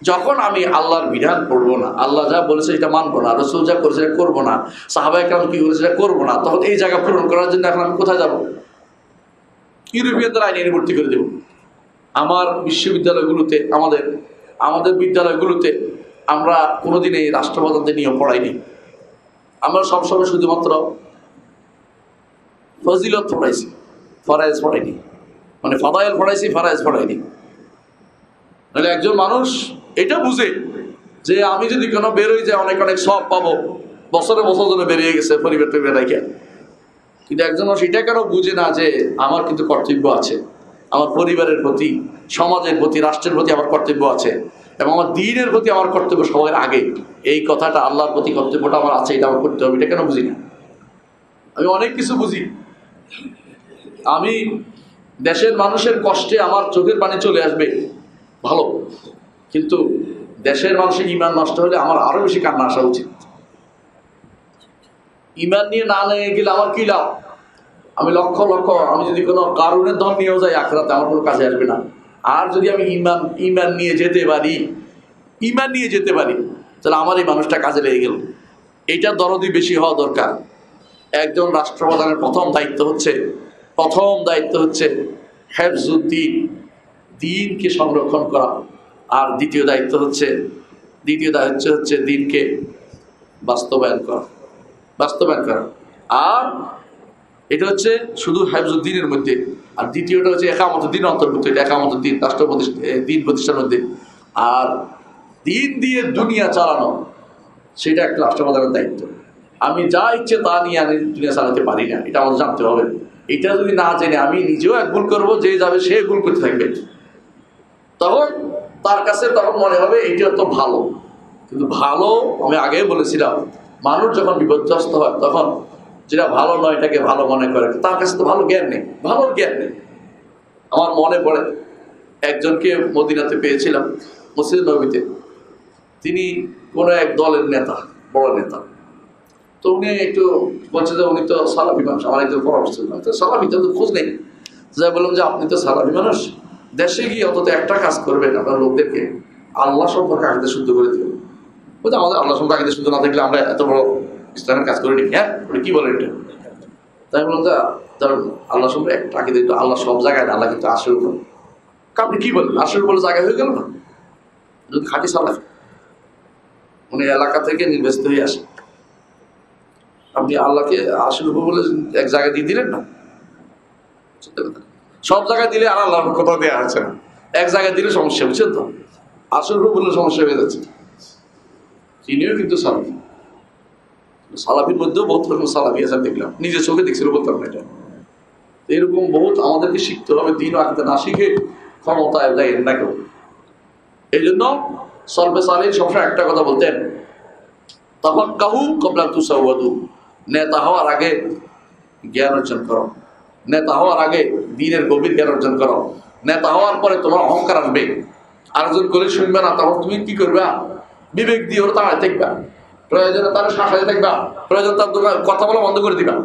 যখন আমি আল্লাহর বিধান পড়বো না, আল্লাহ যা বলেছে সেটা মানবো না, রাসূল যা করেছে সেটা করবো না, সাহাবায়ে কেরাম কি বলেছে সেটা করবো না, তখন এই জায়গা পূরণ করার জন্য এখন আমি কোথায় যাব? ইউরোপিয়ানদের আইনে ভর্তি করে দেব। আমার বিশ্ববিদ্যালয়গুলোতে, আমাদের বিদ্যালয়গুলোতে আমরা কোনোদিন এই রাষ্ট্রপ্রধানদের নিয়ম পড়াইনি। আমরা সবসময় শুধুমাত্র ফজিলত পড়াইছি, ফরায়েজ পড়াইনি, মানে ফাদায়েল পড়াইছি, ফরায়েজ পড়াইনি। তাহলে একজন মানুষ এটা বুঝে যে আমি যদি কোনো বেরোই যায় অনেক অনেক সব পাবো, বছরে বছর ধরে বেরিয়ে গেছে পরিবার টরিবার রাখে, কিন্তু একজন মানুষ এটা কেন বুঝে না যে আমার কিন্তু কর্তব্য আছে, আমার পরিবারের প্রতি, সমাজের প্রতি, রাষ্ট্রের প্রতি আমার কর্তব্য আছে, এবং আমার দ্বীনের প্রতি আমার কর্তব্য সবার আগে, এই কথাটা আল্লাহর প্রতি কর্তব্যটা আমার আছে, এটা আমার করতে হবে, এটা কেন বুঝি না? আমি অনেক কিছু বুঝি, আমি দেশের মানুষের কষ্টে আমার চোখের পানি চলে আসবে ভালো, কিন্তু দেশের মানুষের ঈমান নষ্ট হলে আমার আরো বেশি কান্না আসা উচিত। ঈমান নিয়ে না নিয়ে গেলে আমার কি লাভ? আমি লক্ষ লক্ষ, আমি যদি কোনো কারণের ধন নিয়েও যাই আখিরাতে আমার কোনো কাজে আসবে না। আর যদি আমি ঈমান নিয়ে যেতে পারি, তাহলে আমার এই মানুষটা কাজে লেগে গেল। এইটার দরদি বেশি হওয়া দরকার। একজন রাষ্ট্রপ্রধানের প্রথম দায়িত্ব হচ্ছে হেফজুদ্দিন, দিনকে সংরক্ষণ করা। আর দ্বিতীয় দায়িত্ব হচ্ছে দিনকে বাস্তবায়ন করা। আর এটা হচ্ছে শুধু হেফজুদ্দিনের মধ্যে। আর দ্বিতীয়টা হচ্ছে একামতুদ্দিন অন্তর্ভুক্ত, এটা একামতুদ্দিন রাষ্ট্র দিন প্রতিষ্ঠানের মধ্যে। আর দিন দিয়ে দুনিয়া চালানো সেটা একটা রাষ্ট্রপ্রধানের দায়িত্ব। আমি যা ইচ্ছে তা নিয়ে আমি দুনিয়া চালাতে পারি না, এটা আমাদের জানতে হবে। এটা যদি না জেনে আমি নিজেও এক ভুল করবো, যে যাবে সে ভুল করতে থাকবে, তখন তার কাছে তখন মনে হবে এটা তো ভালো। কিন্তু ভালো, আমি আগেই বলেছিলাম, মানুষ যখন বিপর্যস্ত হয় তখন যেটা ভালো নয় এটাকে ভালো মনে করে। তার কাছে তো ভালোর জ্ঞান নেই। আমার মনে পড়ে একজনকে মদিনাতে পেয়েছিলাম, মসজিদ নববীতে। তিনি কোনো এক দলের নেতা, বড় নেতা। তো উনি একটু বলছে যে উনি তো সালাফি মানুষ। আমার একজন পরামর্শ দিলাম, তো সালাফি তো খোঁজ নেই। যাই বললাম যে আপনি তো সালাফি মানুষ, দেশে গিয়ে অন্তত একটা কাজ করবেন, আপনার লোকদেরকে আল্লাহ সম্পর্কে আকিদা শুদ্ধ করে দেবেন। বলতে আমাদের আল্লাহ সম্পর্কে আকিদা শুদ্ধ না থাকলে আমরা এত বড় ইসলামের কাজ করিনি। হ্যাঁ, উনি কি বলেন এটা? তাই বললাম যে ধরুন আল্লাহ সম্পর্কে একটা আকিদা, কিন্তু আল্লাহ সব জায়গায় না, আল্লাহ কিন্তু আশের উপর। আপনি কি বলেন, আশের উপর জায়গায় হয়ে গেল না? যদি খাঁটি সালাফি, উনি এলাকা থেকে নির্বাচিত হয়ে আসে, আপনি আল্লাহকে আশের উপর বলে এক জায়গায় দিয়ে দিলেন না। সব জায়গায় দিলে আর আল্লাহর কোথাও দেওয়া হচ্ছে না, এক জায়গায় দিলে সমস্যা, বুঝছেন তো? আশের উপর বললে সমস্যা হয়ে যাচ্ছে। তিনিও কিন্তু সালাফি। সালাফির মধ্যেও বহুত রকম সালাফি আছে, দেখলাম, নিজের চোখে দেখছিল, বলতাম না এটা। এরকম বহুত আমাদেরকে শিখতে হবে। দিন আঁকতে না শিখে ক্ষমতায় দেয় না কেউ। এই জন্য সলফে সালেহীন সবসময় একটা কথা বলতেন, তখন কাহু কবলা তুসাওয়াদু, নেতা হওয়ার আগে জ্ঞান অর্জন করো, নেতা হওয়ার আগে দিনের গভীর জ্ঞান অর্জন করো। নেতা হওয়ার পরে তোমার অহংকার আসবে, আরেকজন করে শুনবে না, তখন তুমি কি করবে? বিবেক দিয়ে ওর তাড়ায় থাকবা, প্রয়োজনে তার শাসায় থাকবা, প্রয়োজন তার দোকান কথা বলা বন্ধ করে দিবা।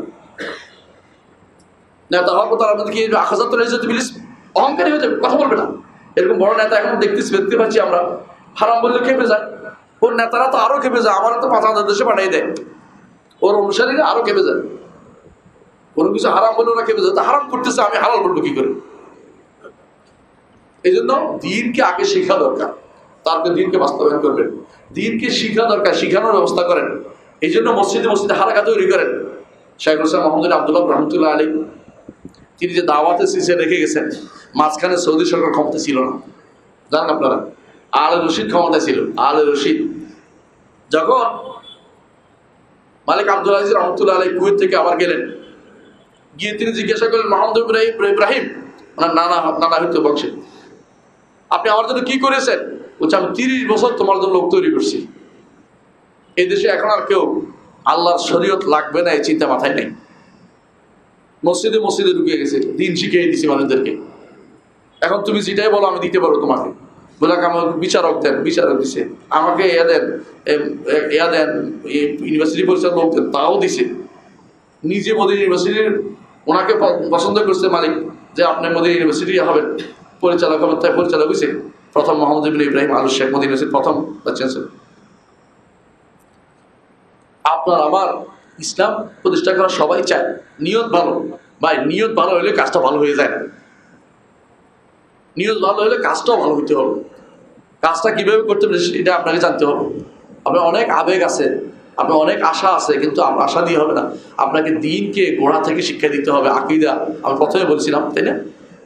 নেতা হওয়ার পর তার মধ্যে কি আখাজাত রয়েছে, তুমি অহংকারী হয়ে যাবে, কথা বলবে না। এরকম বড় নেতা এখন দেখতে পাচ্ছি আমরা, হারাম বললে খেপে যায়। ওর নেতারা তো আরো খেপে যায়, আমার তো 5,000 দেশে পাঠিয়ে দেয়, ওর অনুসারীরা আরো খেপে যায়। কোনো কিছু হারাম বলে ওরা খেপে যায়, তা হারাম করতেছে, আমি হালাল বলবো কি করে? এই জন্য দিনকে আগে শেখা দরকার, তারপরে দিনকে বাস্তবায়ন করবেন। দিনকে শিখা দরকার, শিখানোর ব্যবস্থা করেন। এই জন্য মসজিদে হারাকা তৈরি করেন। শাইখুল ইসলাম মোহাম্মদ আব্দুল্লাহ রহমতুল্লাহ আলী, তিনি যে দাওয়াতে সিলসিলা রেখে গেছেন, মাঝখানে সৌদি সরকার ক্ষমতা ছিল না, জানেন আপনারা। আলে রশিদ ক্ষমতা ছিল। আলে রশিদ যখন মালিক আব্দুল আজিজ রহমতুল্লাহ আলী কুয়েত থেকে আবার গেলেন, গিয়ে তিনি জিজ্ঞাসা করলেন, মোহাম্মদ ইব্রাহিম, ওনার নানা হইতো বংশে, আপনি আমার জন্য কি করেছেন? বলছে, আমি 30 বছর তোমার জন্য লোক তৈরি করছি। এই দেশে এখন আর কেউ আল্লাহর শরীয়ত লাগবে না এই চিন্তা মাথায় নেই। মসজিদে ঢুকে গেছে, দিন শিখিয়ে দিছি মানুষদেরকে। এখন তুমি যেটাই বলো আমি দিতে পারবো তোমাকে। বলে আমার বিচারক দিছে, আমাকে ইউনিভার্সিটি পরিষদ লোক দেন, তাও দিছে। নিজে মদিনা ইউনিভার্সিটির, ওনাকে পছন্দ করছে মালিক যে আপনি মদিনা ইউনিভার্সিটি হবেন, পরিচালক হবেন। তাই পরিচালক হয়েছে প্রথম মোহাম্মদ ইব্রাহিম আল শেখ, মদিনা ইউনিভার্সিটির প্রথম চ্যান্সেলর। আপনার আমার ইসলাম প্রতিষ্ঠা করা সবাই চায়, নিয়ত ভালো। ভাই, নিয়ত ভালো হলে কাজটা ভালো হয়ে যায় না। নিয়ত ভালো হলে কাজটাও ভালো হতে হবে। কাজটা কিভাবে করতে হবে এটা আপনাকে জানতে হবে। আপনার অনেক আবেগ আছে, আপনার অনেক আশা আছে, কিন্তু আপনার আশা দিয়ে হবে না। আপনাকে দিনকে গোড়া থেকে শিক্ষা দিতে হবে। আকীদা আমি প্রথমে বলছিলাম, তাই না?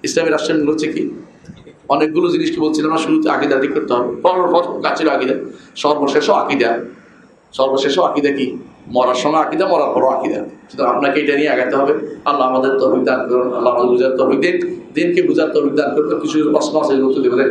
ইসলামী রাষ্ট্রের মূল হচ্ছে কি? অনেকগুলো জিনিসকে বলছিলাম না, শুরুতে আকীদা ঠিক করতে হবে। প্রথম কাজ ছিল আকীদা, সর্বশেষও আকীদা। সর্বশেষও আকীদা কি? মরার সময় আকীদা, মরার পরও আকীদা। সুতরাং আপনাকে এটা নিয়ে আগাতে হবে। আল্লাহ আমাদের তৌফিক দান করুন, আল্লাহ আমাদের বুঝার তৌফিক দিন, দিনকে বুঝার তৌফিক দান করুন। কিছু প্রশ্ন আছে, উত্তর দেবেন।